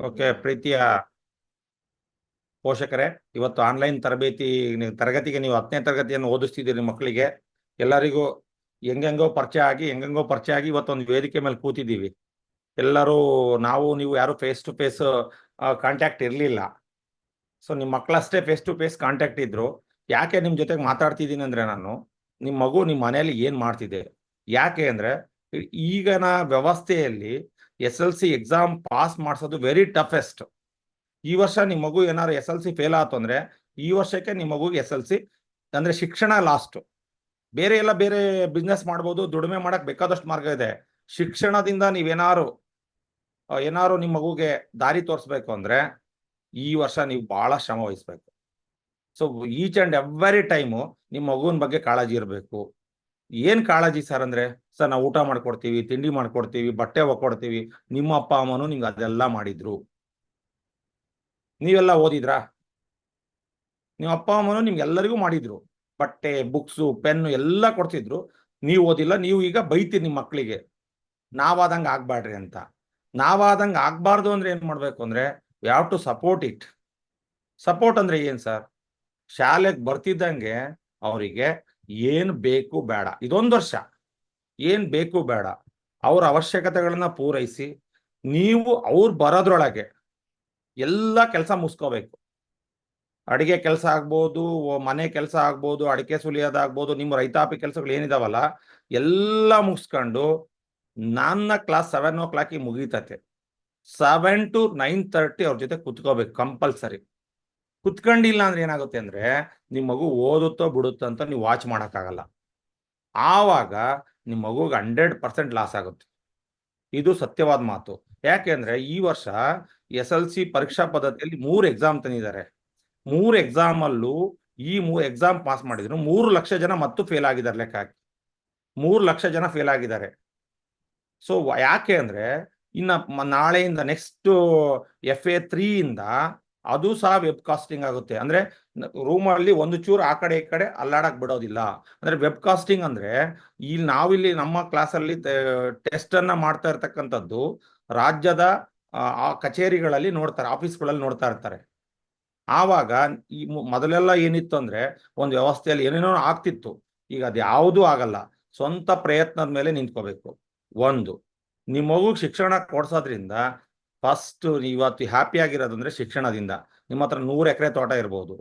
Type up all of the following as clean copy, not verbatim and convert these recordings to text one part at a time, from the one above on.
Okay, ಪ್ರೀತಿಯ ಪೋಷಕರೇ, ಇವತ್ತು online ತರಗತಿಗೆ ನೀವು 10ನೇ ತರಗತಿಯನ್ನು ಓದಿಸ್ತಿದ್ದೀರಿ ಮಕ್ಕಳಿಗೆ. ಎಲ್ಲರಿಗೂ ಹೆಂಗೆಂಗೋ ಪರಿಚಯ ಆಗಿ ಇವತ್ತೊಂದು ವೇದಿಕೆ ಮೇಲೆ ಕೂತಿದ್ದೀವಿ. ಎಲ್ಲರೂ ನೀವು ಯಾರು ಫೇಸ್ ಟು ಫೇಸ್ ಕಾಂಟ್ಯಾಕ್ಟ್ ಇರಲಿಲ್ಲ. ಸೊ ನಿಮ್ಮ ಮಕ್ಕಳಷ್ಟೇ ಫೇಸ್ ಟು ಫೇಸ್ ಕಾಂಟ್ಯಾಕ್ಟ್ ಇದ್ರು. ಯಾಕೆ ನಿಮ್ಮ ಜೊತೆಗೆ ಮಾತಾಡ್ತಿದ್ದೀನಿ ಅಂದ್ರೆ, ನಿಮ್ಮ ಮಗು ನಿಮ್ಮ ಮನೆಯಲ್ಲಿ ಏನು ಮಾಡ್ತಿದೆ, ಯಾಕೆ ಅಂದ್ರೆ ಈಗಿನ ವ್ಯವಸ್ಥೆಯಲ್ಲಿ SLC ಎಕ್ಸಾಮ್ ಪಾಸ್ ಮಾಡಿಸೋದು ವೆರಿ ಟಫೆಸ್ಟ್. ಈ ವರ್ಷ ನಿಮ್ಮ ಮಗು ಏನಾದ್ರು SLC ಫೇಲ್ ಆಯ್ತು ಅಂದ್ರೆ, ಈ ವರ್ಷಕ್ಕೆ ನಿಮ್ಮ ಮಗುಗೆ SLC ಅಂದ್ರೆ ಶಿಕ್ಷಣ ಲಾಸ್ಟ್. ಬೇರೆ ಬಿಸ್ನೆಸ್ ಮಾಡ್ಬೋದು, ದುಡಿಮೆ ಮಾಡಕ್ ಬೇಕಾದಷ್ಟು ಮಾರ್ಗ ಇದೆ. ಶಿಕ್ಷಣದಿಂದ ನೀವೇನಾರು ನಿಮ್ಮ ಮಗುಗೆ ದಾರಿ ತೋರಿಸ್ಬೇಕು ಅಂದ್ರೆ ಈ ವರ್ಷ ನೀವು ಬಹಳ ಶ್ರಮ ವಹಿಸ್ಬೇಕು. So each and every time ನಿಮ್ಮ ಮಗುವಿನ ಬಗ್ಗೆ ಕಾಳಜಿ ಇರಬೇಕು. ಏನ್ ಕಾಳಜಿ ಸರ್ ಅಂದ್ರೆ, ಸರ್ ನಾವು ಊಟ ಮಾಡ್ಕೊಡ್ತೀವಿ, ತಿಂಡಿ ಮಾಡ್ಕೊಡ್ತೀವಿ, ಬಟ್ಟೆ ಒಕ್ಕೊಡ್ತೀವಿ. ನಿಮ್ಮ ಅಪ್ಪ ಅಮ್ಮನು ನಿಮ್ಗೆ ಅದೆಲ್ಲ ಮಾಡಿದ್ರು. ನೀವೆಲ್ಲ ಓದಿದ್ರಾ? ನಿಮ್ಮ ಅಪ್ಪ ಅಮ್ಮನು ನಿಮ್ಗೆಲ್ಲರಿಗೂ ಮಾಡಿದ್ರು. ಬಟ್ಟೆ, ಬುಕ್ಸು, ಪೆನ್ನು ಎಲ್ಲ ಕೊಡ್ತಿದ್ರು. ನೀವು ಓದಿಲ್ಲ. ನೀವು ಈಗ ಬೈತೀರಿ ನಿಮ್ಮ ಮಕ್ಕಳಿಗೆ, ನಾವಾದಂಗೆ ಆಗ್ಬಾಡ್ರಿ ಅಂತ. ನಾವಾದಂಗೆ ಆಗ್ಬಾರ್ದು ಅಂದ್ರೆ ಏನ್ ಮಾಡ್ಬೇಕು ಅಂದ್ರೆ, we have to support it. Support ಅಂದ್ರೆ ಏನ್ ಸರ್? ಶಾಲೆಗೆ ಬರ್ತಿದ್ದಂಗೆ ಅವರಿಗೆ ಏನ್ ಬೇಕು ಬೇಡ, ಇದೊಂದು ವರ್ಷ ಏನ್ ಬೇಕು ಬೇಡ ಅವ್ರ ಅವಶ್ಯಕತೆಗಳನ್ನ ಪೂರೈಸಿ, ನೀವು ಅವ್ರು ಬರೋದ್ರೊಳಗೆ ಎಲ್ಲ ಕೆಲಸ ಮುಗಿಸ್ಕೋಬೇಕು. ಅಡಿಗೆ ಕೆಲಸ ಆಗ್ಬೋದು, ಮನೆ ಕೆಲಸ ಆಗ್ಬೋದು, ಅಡಿಕೆ ಸುಲಿಯೋದಾಗ್ಬೋದು, ನಿಮ್ಮ ರೈತಾಪಿ ಕೆಲಸಗಳು ಏನಿದಾವಲ್ಲ ಎಲ್ಲ ಮುಗಿಸ್ಕೊಂಡು ನನ್ನ ಕ್ಲಾಸ್ 7 o'clock ಮುಗೀತತೆ. 7 to 9:30 ಅವ್ರ ಜೊತೆ ಕುತ್ಕೋಬೇಕು ಕಂಪಲ್ಸರಿ. ಕುತ್ಕೊಂಡಿಲ್ಲ ಅಂದ್ರೆ ಏನಾಗುತ್ತೆ ಅಂದ್ರೆ, ನಿಮ್ಮ ಮಗು ಓದುತ್ತೋ ಬಿಡುತ್ತೋ ಅಂತ ನೀವು ವಾಚ್ ಮಾಡೋಕ್ಕಾಗಲ್ಲ. ಆವಾಗ ನಿಮ್ಮ ಮಗುಗೆ 100% ಲಾಸ್ ಆಗುತ್ತೆ. ಇದು ಸತ್ಯವಾದ ಮಾತು. ಯಾಕೆಂದ್ರೆ ಈ ವರ್ಷ SLC ಪರೀಕ್ಷಾ ಪದ್ಧತಿಯಲ್ಲಿ 3 ಎಕ್ಸಾಮ್ ತಂದಿದ್ದಾರೆ. 3 ಎಕ್ಸಾಮ್ ಅಲ್ಲೂ ಈ 3 ಎಕ್ಸಾಮ್ ಪಾಸ್ ಮಾಡಿದ್ರು 3 ಲಕ್ಷ ಜನ ಮತ್ತು ಫೇಲ್ ಆಗಿದ್ದಾರೆ. ಲೆಕ್ಕ ಹಾಕಿ 3 ಲಕ್ಷ ಜನ ಫೇಲ್ ಆಗಿದ್ದಾರೆ. ಸೊ ಯಾಕೆ ಅಂದ್ರೆ, ನಾಳೆಯಿಂದ ನೆಕ್ಸ್ಟ್ FA3 ಇಂದ ಅದು ಸಹ ವೆಬ್ ಕಾಸ್ಟಿಂಗ್ ಆಗುತ್ತೆ. ಅಂದ್ರೆ ರೂಮಲ್ಲಿ ಒಂದು ಚೂರು ಆ ಕಡೆ ಈ ಕಡೆ ಅಲ್ಲಾಡಕ್ ಬಿಡೋದಿಲ್ಲ. ಅಂದ್ರೆ ವೆಬ್ ಕಾಸ್ಟಿಂಗ್ ಅಂದ್ರೆ, ನಾವಿಲ್ಲಿ ನಮ್ಮ ಕ್ಲಾಸಲ್ಲಿ ಟೆಸ್ಟ್ ಅನ್ನ ಮಾಡ್ತಾ ಇರ್ತಕ್ಕಂಥದ್ದು ರಾಜ್ಯದ ಕಚೇರಿಗಳಲ್ಲಿ ನೋಡ್ತಾರೆ, ಆಫೀಸ್ಗಳಲ್ಲಿ ನೋಡ್ತಾ ಇರ್ತಾರೆ. ಆವಾಗ ಈ ಮೊದಲೆಲ್ಲ ಏನಿತ್ತು ಅಂದ್ರೆ, ಒಂದು ವ್ಯವಸ್ಥೆಯಲ್ಲಿ ಏನೇನೋ ಆಗ್ತಿತ್ತು. ಈಗ ಅದು ಯಾವುದೂ ಆಗಲ್ಲ. ಸ್ವಂತ ಪ್ರಯತ್ನದ ಮೇಲೆ ನಿಂತ್ಕೋಬೇಕು. ಒಂದು, ನಿಮ್ಮ ಮಗುಗೆ ಶಿಕ್ಷಣ ಕೊಡ್ಸೋದ್ರಿಂದ ಫಸ್ಟ್ ಇವತ್ತು ಹ್ಯಾಪಿ ಆಗಿರೋದಂದ್ರೆ ಶಿಕ್ಷಣದಿಂದ. ನಿಮ್ಮ ಹತ್ರ 100 ಎಕರೆ ತೋಟ ಇರ್ಬೋದು,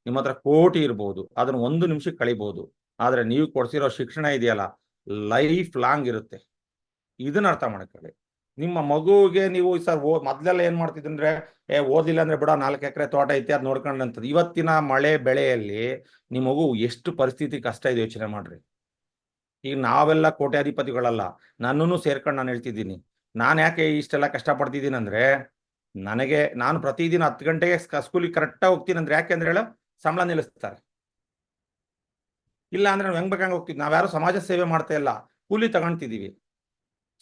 ನಿಮ್ಮ ಹತ್ರ ಕೋಟಿ ಇರ್ಬೋದು, ಅದನ್ನ 1 ನಿಮಿಷಕ್ಕೆ ಕಳಿಬಹುದು. ಆದ್ರೆ ನೀವು ಕೊಡ್ಸಿರೋ ಶಿಕ್ಷಣ ಇದೆಯಲ್ಲ, ಲೈಫ್ ಲಾಂಗ್ ಇರುತ್ತೆ. ಇದನ್ನ ಅರ್ಥ ಮಾಡ್ಕೊಳ್ಳಿ. ನಿಮ್ಮ ಮಗುವಿಗೆ ನೀವು ಸರ್ ಮೊದ್ಲೆಲ್ಲ ಏನ್ ಮಾಡ್ತಿದ್ರೆ, ಓದಿಲ್ಲ ಅಂದ್ರೆ ಬಿಡ, 4 ಎಕರೆ ತೋಟ ಐತಿ ಅದ್ ನೋಡ್ಕೊಂಡಂತದ್ದು. ಇವತ್ತಿನ ಮಳೆ ಬೆಳೆಯಲ್ಲಿ ನಿಮ್ಮ ಮಗು ಎಷ್ಟು ಪರಿಸ್ಥಿತಿ ಕಷ್ಟ ಇದೆ ಯೋಚನೆ ಮಾಡ್ರಿ. ಈಗ ನಾವೆಲ್ಲ ಕೋಟ್ಯಾಧಿಪತಿಗಳಲ್ಲ, ನನ್ನನ್ನು ಸೇರ್ಕೊಂಡು ನಾನು ಹೇಳ್ತಿದ್ದೀನಿ. ನಾನು ಯಾಕೆ ಇಷ್ಟೆಲ್ಲ ಕಷ್ಟಪಡ್ತಿದ್ದೀನಿ ಅಂದ್ರೆ, ನಾನು ಪ್ರತಿದಿನ 10 ಗಂಟೆಗೆ ಸ್ಕೂಲಿಗೆ ಕರೆಕ್ಟಾಗಿ ಹೋಗ್ತೀನಿ ಅಂದ್ರೆ, ಯಾಕೆಂದ್ರೆ ಹೇಳ, ಸಂಬಳ ನಿಲ್ಲಿಸ್ತಾರೆ. ಇಲ್ಲ ಅಂದ್ರೆ ನಾವು ಹೆಂಗ್ ಬೇಕಂಗೆ ಹೋಗ್ತಿದ್ವಿ. ನಾವ್ಯಾರು ಸಮಾಜ ಸೇವೆ ಮಾಡ್ತಾ ಇಲ್ಲ, ಕೂಲಿ ತಗೊಂತಿದೀವಿ.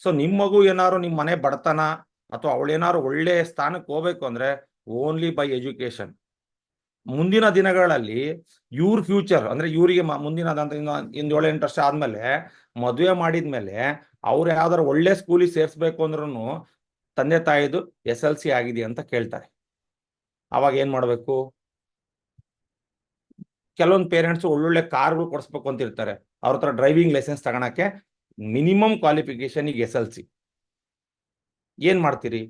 ಸೊ ನಿಮ್ಮ ಮಗು ಏನಾದ್ರು ನಿಮ್ಮ ಮನೆ ಬಡತನ ಅಥವಾ ಅವಳೇನಾದ್ರು ಒಳ್ಳೆ ಸ್ಥಾನಕ್ಕೆ ಹೋಗ್ಬೇಕು ಅಂದ್ರೆ ಓನ್ಲಿ ಬೈ ಎಜುಕೇಶನ್. ಮುಂದಿನ ದಿನಗಳಲ್ಲಿ ಇವ್ರ ಫ್ಯೂಚರ್ ಅಂದ್ರೆ, ಇವರಿಗೆ ಮುಂದಿನ 7-8 ವರ್ಷ ಆದ್ಮೇಲೆ ಮದುವೆ ಮಾಡಿದ್ಮೇಲೆ ಅವ್ರು ಯಾವ್ದಾರು ಒಳ್ಳೆ ಸ್ಕೂಲಿಗೆ ಸೇರ್ಸ್ಬೇಕು ಅಂದ್ರೂ ತಂದೆ ತಾಯಿದು SLC ಆಗಿದೆ ಅಂತ ಕೇಳ್ತಾರೆ. ಅವಾಗ ಏನ್ ಮಾಡ್ಬೇಕು? ಕೆಲವೊಂದು ಪೇರೆಂಟ್ಸ್ ಒಳ್ಳೊಳ್ಳೆ ಕಾರ್ಗಳು ಕೊಡಿಸ್ಬೇಕು ಅಂತ ಇರ್ತಾರೆ. ಅವ್ರ ಹತ್ರ ಡ್ರೈವಿಂಗ್ ಲೈಸೆನ್ಸ್ ತಗೊಳಕ್ಕೆ ಮಿನಿಮಮ್ ಕ್ವಾಲಿಫಿಕೇಶನ್ ಈಗ SLC. ಏನ್ ಮಾಡ್ತೀರಿ?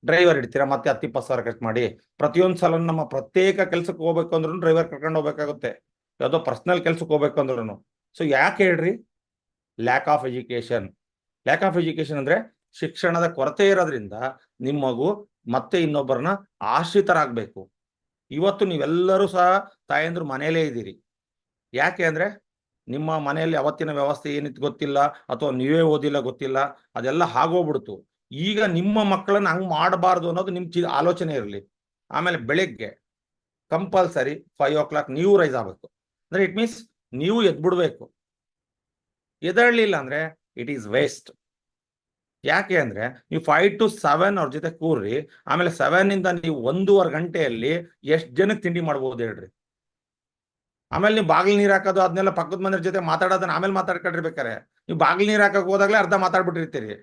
ಡ್ರೈವರ್ ಇಡ್ತೀರಾ, ಮತ್ತೆ 10-20 ಸಾವಿರ ಖರ್ಚು ಮಾಡಿ. ಪ್ರತಿಯೊಂದು ಸಲ ನಮ್ಮ ಪ್ರತ್ಯೇಕ ಕೆಲ್ಸಕ್ಕೆ ಹೋಗ್ಬೇಕು ಅಂದ್ರೂ ಡ್ರೈವರ್ ಕರ್ಕೊಂಡು ಹೋಗ್ಬೇಕಾಗುತ್ತೆ, ಯಾವುದೋ ಪರ್ಸನಲ್ ಕೆಲ್ಸಕ್ಕೆ ಹೋಗ್ಬೇಕು ಅಂದ್ರೂ. ಸೊ ಯಾಕೆ ಹೇಳ್ರಿ? Lack of education. Lack of education ಅಂದ್ರೆ ಶಿಕ್ಷಣದ ಕೊರತೆ ಇರೋದ್ರಿಂದ ನಿಮ್ಮ ಮಗು ಮತ್ತೆ ಇನ್ನೊಬ್ಬರನ್ನ ಆಶ್ರಿತರಾಗಬೇಕು. ಇವತ್ತು ನೀವೆಲ್ಲರೂ ಸಹ ತಾಯಂದ್ರು ಮನೆಯಲ್ಲೇ ಇದ್ದೀರಿ. ಯಾಕೆ ಅಂದ್ರೆ, ನಿಮ್ಮ ಮನೆಯಲ್ಲಿ ಅವತ್ತಿನ ವ್ಯವಸ್ಥೆ ಏನಿತ್ತು ಗೊತ್ತಿಲ್ಲ, ಅಥವಾ ನೀವೇ ಓದಿಲ್ಲ ಗೊತ್ತಿಲ್ಲ, ಅದೆಲ್ಲ ಆಗೋಗ್ಬಿಡ್ತು. ಈಗ ನಿಮ್ಮ ಮಕ್ಕಳನ್ನ ಹಂಗ್ ಮಾಡಬಾರ್ದು ಅನ್ನೋದು ನಿಮ್ ಆಲೋಚನೆ ಇರಲಿ. ಆಮೇಲೆ ಬೆಳಿಗ್ಗೆ ಕಂಪಲ್ಸರಿ 5 o'clock ನೀವು ರೈಸ್ ಆಗ್ಬೇಕು. ಅಂದ್ರೆ ಇಟ್ ಮೀನ್ಸ್ ನೀವು ಎದ್ಬಿಡ್ಬೇಕು. ಎದಳ್ಲಿಲ್ಲ ಅಂದ್ರೆ ಇಟ್ ಈಸ್ ವೇಸ್ಟ್. ಯಾಕೆ ಅಂದ್ರೆ, ನೀವು 5 to 7 ಅವ್ರ ಜೊತೆ ಕೂರ್ರಿ. ಆಮೇಲೆ 7 ಇಂದ ನೀವು 1.5 ಗಂಟೆಯಲ್ಲಿ ಎಷ್ಟು ಜನಕ್ಕೆ ತಿಂಡಿ ಮಾಡ್ಬೋದು ಹೇಳ್ರಿ? ಆಮೇಲೆ ನೀವು ಬಾಗಿಲು ನೀರು ಹಾಕೋದು ಅದನ್ನೆಲ್ಲ ಪಕ್ಕದ ಮನೆಯವ್ರ ಜೊತೆ ಮಾತಾಡೋದನ್ನ ಆಮೇಲೆ ಮಾತಾಡ್ಕೊಂಡಿರ್ಬೇಕಾರೆ, ನೀವು ಬಾಗಿಲು ನೀರು ಹಾಕಕ್ ಹೋದಾಗ್ಲೇ ಅರ್ಧ ಮಾತಾಡ್ಬಿಟ್ಟಿರ್ತೀರಿ.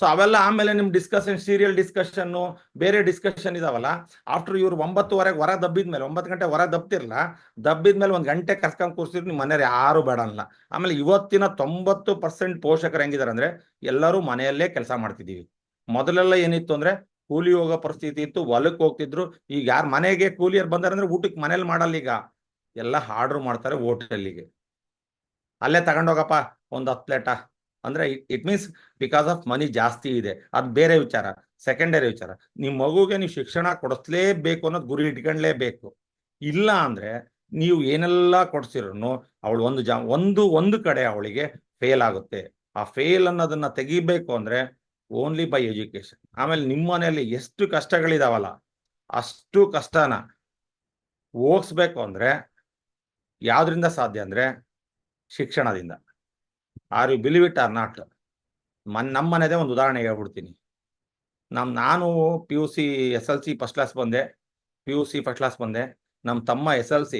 ಸೊ ಅವೆಲ್ಲ ಆಮೇಲೆ ನಿಮ್ ಡಿಸ್ಕಷನ್, ಸೀರಿಯಲ್ ಡಿಸ್ಕಷನ್, ಬೇರೆ ಡಿಸ್ಕಷನ್ ಇದಾವಲ್ಲ, ಆಫ್ಟರ್ ಇವ್ರು 9:30 ಹೊರ ದಬ್ಬಿದ್ಮೇಲೆ, 9 ಗಂಟೆ ಹೊರ ದಬ್ತಿರ್ಲ, ದಬ್ಬಿದ್ಮೇಲೆ 1 ಗಂಟೆ ಕರ್ಕೊಂಡ್ ಕೂರ್ಸಿದ್ರು ನಿಮ್ ಮನೆಯವ್ರು ಯಾರು ಬೇಡ ಅಲ್ಲ. ಆಮೇಲೆ ಇವತ್ತಿನ 90% ಪೋಷಕರು ಹೆಂಗಿದಾರೆ ಅಂದ್ರೆ ಎಲ್ಲರೂ ಮನೆಯಲ್ಲೇ ಕೆಲಸ ಮಾಡ್ತಿದೀವಿ. ಮೊದಲೆಲ್ಲ ಏನಿತ್ತು ಅಂದ್ರೆ ಕೂಲಿ ಹೋಗೋ ಪರಿಸ್ಥಿತಿ ಇತ್ತು, ಹೊಲಕ್ಕೆ ಹೋಗ್ತಿದ್ರು. ಈಗ ಯಾರು ಮನೆಗೆ ಕೂಲಿಯರ್ ಬಂದಾರೆ ಅಂದ್ರೆ ಊಟಕ್ಕೆ ಮನೇಲಿ ಮಾಡಲ್ಲ, ಈಗ ಎಲ್ಲ ಆರ್ಡರ್ ಮಾಡ್ತಾರೆ ಹೋಟೆಲ್ಗೆ, ಅಲ್ಲೇ ತಗೊಂಡೋಗಪ್ಪ ಒಂದು 10 ಪ್ಲೇಟ ಅಂದ್ರೆ it means because of money ಜಾಸ್ತಿ ಇದೆ, ಅದು ಬೇರೆ ವಿಚಾರ, ಸೆಕೆಂಡರಿ ವಿಚಾರ. ನಿಮ್ಮ ಮಗುಗೆ ನೀವು ಶಿಕ್ಷಣ ಕೊಡಿಸ್ಲೇಬೇಕು ಅನ್ನೋದು ಗುರಿ ಇಟ್ಕೊಂಡ್ಲೇಬೇಕು. ಇಲ್ಲ ಅಂದ್ರೆ ನೀವು ಏನೆಲ್ಲ ಕೊಡ್ಸಿರೋನು ಅವಳು ಒಂದು ಕಡೆ ಅವಳಿಗೆ ಫೇಲ್ ಆಗುತ್ತೆ. ಆ ಫೇಲ್ ಅನ್ನೋದನ್ನ ತೆಗಿಬೇಕು ಅಂದ್ರೆ ಓನ್ಲಿ ಬೈ ಎಜುಕೇಶನ್. ಆಮೇಲೆ ನಿಮ್ಮ ಮನೆಯಲ್ಲಿ ಎಷ್ಟು ಕಷ್ಟಗಳಿದಾವಲ್ಲ ಅಷ್ಟು ಕಷ್ಟನ ಹೋಗಿಸ್ಬೇಕು ಅಂದ್ರೆ ಯಾವ್ದ್ರಿಂದ ಸಾಧ್ಯ ಅಂದ್ರೆ ಶಿಕ್ಷಣದಿಂದ. Are you believe it or not? ನಮ್ಮ ಮನೆದೇ ಒಂದು ಉದಾಹರಣೆ ಹೇಳ್ಬಿಡ್ತೀನಿ. ನಾನು PUC SLC ಫಸ್ಟ್ ಕ್ಲಾಸ್ ಬಂದೆ, PUC ಫಸ್ಟ್ ಕ್ಲಾಸ್ ಬಂದೆ. ನಮ್ಮ ತಮ್ಮ SLC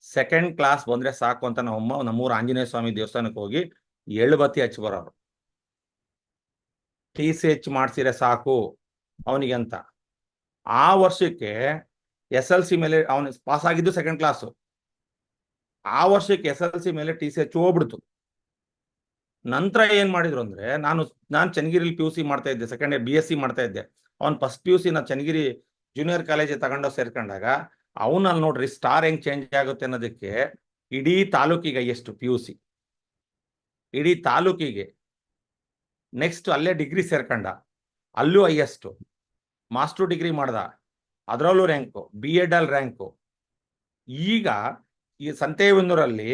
ಸೆಕೆಂಡ್ ಕ್ಲಾಸ್ ಬಂದ್ರೆ ಸಾಕು ಅಂತ ನಮ್ಮಮ್ಮ ನಮ್ಮೂರು ಆಂಜನೇಯ ಸ್ವಾಮಿ ದೇವಸ್ಥಾನಕ್ಕೆ ಹೋಗಿ ಎಳ್ಳುಬತ್ತಿ ಹಚ್ಚಿ ಬರೋರು. TCH ಮಾಡ್ಸಿರೆ ಸಾಕು ಅವನಿಗೆ ಅಂತ. ಆ ವರ್ಷಕ್ಕೆ SLC ಮೇಲೆ ಅವನು ಪಾಸ್ ಆಗಿದ್ದು ಸೆಕೆಂಡ್ ಕ್ಲಾಸು. ಆ ವರ್ಷಕ್ಕೆ SLC ಮೇಲೆ TCH ಹೋಗ್ಬಿಡ್ತು. ನಂತರ ಏನ್ ಮಾಡಿದ್ರು ಅಂದ್ರೆ ನಾನು ಚನ್ನಗಿರಿಲಿ PUC ಮಾಡ್ತಾ ಇದ್ದೆ, ಸೆಕೆಂಡ್ ಇಯರ್ BSc ಮಾಡ್ತಾ ಇದ್ದೆ. ಅವ್ನು ಫಸ್ಟ್ PUC ನಾ ಚನ್ನಗಿರಿ ಜೂನಿಯರ್ ಕಾಲೇಜ್ ತಗೊಂಡು ಸೇರ್ಕೊಂಡಾಗ ಅವನಲ್ಲಿ ನೋಡ್ರಿ ಸ್ಟಾರ್ ಹೆಂಗ್ ಚೇಂಜ್ ಆಗುತ್ತೆ ಅನ್ನೋದಕ್ಕೆ ಇಡೀ ತಾಲೂಕಿಗೆ ಎಷ್ಟು PUC, ಇಡೀ ತಾಲೂಕಿಗೆ. ನೆಕ್ಸ್ಟ್ ಅಲ್ಲೇ ಡಿಗ್ರಿ ಸೇರ್ಕೊಂಡ, ಅಲ್ಲೂ ಹೈಯೆಸ್ಟ್. ಮಾಸ್ಟರ್ ಡಿಗ್ರಿ ಮಾಡ್ದ, ಅದರಲ್ಲೂ ರ್ಯಾಂಕು, B.Ed ಅಲ್ಲಿ ರ್ಯಾಂಕು. ಈಗ ಈ ಸಂತೆಬೆನ್ನೂರಲ್ಲಿ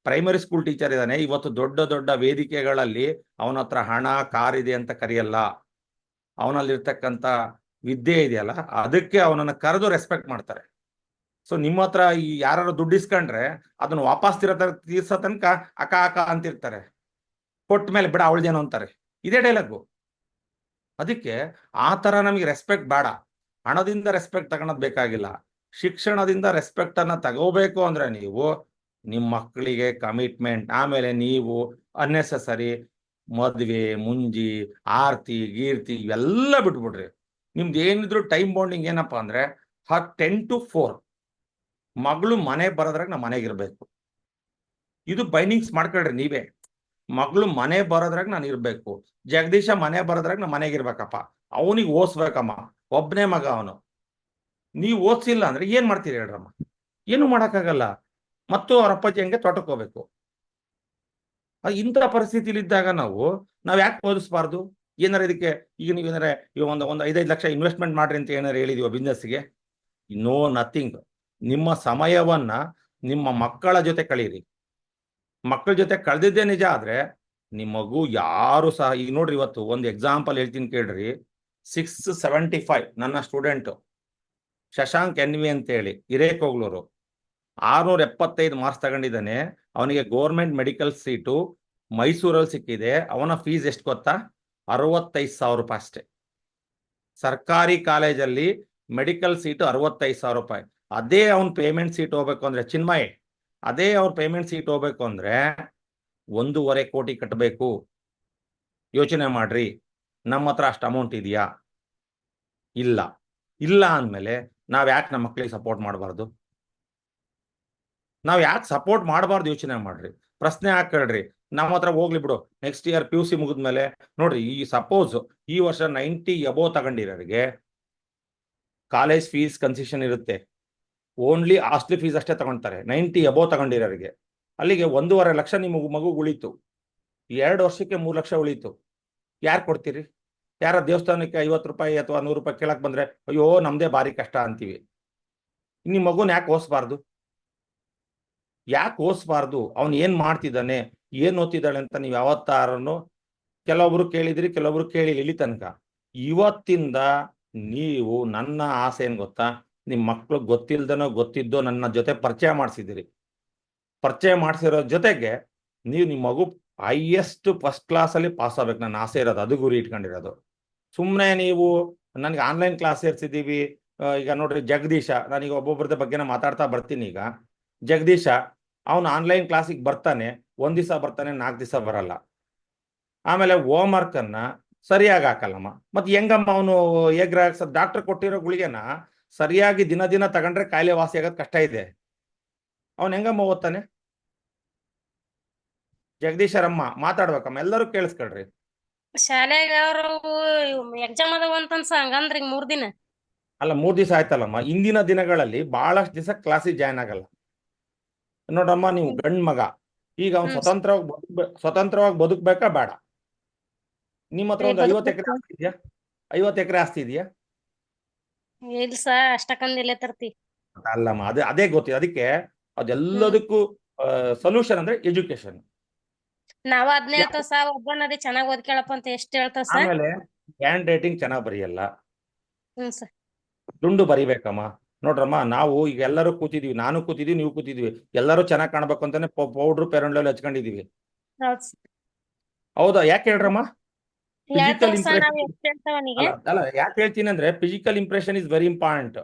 ಪ್ರೈಮರಿ ಸ್ಕೂಲ್ ಟೀಚರ್ ಇದ್ದಾನೆ. ಇವತ್ತು ದೊಡ್ಡ ದೊಡ್ಡ ವೇದಿಕೆಗಳಲ್ಲಿ ಅವನ ಹತ್ರ ಹಣ ಕಾರ್ ಇದೆ ಅಂತ ಕರೆಯಲ್ಲ, ಅವನಲ್ಲಿರ್ತಕ್ಕಂಥ ವಿದ್ಯೆ ಇದೆಯಲ್ಲ ಅದಕ್ಕೆ ಅವನನ್ನು ಕರೆದು ರೆಸ್ಪೆಕ್ಟ್ ಮಾಡ್ತಾರೆ. ಸೊ ನಿಮ್ಮ ಹತ್ರ ಈ ಯಾರು ದುಡ್ಡು ಇಸ್ಕೊಂಡ್ರೆ ಅದನ್ನ ವಾಪಸ್ ತೀರ್ಸೋ ತನಕ ಅಕ ಅಕ ಅಂತಿರ್ತಾರೆ, ಕೊಟ್ಟ ಮೇಲೆ ಬಿಡ ಅವಳ್ದೇನೋ ಅಂತಾರೆ, ಇದೇ ಡೈಲಾಗು. ಅದಕ್ಕೆ ಆ ತರ ನಮಗೆ ರೆಸ್ಪೆಕ್ಟ್ ಬೇಡ. ಹಣದಿಂದ ರೆಸ್ಪೆಕ್ಟ್ ತಗೊಳೋದು ಬೇಕಾಗಿಲ್ಲ. ಶಿಕ್ಷಣದಿಂದ ರೆಸ್ಪೆಕ್ಟ್ ಅನ್ನ ತಗೋಬೇಕು ಅಂದ್ರೆ ನೀವು ನಿಮ್ಮ ಮಕ್ಕಳಿಗೆ ಕಮಿಟ್ಮೆಂಟ್, ಆಮೇಲೆ ನೀವು ಅನ್ನೆಸೆಸರಿ ಮದ್ವೆ ಮುಂಜಿ ಆರ್ತಿ ಗೀರ್ತಿ ಇವೆಲ್ಲ ಬಿಟ್ಬಿಡ್ರಿ. ನಿಮ್ದು ಏನಿದ್ರು ಟೈಮ್ ಬಾಂಡಿಂಗ್ ಏನಪ್ಪಾ ಅಂದ್ರೆ 10 to 4 ಮಗಳು ಮನೆ ಬರೋದ್ರಾಗ ನಾ ಮನೆಗಿರ್ಬೇಕು. ಇದು ಬೈಂಡಿಂಗ್ಸ್ ಮಾಡ್ಕೊಳ್ರಿ ನೀವೇ. ಮಗಳು ಮನೆ ಬರೋದ್ರಾಗ ನಾನು ಇರ್ಬೇಕು, ಜಗದೀಶ ಮನೆ ಬರೋದ್ರಾಗ ನಾ ಮನೆಗಿರ್ಬೇಕಪ್ಪ, ಅವನಿಗೆ ಓದಿಸ್ಬೇಕಮ್ಮ, ಒಬ್ಬನೇ ಮಗ ಅವನು. ನೀವು ಓದಿಸಿಲ್ಲ ಅಂದ್ರೆ ಏನ್ ಮಾಡ್ತೀರಿ ಹೇಳ್ರಮ್ಮ? ಏನು ಮಾಡೋಕ್ಕಾಗಲ್ಲ. ಮತ್ತು ಅವ್ರ ಅಪ್ಪಾಜಿ ಹಂಗೆ ತೋಟಕ್ಕೆ ಹೋಗ್ಬೇಕು. ಇಂಥ ಪರಿಸ್ಥಿತಿಲಿ ಇದ್ದಾಗ ನಾವು ಯಾಕೆ ಓದಿಸ್ಬಾರ್ದು? ಏನಾರ ಇದಕ್ಕೆ ಈಗ ನೀವು ಏನಾರ ಒಂದು 5-5 ಲಕ್ಷ ಇನ್ವೆಸ್ಟ್ಮೆಂಟ್ ಮಾಡ್ರಿ ಅಂತ ಏನಾರು ಹೇಳಿದೀವ ಬಿಸ್ನೆಸ್ಗೆ? No, nothing. ನಿಮ್ಮ ಸಮಯವನ್ನ ನಿಮ್ಮ ಮಕ್ಕಳ ಜೊತೆ ಕಳೀರಿ. ಮಕ್ಕಳ ಜೊತೆ ಕಳೆದಿದ್ದೇ ನಿಜ ಆದ್ರೆ ನಿಮ್ಮ ಮಗು ಯಾರು ಸಹ, ಈಗ ನೋಡ್ರಿ ಇವತ್ತು ಒಂದು ಎಕ್ಸಾಂಪಲ್ ಹೇಳ್ತೀನಿ ಕೇಳ್ರಿ. 675 ನನ್ನ ಸ್ಟೂಡೆಂಟ್ ಶಶಾಂಕ್ NV ಅಂತ ಹೇಳಿ ಹಿರೇಕೋಗ್ಲೂರು, 675 ಮಾರ್ಕ್ಸ್ ತಗೊಂಡಿದ್ದಾನೆ. ಅವನಿಗೆ ಗೌರ್ಮೆಂಟ್ ಮೆಡಿಕಲ್ ಸೀಟು ಮೈಸೂರಲ್ಲಿ ಸಿಕ್ಕಿದೆ. ಅವನ ಫೀಸ್ ಎಷ್ಟು ಗೊತ್ತಾ? 65,000 ರೂಪಾಯಿ ಅಷ್ಟೇ. ಸರ್ಕಾರಿ ಕಾಲೇಜಲ್ಲಿ ಮೆಡಿಕಲ್ ಸೀಟು 65,000 ರೂಪಾಯಿ. ಅದೇ ಅವನ್ ಪೇಮೆಂಟ್ ಸೀಟ್ ಹೋಗ್ಬೇಕು ಅಂದ್ರೆ ಚಿನ್ಮಯ್, ಅದೇ ಅವ್ರ ಪೇಮೆಂಟ್ ಸೀಟ್ ಹೋಗ್ಬೇಕು ಅಂದ್ರೆ 1.5 ಕೋಟಿ ಕಟ್ಟಬೇಕು. ಯೋಚನೆ ಮಾಡ್ರಿ, ನಮ್ಮ ಹತ್ರ ಅಷ್ಟು ಅಮೌಂಟ್ ಇದೆಯಾ? ಇಲ್ಲ. ಇಲ್ಲ ಅಂದಮೇಲೆ ನಾವ್ ಯಾಕೆ ನಮ್ಮ ಮಕ್ಕಳಿಗೆ ಸಪೋರ್ಟ್ ಮಾಡಬಾರ್ದು? ನಾವ್ ಯಾಕೆ ಸಪೋರ್ಟ್ ಮಾಡಬಾರ್ದು? ಯೋಚನೆ ಮಾಡ್ರಿ, ಪ್ರಶ್ನೆ ಹಾಕಳ್ರಿ. ನಮ್ಮ ಹತ್ರ ಹೋಗ್ಲಿ ಬಿಡು, ನೆಕ್ಸ್ಟ್ ಇಯರ್ PUC ಮುಗಿದ್ಮೇಲೆ ನೋಡ್ರಿ, ಈ ಸಪೋಸ್ ಈ ವರ್ಷ 90 ಅಬೋವ್ ತಗೊಂಡಿರೋರಿಗೆ ಕಾಲೇಜ್ ಫೀಸ್ ಕನ್ಸೆಷನ್ ಇರುತ್ತೆ. ಓನ್ಲಿ ಹಾಸ್ಟೆಲ್ ಫೀಸ್ ಅಷ್ಟೇ ತಗೊಳ್ತಾರೆ 90 ಅಬೋವ್ ತಗೊಂಡಿರೋರಿಗೆ. ಅಲ್ಲಿಗೆ 1.5 ಲಕ್ಷ ನಿಮ್ಮ ಮಗು ಉಳಿತು. 2 ವರ್ಷಕ್ಕೆ 3 ಲಕ್ಷ ಉಳಿತು. ಯಾರು ಕೊಡ್ತೀರಿ? ಯಾರ ದೇವಸ್ಥಾನಕ್ಕೆ 50 ರೂಪಾಯಿ ಅಥವಾ 100 ರೂಪಾಯಿ ಕೇಳಕ್ ಬಂದ್ರೆ ಅಯ್ಯೋ ನಮ್ದೇ ಭಾರಿ ಕಷ್ಟ ಅಂತೀವಿ. ನಿಮ್ಮ ಮಗುನ ಯಾಕೆ ಓದಿಸ್ಬಾರ್ದು? ಯಾಕೆ ಓದಿಸ್ಬಾರ್ದು? ಅವ್ನು ಏನ್ ಮಾಡ್ತಿದ್ದಾನೆ, ಏನ್ ಓದ್ತಿದ್ದಾಳೆ ಅಂತ ನೀವು ಯಾವತ್ತಾರನು ಕೆಲವೊಬ್ರು ಕೇಳಿದ್ರಿ, ಕೆಲವೊಬ್ರು ಕೇಳಿಲ್ಲ ಇಲ್ಲಿ ತನಕ. ಇವತ್ತಿಂದ ನೀವು, ನನ್ನ ಆಸೆ ಏನ್ ಗೊತ್ತಾ, ನಿಮ್ ಮಕ್ಳು ಗೊತ್ತಿಲ್ದನೋ ಗೊತ್ತಿದ್ದೋ ನನ್ನ ಜೊತೆ ಪರಿಚಯ ಮಾಡಿಸಿದಿರಿ. ಪರಿಚಯ ಮಾಡಿಸಿರೋ ಜೊತೆಗೆ ನೀವು ನಿಮ್ಮ ಮಗು ಹೈಯೆಸ್ಟ್ ಫಸ್ಟ್ ಕ್ಲಾಸ್ ಅಲ್ಲಿ ಪಾಸ್ ಆಗ್ಬೇಕು, ನನ್ನ ಆಸೆ ಇರೋದು, ಅದು ಗುರಿ ಇಟ್ಕೊಂಡಿರೋದು. ಸುಮ್ಮನೆ ನೀವು ನನಗೆ ಆನ್ಲೈನ್ ಕ್ಲಾಸ್ ಸೇರ್ಸಿದ್ದೀವಿ. ಈಗ ನೋಡ್ರಿ ಜಗದೀಶ, ನಾನೀಗ ಒಬ್ಬೊಬ್ಬರದ ಬಗ್ಗೆ ಮಾತಾಡ್ತಾ ಬರ್ತೀನಿ. ಈಗ ಜಗದೀಶ ಅವನು ಆನ್ಲೈನ್ ಕ್ಲಾಸಿಗೆ ಬರ್ತಾನೆ, 1 ದಿವಸ ಬರ್ತಾನೆ, 4 ದಿವಸ ಬರಲ್ಲ. ಆಮೇಲೆ ಹೋಮ್ ವರ್ಕ್ ಅನ್ನ ಸರಿಯಾಗಿ ಹಾಕಲ್ಲಮ್ಮ. ಮತ್ತೆ ಹೆಂಗಮ್ಮ ಅವನು ಡಾಕ್ಟರ್ ಕೊಟ್ಟಿರೋ ಗುಳಿಗೆನ ಸರಿಯಾಗಿ ದಿನ ದಿನ ತಗೊಂಡ್ರೆ ಕಾಯಿಲೆ ವಾಸಿ ಆಗೋದು ಕಷ್ಟ ಇದೆ. ಅವನ್ ಹೆಂಗಮ್ಮ ಓದ್ತಾನೆ? ಜಗದೀಶರಮ್ಮ ಮಾತಾಡ್ಬೇಕಮ್ಮ, ಎಲ್ಲರೂ ಕೇಳಿಸ್ಕೊಳ್ರಿ. ಶಾಲೆಗೆ ಅವರು ಎಕ್ಸಾಮ್ ಅದಾವ ಅಂತನ್ಸ ಹಂಗಂದ್ರಿ 3 ದಿನ. ಅಲ್ಲ 3 ದಿವಸ ಆಯ್ತಲ್ಲಮ್ಮ. ಇಂದಿನ ದಿನಗಳಲ್ಲಿ ಬಹಳಷ್ಟು ದಿವಸ ಕ್ಲಾಸಿಗೆ ಜಾಯ್ನ್ ಆಗಲ್ಲ. ನೋಡಮ್ಮ, ನೀವು ಗಂಡ್ ಮಗ, ಈಗ ಅವ್ನು ಸ್ವತಂತ್ರವಾಗಿ ಬದುಕ್ಬೇಕಾ ಬೇಡ? ನಿಮ್ಮ ಹತ್ರ ಒಂದು 50 ಎಕರೆ ಆಸ್ತಿ ಇದೆಯಾ? 50 ಎಕರೆ ಆಸ್ತಿ ಇದೆಯಾ? ಇಲ್ಸ ಅಷ್ಟಕ್ಕಂದಿಲ್ಲ ತರ್ತಿ. ಅಲ್ಲಮ್ಮ, ಅದೇ ಗೊತ್ತಿದೆ. ಅದಕ್ಕೆ ಅದೆಲ್ಲದಕ್ಕೂ ಸೊಲ್ಯೂಷನ್ ಅಂದ್ರೆ ಎಜುಕೇಶನ್. ನಾವ್ ಅದ್ನೇ ಹೇಳ್ತಾವ ಸ, ಒಬ್ಬನದೇ ಚೆನ್ನಾಗ್ ಓದ್ಕೇಳಪ್ಪ ಅಂತ ಎಷ್ಟ್ ಹೇಳ್ತಾವ ಸ. ಆಮೇಲೆ ಹ್ಯಾಂಡ್ ರೈಟಿಂಗ್ ಚೆನ್ನಾಗ್ ಬರೆಯಲ್ಲ, ಸರ್. ದುಂಡು ಬರಿಬೇಕಮ್ಮ. ನೋಡ್ರಮ್ಮ, ನಾವು ಈಗ ಎಲ್ಲರೂ ಕೂತಿದೀವಿ, ನಾನು ಕೂತಿದೀವಿ, ನೀವು ಕೂತಿದೀವಿ, ಎಲ್ಲರೂ ಚೆನ್ನಾಗ್ ಕಾಣ್ಬೇಕು ಅಂತಾನೆ ಪೌಡ್ರು ಪೆರಂಡ್ಲೆಲ್ಲ ಹಚ್ಕೊಂಡಿದೀವಿ. ಹೌದಾ? ಯಾಕೆ ಹೇಳ್ರಮ್ಮ? ಫಿಸಿಕಲ್ ಇಂಪ್ರೆಷನ್ ಅಲ್ಲ, ಯಾಕೆ ಹೇಳ್ತೀನಿ ಅಂದ್ರೆ physical impression is very important.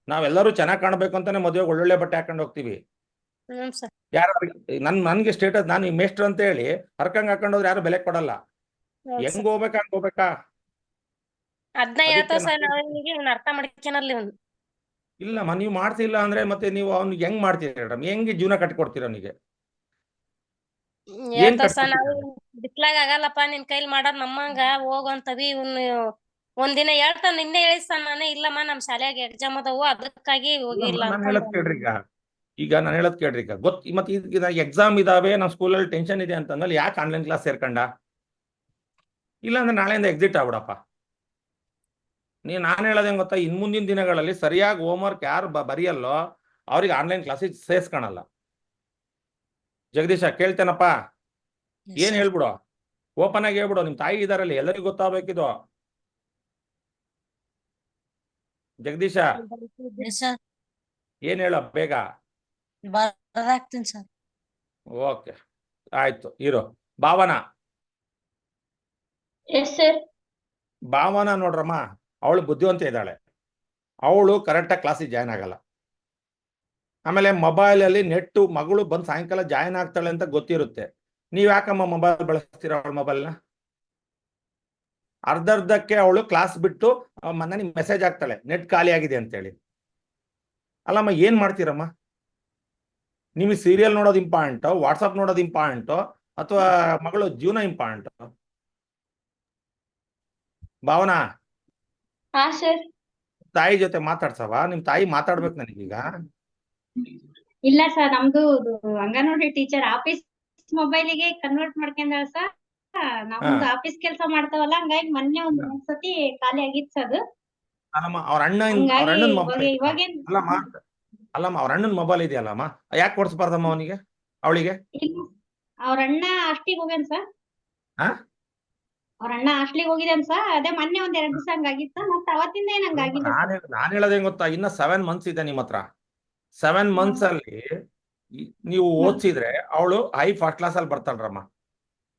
ನಾವೆಲ್ಲರೂ ಚೆನ್ನಾಗ್ ಕಾಣ್ಬೇಕು ಅಂತಾನೆ ಮದುವೆಗೆ ಒಳ್ಳೊಳ್ಳೆ ಬಟ್ಟೆ ಹಾಕೊಂಡು ಹೋಗ್ತೀವಿ. ಯಾರು ನನ್ಗೆ ಸ್ಟೇಟಸ್, ನಾನು ಈ ಮೇಸ್ಟ್ರು ಅಂತ ಹೇಳಿ ಹರ್ಕಂಗ್ ಹಾಕೊಂಡೋದ್ರೆ ಯಾರು ಬೆಲೆ ಕೊಡಲ್ಲ. ಹೆಂಗ್ ಹೋಗ್ಬೇಕಾ ಹಂಗ ಹೋಗ್ಬೇಕಾ? ಅರ್ಥ ಮಾಡ್ಕೊಳಲ್ಲ ಇವ್ನು. ಇಲ್ಲಮ್ಮ, ನೀವು ಮಾಡ್ತಿಲ್ಲ ಅಂದ್ರೆ ಮತ್ತೆ ನೀವು ಅವ್ನಿಗೆ ಹೆಂಗ್ ಮಾಡ್ತೀರ? ಹೆಂಗೆ ಜೀವನ ಕಟ್ಕೊಡ್ತೀರ ಅವನಿಗೆ? ಬಿಸ್ಲಾಗ ಆಗಲ್ಲಪ್ಪ ನಿನ್ ಕೈಲಿ ಮಾಡೋದ್ ನಮ್ಮಂಗ ಹೋಗಂತವಿ. ಇವ್ನು ಒಂದಿನ ಹೇಳ್ತಾನ, ನಿನ್ನೆ ಹೇಳಿಸ್ತಾನ ನಾನೇ, ಇಲ್ಲಮ್ಮ ನಮ್ ಶಾಲ್ಯಾಗ ಎಕ್ಸಾಮ್ ಅದಾವು ಅದಕ್ಕಾಗಿ ಹೋಗಿಲ್ಲ ನಾನು ಹೇಳದ್ ಕೇಳ್ರಿ. ಈಗ ನಾನು ಹೇಳದ್ ಕೇಳ್ರಿ. ಈಗ ಮತ್ತೆ ಈಗ ಎಕ್ಸಾಮ್ ಇದಾವೆ, ನಮ್ಮ ಸ್ಕೂಲಲ್ಲಿ ಟೆನ್ಷನ್ ಇದೆ ಅಂತಂದ್ರೆ ಯಾಕೆ ಆನ್ಲೈನ್ ಕ್ಲಾಸ್ ಸೇರ್ಕೊಂಡ? ಇಲ್ಲ ಅಂದ್ರೆ ನಾಳೆಯಿಂದ ಎಕ್ಸಿಟ್ ಆಗ್ಬಿಡಪ್ಪ. ನಾನು ಹೇಳೋದೇನ್ ಗೊತ್ತಾ, ಇನ್ ಮುಂದಿನ ದಿನಗಳಲ್ಲಿ ಸರಿಯಾಗಿ ಹೋಮ್ವರ್ಕ್ ಯಾರು ಬರೆಯಲ್ಲೋ ಅವ್ರಿಗೆ ಆನ್ಲೈನ್ ಕ್ಲಾಸಿಗೆ ಸೇರ್ಸ್ಕೊಳಲ್ಲ. ಜಗದೀಶ ಕೇಳ್ತೇನಪ್ಪ? ಏನ್ ಹೇಳ್ಬಿಡು, ಓಪನ್ ಆಗಿ ಹೇಳ್ಬಿಡು. ನಿಮ್ ತಾಯಿ ಇದಾರಲ್ಲಿ, ಎಲ್ಲರಿಗೂ ಗೊತ್ತಾಗಬೇಕಿದು. ಜಗದೀಶ ಏನ್ ಹೇಳ ಬೇಗ? ಓಕೆ, ಆಯ್ತು. ಇರೋ ಭಾವನಾ. ಭಾವನಾ ನೋಡ್ರಮ್ಮ, ಅವಳು ಬುದ್ಧಿವಂತ ಇದ್ದಾಳೆ, ಅವಳು ಕರೆಕ್ಟಾಗಿ ಕ್ಲಾಸಿಗೆ ಜಾಯ್ನ್ ಆಗಲ್ಲ. ಆಮೇಲೆ ಮೊಬೈಲಲ್ಲಿ ನೆಟ್ಟು ಮಗಳು ಬಂದು ಸಾಯಂಕಾಲ ಜಾಯ್ನ್ ಆಗ್ತಾಳೆ ಅಂತ ಗೊತ್ತಿರುತ್ತೆ. ನೀವ್ ಯಾಕಮ್ಮ ಮೊಬೈಲ್ ಬಳಸ್ತೀರ ಅವಳ ಮೊಬೈಲ್ನ? ಅರ್ಧಕ್ಕೆ ಅವಳು ಕ್ಲಾಸ್ ಬಿಟ್ಟು ನಿಮ್ಗೆ ಮೆಸೇಜ್ ಆಗ್ತಾಳೆ ನೆಟ್ ಖಾಲಿ ಆಗಿದೆ ಅಂತೇಳಿ. ಅಲ್ಲಮ್ಮ, ಏನ್ ಮಾಡ್ತೀರಮ್ಮ? ನಿಮಗೆ ಸೀರಿಯಲ್ ನೋಡೋದು ಇಂಪಾರ್ಟೆಂಟು, ವಾಟ್ಸಪ್ ನೋಡೋದು ಇಂಪಾರ್ಟೆಂಟು, ಅಥವಾ ಮಗಳು ಜೀವನ ಇಂಪಾರ್ಟೆಂಟು? ಭಾವನಾ, ತಾಯಿ ಜೊತೆ ಮಾತಾಡ್ಸವಾ? ನಿಮ್ ತಾಯಿ ಮಾತಾಡ್ಬೇಕು ನನಗೀಗ. ಇಲ್ಲ ಸರ್, ನಮ್ದು ಅಂಗನವಾಡಿ ಟೀಚರ್ ಆಫೀಸ್ ಮೊಬೈಲಿಗೆ ಕನ್ವರ್ಟ್ ಮಾಡ್ಕೊಂಡಾಳ ಸರ್. ನಮ್ದು ಆಫೀಸ್ ಕೆಲಸ ಮಾಡ್ತಾವಲ್ಲ, ಹಂಗಾಗಿ ಮೊನ್ನೆ ಒಂದ್ ಸತಿ ಖಾಲಿ ಆಗಿತ್ತು ಅದು. ಅಲ್ಲಮ್ಮ, ಅವ್ರ ಅಣ್ಣನ ಮೊಬೈಲ್ ಅಲ್ಲಮ್ಮ, ಅವ್ರ ಅಣ್ಣನ ಮೊಬೈಲ್ ಇದೆಯಲ್ಲಮ್ಮ, ಯಾಕೆ ಕೊಡ್ಸ್ಬಾರ್ದಮ್ಮ ಅವನಿಗೆ, ಅವಳಿಗೆ? ಅವ್ರ ಅಣ್ಣ ಹಾಸ್ಟೆಲ್ಗೆ ಹೋಗ್ಯಾನ ಸರ್. ಅವ್ರ ಅಣ್ಣ ಹಾಸ್ಟೆಲ್ಗೆ ಹೋಗಿದ್ದಾನ ಸರ್. ಅದೇ ಮೊನ್ನೆ ಒಂದ್ 2 ದಿವಸ ಹಂಗಾಗಿತ್ತು, ಮತ್ತೆ ಅವತ್ತಿಂದ ಏನ್ ಹಂಗಾಗಿಲ್ಲ. ನಾನು ಹೇಳೋದೇನ್ ಗೊತ್ತಾ, ಇನ್ನ 7 ಮಂತ್ಸ್ ಇದೆ ನಿಮ್ಮ ಹತ್ರ. 7 ಮಂತ್ಸ್ ಅಲ್ಲಿ ನೀವು ಓದಿಸಿದ್ರೆ ಅವಳು ಫಸ್ಟ್ ಕ್ಲಾಸ್ ಅಲ್ಲಿ ಬರ್ತಾಳ್ರಮ್ಮ.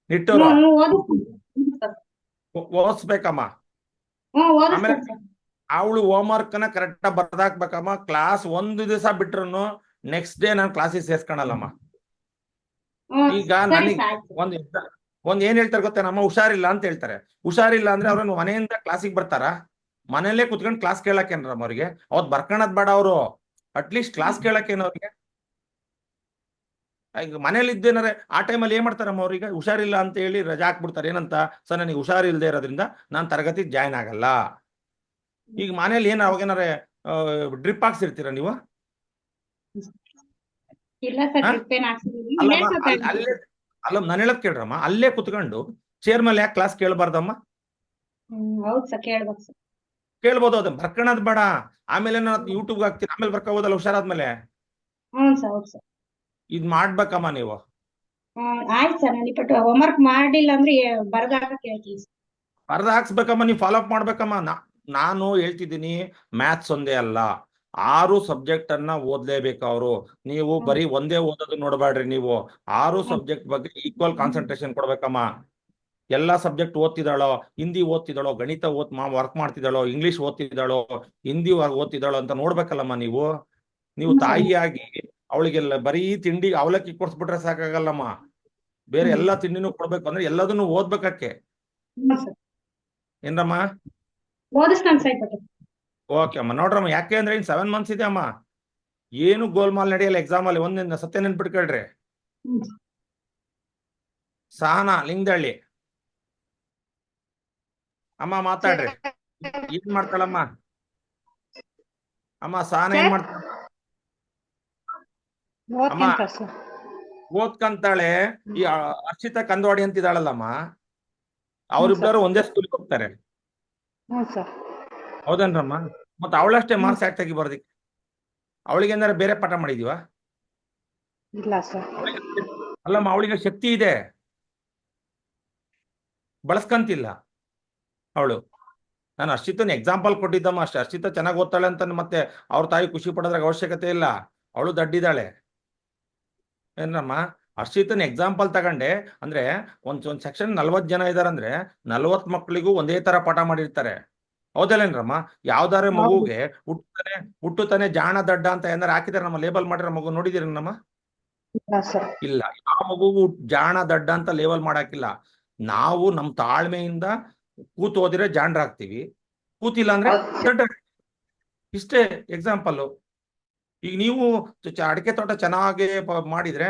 ನಿಟ್ಟೂರು ಓದಿಸ್ಬೇಕಮ್ಮ. ಆಮೇಲೆ ಅವಳು ಹೋಮ್ ವರ್ಕ್ ನ ಕರೆಕ್ಟ್ ಬರ್ದಾಕ್ಬೇಕಮ್ಮ. ಕ್ಲಾಸ್ 1 ದಿವಸ ಬಿಟ್ರು ನೆಕ್ಸ್ಟ್ ಡೇ ನಾನು ಕ್ಲಾಸಿಗೆ ಸೇರ್ಸ್ಕೊಳಲ್ಲಮ್ಮ. ಈಗ ನನಗೆ ಒಂದ್ ಏನ್ ಹೇಳ್ತಾರೆ ಗೊತ್ತೇನಮ್ಮ, ಹುಷಾರಿಲ್ಲ ಅಂತ ಹೇಳ್ತಾರೆ. ಹುಷಾರಿಲ್ಲ ಅಂದ್ರೆ ಅವ್ರನ್ನ ಮನೆಯಿಂದ ಕ್ಲಾಸಿಗೆ ಬರ್ತಾರ? ಮನೆಯಲ್ಲೇ ಕುತ್ಕೊಂಡು ಕ್ಲಾಸ್ ಕೇಳಕ್ಕೇನ್ರಮ್ಮ ಅವ್ರಿಗೆ? ಅವತ್ ಬರ್ಕೊಳದ್ ಬೇಡ ಅವರು, ಅಟ್ಲೀಸ್ಟ್ ಕ್ಲಾಸ್ ಕೇಳಕ್ಕೇನು ಅವ್ರಿಗೆ? ಈಗ ಮನೇಲಿ ಇದ್ದೇನಾರೆ ಆ ಟೈಮಲ್ಲಿ ಏನ್ ಮಾಡ್ತಾರಮ್ಮ ಅವ್ರಿಗೆ? ಹುಷಾರಿಲ್ಲ ಅಂತ ಹೇಳಿ ರಜಾ ಹಾಕ್ಬಿಡ್ತಾರೆ. ಏನಂತ? ಸರ್ ನನಗೆ ಹುಷಾರಿಲ್ಲದೆ ಇರೋದ್ರಿಂದ ನಾನು ತರಗತಿ ಜಾಯ್ನ್ ಆಗಲ್ಲ. ಈಗ ಮನೇಲಿ ಏನ್ ಅವಾಗೇನಾರೆ ಡ್ರಿಪ್ ಹಾಕ್ಸಿರ್ತೀರ ನೀವು? ಅಲ್ಲ, ನಾನು ಹೇಳದ್ ಕೇಳ್ರಮ್ಮ, ಅಲ್ಲೇ ಕುತ್ಕೊಂಡು ಚೇರ್ ಮೇಲೆ ಯಾಕೆ ಕ್ಲಾಸ್ ಕೇಳಬಾರ್ದಮ್ಮ? ಕೇಳ್ಬೋದು, ಅದು ಬರ್ಕಣದ್ ಬೇಡ. ಆಮೇಲೆ ನಾನು ಯೂಟ್ಯೂಬ್ ಹಾಕ್ತೀನಿ, ಆಮೇಲೆ ಬರ್ಕೋಬೋದಲ್ಲ ಹುಷಾರಾದ್ಮೇಲೆ. ಇದ್ ಮಾಡ್ಬೇಕಮ್ಮ ನೀವು. ಆಯ್ತು ಸರ್, ನಾನು ಹೋಮ್ವರ್ಕ್ ಮಾಡಿಲ್ಲ ಅಂದ್ರೆ ಬರ್ದ ಹಾಕ್ಸ್ಬೇಕಮ್ಮ, ನೀವು ಫಾಲೋ ಅಪ್ ಮಾಡ್ಬೇಕಮ್ಮ. ನಾನು ಹೇಳ್ತಿದ್ದೀನಿ, ಮ್ಯಾಥ್ಸ್ ಒಂದೇ ಅಲ್ಲ, 6 ಸಬ್ಜೆಕ್ಟ್ ಅನ್ನ ಓದ್ಲೇಬೇಕು ಅವರು. ನೀವು ಬರೀ ಒಂದೇ ಓದೋದು ನೋಡ್ಬೇಡ್ರಿ. ನೀವು 6 ಸಬ್ಜೆಕ್ಟ್ ಬಗ್ಗೆ ಈಕ್ವಲ್ ಕಾನ್ಸಂಟ್ರೇಷನ್ ಕೊಡ್ಬೇಕಮ್ಮ. ಎಲ್ಲಾ ಸಬ್ಜೆಕ್ಟ್ ಓದ್ತಿದ್ದಾಳೋ, ಹಿಂದಿ ಓದ್ತಿದ್ದಾಳೋ, ಗಣಿತ ವರ್ಕ್ ಮಾಡ್ತಿದ್ದಾಳೋ, ಇಂಗ್ಲಿಷ್ ಓದ್ತಿದ್ದಾಳೋ, ಹಿಂದಿ ಓದ್ತಿದ್ದಾಳೋ ಅಂತ ನೋಡ್ಬೇಕಲ್ಲಮ್ಮ ನೀವು. ನೀವು ತಾಯಿಯಾಗಿ ಅವಳಿಗೆಲ್ಲ ಬರೀ ತಿಂಡಿ ಅವಲಕ್ಕಿ ಕೊಡ್ಸ್ಬಿಟ್ರೆ ಸಾಕಾಗಲ್ಲಮ್ಮ. ಬೇರೆ ಎಲ್ಲಾ ತಿಂಡಿನೂ ಕೊಡ್ಬೇಕು ಅಂದ್ರೆ ಎಲ್ಲದನ್ನು ಓದ್ಬೇಕಕ್ಕೆ. ಹ್ಞೂ ಸರ್ ಏನ್ರಮ್ಮ? ಓದಿಸ್ತಾನೆ ಸರ್ ಇವಾಗ. ಓಕೆ ಅಮ್ಮ. ನೋಡ್ರಮ್ಮ, ಯಾಕೆ ಅಂದ್ರೆ ಇನ್ 7 ಮಂತ್ಸ್ ಇದೆ ಅಮ್ಮ. ಏನು ಗೋಲ್ಮಾಲ್ ನಡೆಯಲ್ಲ ಎಕ್ಸಾಮ್ ಅಲ್ಲಿ. ಒಂದಿನ ಸತ್ಯ ನೆನ್ಪಿಟ್ಕೊಳ್ರಿ. ಹ್ಞೂ ಸಹನಾ ಲಿಂಗದಳ್ಳಿ ಅಮ್ಮ ಮಾತಾಡ್ರಿ. ಏನ್ ಮಾಡ್ತಾಳಮ್ಮ ಅಮ್ಮ? ಸಹನಾ ಏನ್ ಮಾಡ್ತಾಳ ಅಮ್ಮ? ಓದ್ಕೊಂತಾಳೆ ಸರ್. ಓದ್ಕಂತಾಳೆ. ಈ ಅರ್ಷಿತಾ ಕಂದವಾಡಿ ಅಂತಿದ್ದಾಳಲ್ಲಮ್ಮ, ಹ್ಞೂ ಅವ್ರಿಬ್ರು ಸರ್. ಒಂದೇ ಸ್ಕೂಲ್ಗೆ ಹೋಗ್ತಾರೆ. ಹ್ಞೂ ಸರ್. ಹೌದೇನ್ರಮ್ಮ? ಮತ್ತೆ ಅವಳಷ್ಟೇ ಹ್ಞೂ ಮಾರ್ಕ್ಸ್ ಸರ್. ಯಾಕೆ ತೆಗಿಬಾರ್ದಿಕ್ಕೆ? ಅವಳಿಗೆ ಏನಾರ ಬೇರೆ ಪಾಠ ಮಾಡಿದೀವ? ಇಲ್ಲ ಸರ್. ಅಲ್ಲಮ್ಮ, ಅವಳಿಗೆ ಶಕ್ತಿ ಇದೆ, ಬಳಸ್ಕಂತಿಲ್ಲ ಅವಳು. ನಾನು ಅರ್ಷಿತನ ಎಕ್ಸಾಂಪಲ್ ಕೊಟ್ಟಿದ್ದಮ್ಮ ಅಷ್ಟೇ. ಅರ್ಷಿತಾ ಚೆನ್ನಾಗಿ ಓದ್ತಾಳೆ ಅಂತ ಮತ್ತೆ ಅವ್ರ ತಾಯಿ ಖುಷಿ ಪಡೋದ್ರಾಗ ಅವಶ್ಯಕತೆ ಇಲ್ಲ. ಅವಳು ದಡ್ಡಿದ್ದಾಳೆ ಏನ್ರಮ್ಮ. ಅರ್ಷಿತನ ಎಕ್ಸಾಂಪಲ್ ತಗೊಂಡೆ ಅಂದ್ರೆ ಒಂದ್ ಸೆಕ್ಷನ್ 40 ಜನ ಇದಾರಂದ್ರೆ 40 ಮಕ್ಕಳಿಗೂ ಒಂದೇ ತರ ಪಾಠ ಮಾಡಿರ್ತಾರೆ. ಹೌದಲ್ಲೇನ್ರಮ್ಮ? ಯಾವ್ದಾರ ಹೌದು. ಮಗುಗೆ ಹುಟ್ಟುತ್ತಾನೆ ಜಾಣ ದಡ್ಡ ಅಂತ ಏನಾರ ಹಾಕಿದಾರೆ ನಮ್ಮ ಲೇಬಲ್ ಮಾಡಿರೋ ಮಗು ನೋಡಿದಿರ ನಮ್ಮ? ಇಲ್ಲ ಸರ್. ಇಲ್ಲ. ಯಾವ ಮಗುಗೂ ಜಾಣ ದಡ್ಡ ಅಂತ ಲೇಬಲ್ ಮಾಡಾಕಿಲ್ಲ. ನಾವು ನಮ್ಮ ತಾಳ್ಮೆಯಿಂದ ಕೂತು ಓದಿದ್ರೆ ಜಾಣರಾಗ್ತೀವಿ, ಕೂತಿಲ್ಲ ಅಂದ್ರೆ ದಡ್ಡ. ಇಷ್ಟೇ ಎಕ್ಸಾಂಪಲ್. ಈಗ ನೀವು ಅಡಿಕೆ ತೋಟ ಚೆನ್ನಾಗಿ ಮಾಡಿದ್ರೆ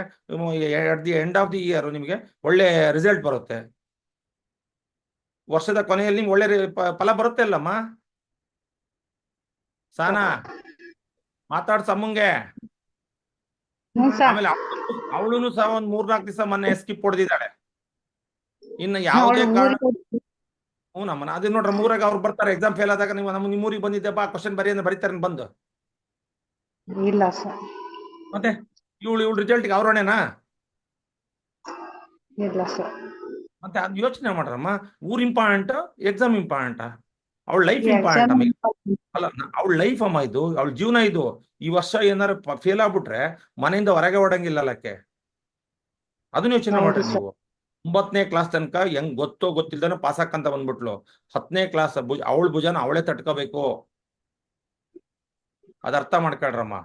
at the end of the year ನಿಮಗೆ ಒಳ್ಳೆ ರಿಸಲ್ಟ್ ಬರುತ್ತೆ. ವರ್ಷದ ಕೊನೆಯಲ್ಲಿ ನಿಮ್ಗೆ ಒಳ್ಳೆ ಫಲ ಬರುತ್ತೆ ಅಲ್ಲಮ್ಮ. ಸಾನಾ ಮಾತಾಡ್ಸಮ್ಮಂಗೆ. ಹ್ಞೂ ಸರ್. ಆಮೇಲೆ ಅವಳು ಸಹ ಒಂದ್ 3-4 ದಿವಸ ಮೊನ್ನೆ ಸ್ಕಿಪ್ ಹೊಡೆದಿದ್ದಾಳೆ. ಇನ್ನು ಯಾವುದೇ ಕಾರಣ ಹ್ಞೂ ನಮ್ಮನ ಅದು ನೋಡ್ರಿ, 3 ಅವ್ರು ಬರ್ತಾರೆ ಎಕ್ಸಾಮ್ ಫೇಲ್ ಆದಾಗ. ನೀವು ನಿಮ್ಮೂರಿಗೆ ಬಂದಿದ್ದೆ ಬಾ ಕ್ವಶನ್ ಬರೀ ಅಂದ್ರೆ ಬರೀತಾರೆ ಬಂದು. ಇಲ್ಲ ಸರ್. ಮತ್ತೆ ಇವಳು ರಿಸಲ್ಟ್ಗೆ ಅವ್ರಣೆನಾ? ಇಲ್ಲ ಸರ್. ಮತ್ತೆ ಅದು ಯೋಚನೆ ಮಾಡ್ರಮ್ಮ. ಊರ್ ಇಂಪಾರ್ಟೆಂಟ್, ಎಕ್ಸಾಮ್ ಇಂಪಾರ್ಟೆಂಟ್, ಅವಳ ಲೈಫ್ ಈ ಇಂಪಾರ್ಟೆಂಟ್ ಎಕ್ಸಾಮ್ ಅಮ್ಮ. ಅಲ್ಲ, ಅವಳ ಲೈಫ್ ಅಮ್ಮ ಇದು, ಅವಳ ಜೀವನ ಇದು. ಈ ವರ್ಷ ಏನಾರು ಫೇಲ್ ಆಗ್ಬಿಟ್ರೆ ಮನೆಯಿಂದ ಹೊರಗೆ ಓಡಂಗಿಲ್ಲ ಅಲ್ಲಕ್ಕೆ. ಅದನ್ನ ಯೋಚನೆ ಹೌದು ಮಾಡ್ರಿ ಸರ್. ನೀವು. 9ನೇ ಕ್ಲಾಸ್ ತನಕ ಹೆಂಗ್ ಗೊತ್ತೋ ಗೊತ್ತಿಲ್ದಾನೆ ಪಾಸ್ ಹಾಕಂತ ಬಂದ್ಬಿಟ್ಲು. 10ನೇ ಕ್ಲಾಸ್ ಅವಳ ಭುಜನ ಅವಳೇ ತಟ್ಕೋಬೇಕು. ಅದ ಅರ್ಥ ಮಾಡ್ಕೊಳ್ರಮ್ಮ.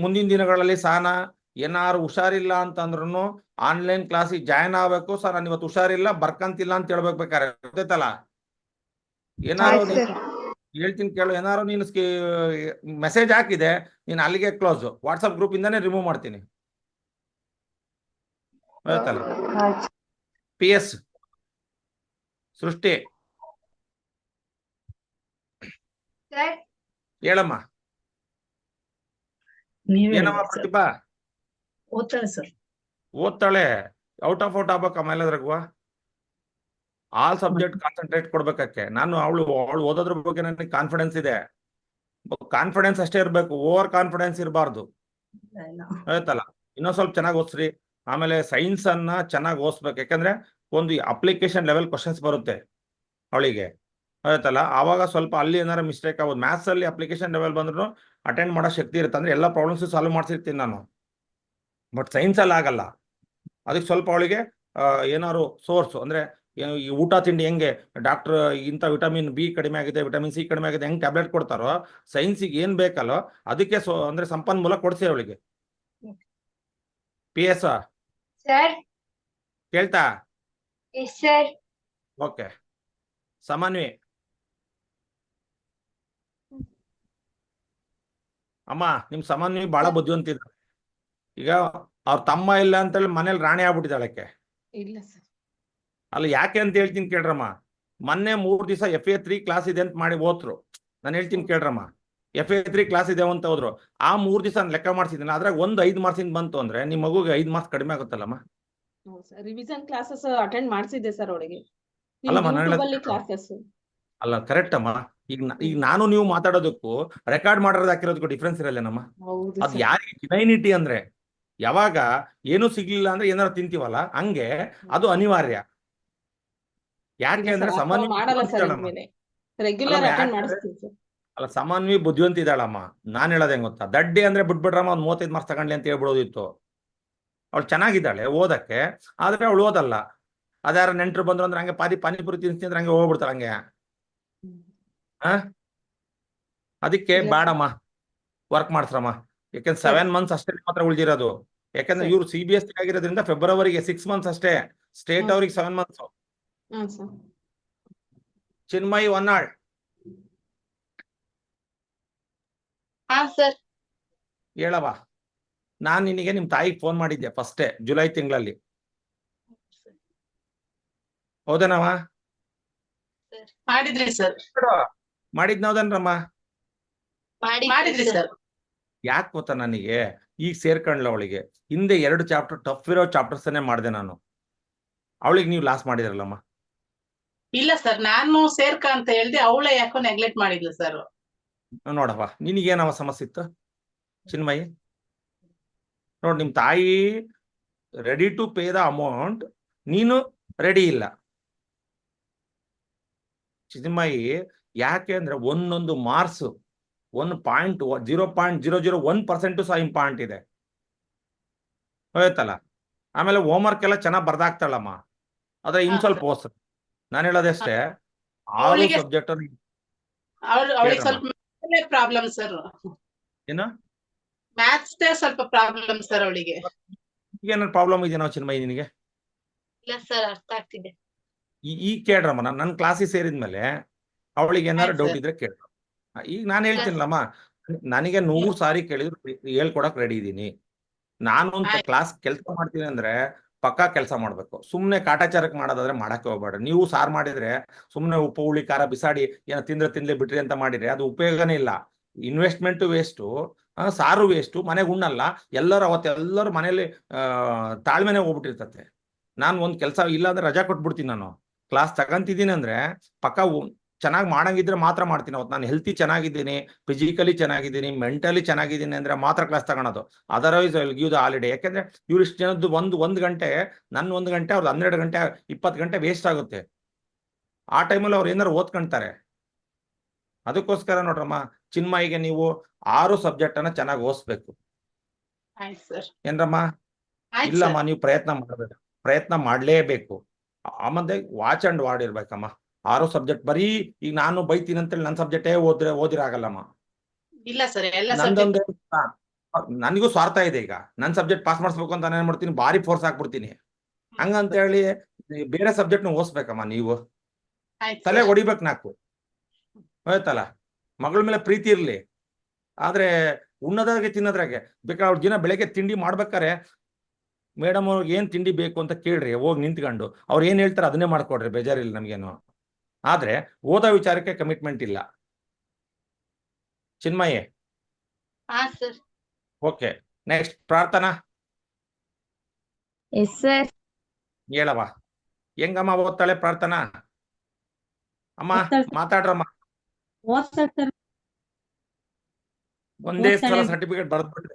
ಮುಂದಿನ ದಿನಗಳಲ್ಲಿ ಸಹನಾ ಏನಾರು ಹುಷಾರಿಲ್ಲ ಅಂತಂದ್ರೂ ಆನ್ಲೈನ್ ಕ್ಲಾಸಿಗೆ ಜಾಯ್ನ್ ಆಗ್ಬೇಕು. ಸರ್ ನಾನು ಇವತ್ತು ಹುಷಾರಿಲ್ಲ ಬರ್ಕಂತಿಲ್ಲ ಅಂತ ಹೇಳ್ಬೇಕು. ಬೇಕಾರೆ ಗೊತ್ತೈತಲ್ಲ. ಏನಾರು ಆಯ್ತು ಸರ್. ಹೇಳ್ತೀನಿ ಕೇಳು. ಏನಾರು ನೀನು ಮೆಸೇಜ್ ಹಾಕಿದೆ, ನೀನು ಅಲ್ಲಿಗೆ ಕ್ಲೋಸ್. ವಾಟ್ಸಪ್ ಗ್ರೂಪ್ ಇಂದಾನೆ ರಿಮೂವ್ ಮಾಡ್ತೀನಿ. ಗೊತ್ತಲ್ಲ. ಆಯ್ತು. PS Srishti sir. ಹೇಳಮ್ಮ. ಏನಮ್ಮ ಪ್ರತಿಭಾ? ಓದ್ತಾಳೆ ಸರ್. ಓದ್ತಾಳೆ. ಔಟ್ ಆಗ್ಬೇಕಮ್ಮ ಎಲ್ಲದ್ರಾಗುವ. ಆಲ್ ಸಬ್ಜೆಕ್ಟ್ ಕಾನ್ಸಂಟ್ರೇಟ್ ಕೊಡ್ಬೇಕಕ್ಕೆ. ಅವಳು ಓದೋದ್ರ ಬಗ್ಗೆ ನನಗೆ ಕಾನ್ಫಿಡೆನ್ಸ್ ಇದೆ. ಕಾನ್ಫಿಡೆನ್ಸ್ ಅಷ್ಟೇ ಇರಬೇಕು, ಓವರ್ ಕಾನ್ಫಿಡೆನ್ಸ್ ಇರಬಾರ್ದು. ಆಯ್ತಲ್ಲ. ಇನ್ನೊಂದ್ ಸ್ವಲ್ಪ ಚೆನ್ನಾಗಿ ಓದಿಸ್ರಿ. ಆಮೇಲೆ ಸೈನ್ಸ್ ಅನ್ನ ಚೆನ್ನಾಗಿ ಓದಿಸ್ಬೇಕು. ಯಾಕಂದ್ರೆ ಒಂದು ಅಪ್ಲಿಕೇಶನ್ ಲೆವೆಲ್ ಕ್ವಶನ್ಸ್ ಬರುತ್ತೆ ಅವಳಿಗೆ. ಆಯ್ತಲ್ಲ. ಆವಾಗ ಸ್ವಲ್ಪ ಅಲ್ಲಿ ಏನಾರ ಮಿಸ್ಟೇಕ್ ಆಗೋದು. ಮ್ಯಾಥ್ಸ್ ಅಲ್ಲಿ ಅಪ್ಲಿಕೇಶನ್ ಲೆವೆಲ್ ಬಂದ್ರು ಅಟೆಂಡ್ ಮಾಡೋ ಶಕ್ತಿ ಇರುತ್ತೆ. ಅಂದ್ರೆ ಎಲ್ಲ ಪ್ರಾಬ್ಲಮ್ಸ್ ಸಾಲ್ವ್ ಮಾಡ್ಸಿರ್ತೀನಿ ನಾನು. ಬಟ್ ಸೈನ್ಸ್ ಅಲ್ಲಿ ಆಗಲ್ಲ. ಅದಕ್ಕೆ ಸ್ವಲ್ಪ ಅವಳಿಗೆ ಏನಾದ್ರು ಸೋರ್ಸ್ ಅಂದ್ರೆ ಈ ಊಟ ತಿಂಡಿ ಹೆಂಗೆ ಡಾಕ್ಟರ್ ಇಂಥ ವಿಟಮಿನ್ ಬಿ ಕಡಿಮೆ ಆಗಿದೆ, ವಿಟಮಿನ್ ಸಿ ಕಡಿಮೆ ಆಗಿದೆ, ಹೆಂಗ್ ಟ್ಯಾಬ್ಲೆಟ್ ಕೊಡ್ತಾರೋ ಸೈನ್ಸಿಗೆ ಏನ್ ಬೇಕಲ್ಲೋ ಅದಕ್ಕೆ ಅಂದ್ರೆ ಸಂಪನ್ಮೂಲ ಕೊಡ್ಸಿ ಅವಳಿಗೆ. PS sir. ಕೇಳ್ತಾ? Yes sir. ಓಕೆ. ಸಮನ್ವಿ ಅಮ್ಮ, ನಿಮ್ ಸಮನ್ವಿ ಬಹಳ ಬುದ್ಧಿವಂತಿದ. ಈಗ ಅವ್ರ ತಮ್ಮ ಇಲ್ಲ ಅಂತೇಳಿ ಮನೇಲಿ ರಾಣಿ ಆಗ್ಬಿಟ್ಟಿದ್ದಾಳಕ್ಕೆ. ಇಲ್ಲ ಸರ್. ಅಲ್ಲ ಯಾಕೆ ಅಂತ ಹೇಳ್ತೀನಿ ಕೇಳ್ರಮ್ಮ. ಮೊನ್ನೆ 3 ದಿವಸ FA3 ಕ್ಲಾಸ್ ಇದೆ ಅಂತ ಮಾಡಿ ಓದ್ರು. ನಾನು ಹೇಳ್ತೀನಿ ಕೇಳ್ರಮ್ಮ. FA3 ಕ್ಲಾಸ್ ಇದೆ ಅಂತ ಹೋದ್ರು. ಆ 3 ದಿವಸ ಲೆಕ್ಕ ಮಾಡ್ಸಿದ್ದೀನಿ. ಅದ್ರಾಗ 5 ಮಾರ್ಕ್ಸಿಂದ ಬಂತು ಅಂದ್ರೆ ನಿಮ್ ಮಗುಗೆ 5 ಮಾರ್ಕ್ಸ್ ಕಡಿಮೆ ಆಗುತ್ತಲ್ಲಮ್ಮ. ರಿವಿಷನ್ ಕ್ಲಾಸಸ್ ಅಟೆಂಡ್ ಮಾಡಿಸಿದ್ದೆ ಸರ್ ಅವಳಿಗೆ. ಅಲ್ಲಮ್ಮ ಯೂಟ್ಯೂಬ್ ಅಲ್ಲಿ ಕ್ಲಾಸಸ್. ಅಲ್ಲ ಕರೆಕ್ಟ್ ಅಮ್ಮ. ಈಗ ನಾನು ನೀವು ಮಾತಾಡೋದಕ್ಕೂ ರೆಕಾರ್ಡ್ ಮಾಡೋದು ಹಾಕಿರೋದಕ್ಕೂ ಡಿಫ್ರೆನ್ಸ್ ಇರಲ್ಲೇನಮ್ಮ. ಹೌದು ಅದು ಸರ್. ಯಾರಿಗೆ ಡಿನೈನಿಟಿ ಅಂದ್ರೆ ಯಾವಾಗ ಏನು ಸಿಗ್ಲಿಲ್ಲ ಅಂದ್ರೆ ಏನಾರು ತಿಂತೀವಲ್ಲ ಹಂಗೆ ಅದು ಅನಿವಾರ್ಯ. ಯಾಕೆ ಅಂದ್ರೆ ಮಾಡಲ್ಲ ಸರ್ ಸಮನ್ವಿ ಇನ್ಮೇಲೆ ರೆಗ್ಯುಲರ್ ಅಟೆಂಡ್ ಮಾಡಿಸ್ತೀನಿ ಸರ್. ಅಲ್ಲ ಸಮನ್ವಿ ಬುದ್ಧಿವಂತ ಇದ್ದಾಳಮ್ಮ. ನಾನ್ ಹೇಳೋದ್ ಹೆಂಗ್ ಗೊತ್ತಾ, ದಡ್ಡಿ ಅಂದ್ರೆ ಬಿಟ್ಬಿಡ್ರಮ್ಮ ಒಂದ್ 35 ಮಾರ್ಕ್ಸ್ ತಗೊಂಡ್ಲಿ ಅಂತ ಹೇಳ್ಬಿಡೋದಿತ್ತು. ಅವಳು ಚೆನ್ನಾಗಿದ್ದಾಳೆ ಓದಕ್ಕೆ, ಆದ್ರೆ ಅವಳು ಓದಲ್ಲ. ಅದ್ಯಾರ ನೆಂಟರು ಬಂದ್ರು ಅಂದ್ರೆ ಹಂಗೆ ಪಾನಿಪುರಿ ತಿನ್ಸ್ತೀನಿ ಅಂದ್ರೆ ಹಂಗೆ ಹೋಗ್ಬಿಡ್ತಾಳೆ ಹಂಗೆ. ಅದಕ್ಕೆ ಇಲ್ಲ ಬೇಡಮ್ಮ, ವರ್ಕ್ ಮಾಡ್ಸ್ರಮ್ಮ. ಯಾಕೆಂದ್ರೆ 7 ಮಂತ್ಸ್ ಅಷ್ಟೇ ಮಾತ್ರ ಉಳಿದಿರೋದು ಯಾಕಂದ್ರೆ ಸರಿ. ಇವ್ರು CBSE ಆಗಿರೋದ್ರಿಂದ ಫೆಬ್ರವರಿಗೆ 6 ಮಂತ್ಸ್ ಅಷ್ಟೇ, ಸ್ಟೇಟ್ ಹ್ಮ್. ಅವ್ರಿಗೆ 7 ಮಂತ್ಸ್. ಹ್ಮ್ ಸರ್. ಚಿನ್ಮಯಿ ಹೊನ್ನಾಳ್ ಹಾ ಸರ್. ಹೇಳವ. ನಾನ್ ನಿನಗೆ ನಿಮ್ ತಾಯಿಗೆ ಫೋನ್ ಮಾಡಿದ್ದೆ ಫಸ್ಟೇ ಜುಲೈ ತಿಂಗಳಲ್ಲಿ, ಹೌದೇನವ? ಮಾಡಿದ್ರಿ ಸರ್. ಮಾಡಿದ್ನೌದನ್ರಮ್ಮ? ಮಾಡಿದ್ರಿ ಸರ್. ಯಾಕೆ ಗೊತ್ತಾ ನನಗೆ ಈಗ ಸೇರ್ಕೊಂಡ್ಲ ಅವಳಿಗೆ, ಹಿಂದೆ 2 ಚಾಪ್ಟರ್ ಟಫ್ ಇರೋ ಚಾಪ್ಟರ್ಸ್ ಮಾಡಿದೆ ನಾನು, ಅವಳಿಗೆ ನೀವು ಲಾಸ್ ಮಾಡಿದ್ರಲ್ಲಮ್ಮ. ಇಲ್ಲ ಸರ್, ನಾನು ಸೇರ್ಕ ಅಂತ ಹೇಳ್ದೆ, ಅವಳ ಯಾಕೋ ನೆಗ್ಲೆಕ್ಟ್ ಮಾಡಿದ್ಲು ಸರ್. ನೋಡವ ನಿನಗೇನವ ಸಮಸ್ಯೆ ಇತ್ತು ಚಿನ್ಮಯಿ? ನೋಡ್ ನಿಮ್ ತಾಯಿ ready to pay the amount, ನೀನು ರೆಡಿ ಇಲ್ಲ ಚಿನ್ಮಯಿ. ಯಾಕೆ ಅಂದ್ರೆ ಒಂದೊಂದು ಮಾರ್ಕ್ಸ್ 0.001% ಸಹ ಇಂಪಾರ್ಟೆಂಟ್ ಇದೆ, ಹೋಯ್ತಲ್ಲ. ಆಮೇಲೆ ಹೋಮ್ವರ್ಕ್ ಎಲ್ಲ ಚೆನ್ನಾಗಿ ಬರ್ದಾಕ್ತಾಳಮ್ಮ, ಆದ್ರೆ ಇನ್ ಸ್ವಲ್ಪ ಓದ್ಸ. ನಾನು ಹೇಳೋದಷ್ಟೇ, 6 ಅವಳಿಗೆ ಸಬ್ಜೆಕ್ಟ್ ಅವಳಿಗೆ ಸ್ವಲ್ಪ ಪ್ರಾಬ್ಲಮ್ ಸರ್. ಏನು ಮ್ಯಾಥ್ಸ್ ಸ್ವಲ್ಪ ಪ್ರಾಬ್ಲಮ್ ಸರ್ ಅವಳಿಗೆ. ಏನಾದ್ರು ಪ್ರಾಬ್ಲಮ್ ಇದೆಯಾ ಚಿನ್ಮಯಿ ನಿನಗೆ? ಇಲ್ಲ ಸರ್, ಅರ್ಥ ಆಗ್ತಿದೆ. ಈಗ ಕೇಳ್ರಮ್ಮ, ನನ್ನ ಕ್ಲಾಸಿಗೆ ಸೇರಿದ್ಮೇಲೆ ಅವಳಿಗೆ ಏನಾದ್ರು ಆಯ್ತು ಡೌಟ್ ಸರ್. ಇದ್ರೆ ಕೇಳ್ರ. ಈಗ ನಾನು ಹೇಳ್ತೀನಲ್ಲಮ್ಮ, ನನಗೆ 100 ಸಾರಿ ಕೇಳಿದ್ರು ಹೇಳ್ಕೊಡಕ್ ರೆಡಿ ಇದ್ದೀನಿ. ನಾನು ಒಂದು ಆಯ್ತು. ಕ್ಲಾಸ್ ಕೆಲಸ ಮಾಡ್ತೀನಿ ಅಂದ್ರೆ ಪಕ್ಕಾ ಕೆಲಸ ಮಾಡ್ಬೇಕು. ಸುಮ್ನೆ ಕಾಟಾಚಾರಕ್ಕೆ ಮಾಡೋದಾದ್ರೆ ಮಾಡಕ್ಕೆ ಹೋಗ್ಬೇಡ್ರಿ. ನೀವು ಸಾರು ಮಾಡಿದ್ರೆ ಸುಮ್ನೆ ಉಪ್ಪು ಹುಳಿ ಖಾರ ಬಿಸಾಡಿ ಏನೋ ತಿಂದ್ಲೆ ಬಿಟ್ರಿ ಅಂತ ಮಾಡಿದ್ರೆ ಅದು ಉಪಯೋಗನೇ ಇಲ್ಲ. ಇನ್ವೆಸ್ಟ್ಮೆಂಟ್ ವೇಸ್ಟು, ಸಾರು ವೇಸ್ಟು, ಮನೆಗೆ ಉಣ್ಣಲ್ಲ. ಎಲ್ಲರೂ ಮನೇಲಿ ತಾಳ್ಮೆನೆ ಹೋಗ್ಬಿಟ್ಟಿರ್ತತೆ. ನಾನು ಒಂದು ಕೆಲಸ ಇಲ್ಲ ಅಂದ್ರೆ ರಜಾ ಕೊಟ್ಬಿಡ್ತೀನಿ. ನಾನು ಕ್ಲಾಸ್ ತಗೊಂತಿದ್ದೀನಿ ಅಂದ್ರೆ ಪಕ್ಕ ಚೆನ್ನಾಗಿ ಮಾಡಂಗಿದ್ರೆ ಮಾತ್ರ ಮಾಡ್ತೀನಿ. ಅವತ್ತು ನಾನು ಹೆಲ್ತಿ ಚೆನ್ನಾಗಿದ್ದೀನಿ, ಫಿಸಿಕಲಿ ಚೆನ್ನಾಗಿದ್ದೀನಿ, ಮೆಂಟಲಿ ಚೆನ್ನಾಗಿದ್ದೀನಿ ಅಂದ್ರೆ ಮಾತ್ರ ಕ್ಲಾಸ್ ತಗೊಳೋದು. Otherwise give the holiday. ಯಾಕೆಂದ್ರೆ ಇವ್ರು ಇಷ್ಟು ಜನದ್ದು ಒಂದು ಗಂಟೆ, ನನ್ನ 1 ಗಂಟೆ, ಅವ್ರದ್ದು 12 ಗಂಟೆ, 20 ಗಂಟೆ ವೇಸ್ಟ್ ಆಗುತ್ತೆ. ಆ ಟೈಮಲ್ಲಿ ಅವ್ರು ಏನಾರು ಓದ್ಕೊಂತಾರೆ. ಅದಕ್ಕೋಸ್ಕರ ನೋಡ್ರಮ್ಮ, ಚಿನ್ಮಯಿಗೆ ನೀವು 6 ಸಬ್ಜೆಕ್ಟ್ ಅನ್ನ ಚೆನ್ನಾಗಿ ಓದಿಸ್ಬೇಕು. ಆಯ್ತು ಸರ್. ಏನ್ರಮ್ಮ? ಆಯ್ತು ಇಲ್ಲಮ್ಮ, ಸರ್. ನೀವು ಪ್ರಯತ್ನ ಮಾಡಲೇಬೇಕು. ಆಮೇಲೆ ವಾಚ್ ಅಂಡ್ ವಾರ್ಡ್ ಇರ್ಬೇಕಮ್ಮ. 6 ಸಬ್ಜೆಕ್ಟ್ ಬರೀ ಈಗ ನಾನು ಬೈತೀನಿ ಅಂತೇಳಿ ನನ್ನ ಸಬ್ಜೆಕ್ಟೇ ಓದಿರಾಗಲ್ಲಮ್ಮ. ಇಲ್ಲ ಸರ್, ಎಲ್ಲ ನಂದೊಂದು ಸಬ್ಜೆಕ್ಟ್. ನನಗೂ ಸ್ವಾರ್ಥ ಇದೆ. ಈಗ ನನ್ನ ಸಬ್ಜೆಕ್ಟ್ ಪಾಸ್ ಮಾಡಿಸ್ಬೇಕು ಅಂತ ನಾನು ಏನ್ ಮಾಡ್ತೀನಿ, ಭಾರಿ ಫೋರ್ಸ್ ಹಾಕ್ಬಿಡ್ತೀನಿ. ಹಂಗಂತ ಹೇಳಿ ಬೇರೆ ಸಬ್ಜೆಕ್ಟ್ ಓದಿಸ್ಬೇಕಮ್ಮ. ನೀವು ತಲೆ ಹೊಡಿಬೇಕು 4, ಹೋಯ್ತಲ್ಲ. ಮಗಳ ಮೇಲೆ ಪ್ರೀತಿ ಇರ್ಲಿ, ಆದ್ರೆ ಉಣ್ಣೋದ್ರಾಗೆ ತಿನ್ನೋದ್ರಾಗೆ ಬೇಕಾದ್ರೆ ಅವ್ರ ದಿನ ಬೆಳಗ್ಗೆ ತಿಂಡಿ ಮಾಡ್ಬೇಕಾರೆ ಮೇಡಮ್ ಅವ್ರಿಗೆ ಏನ್ ತಿಂಡಿ ಬೇಕು ಅಂತ ಕೇಳ್ರಿ, ಹೋಗಿ ನಿಂತ್ಕೊಂಡು ಅವ್ರು ಏನ್ ಹೇಳ್ತಾರೆ ಅದನ್ನೇ ಮಾಡ್ಕೊಡ್ರಿ, ಬೇಜಾರಿಲ್ಲ ನಮ್ಗೇನು. ಆದ್ರೆ ಓದೋ ವಿಚಾರಕ್ಕೆ ಕಮಿಟ್ಮೆಂಟ್ ಇಲ್ಲ. ಚಿನ್ಮಯಿ, ಹಾ ಸರ್. ಓಕೆ. ನೆಕ್ಸ್ಟ್ ಪ್ರಾರ್ಥನಾ, ಎಸ್ ಸರ್. ಹೇಳವ. ಹೆಂಗಮ್ಮ ಓದ್ತಾಳೆ ಪ್ರಾರ್ಥನಾ? ಅಮ್ಮ ಮಾತಾಡ್ರಮ್ಮ. ಒಂದೇ ಸಲ ಸರ್ಟಿಫಿಕೇಟ್ ಬರ್ದ್ಬಿಟ್ರೆ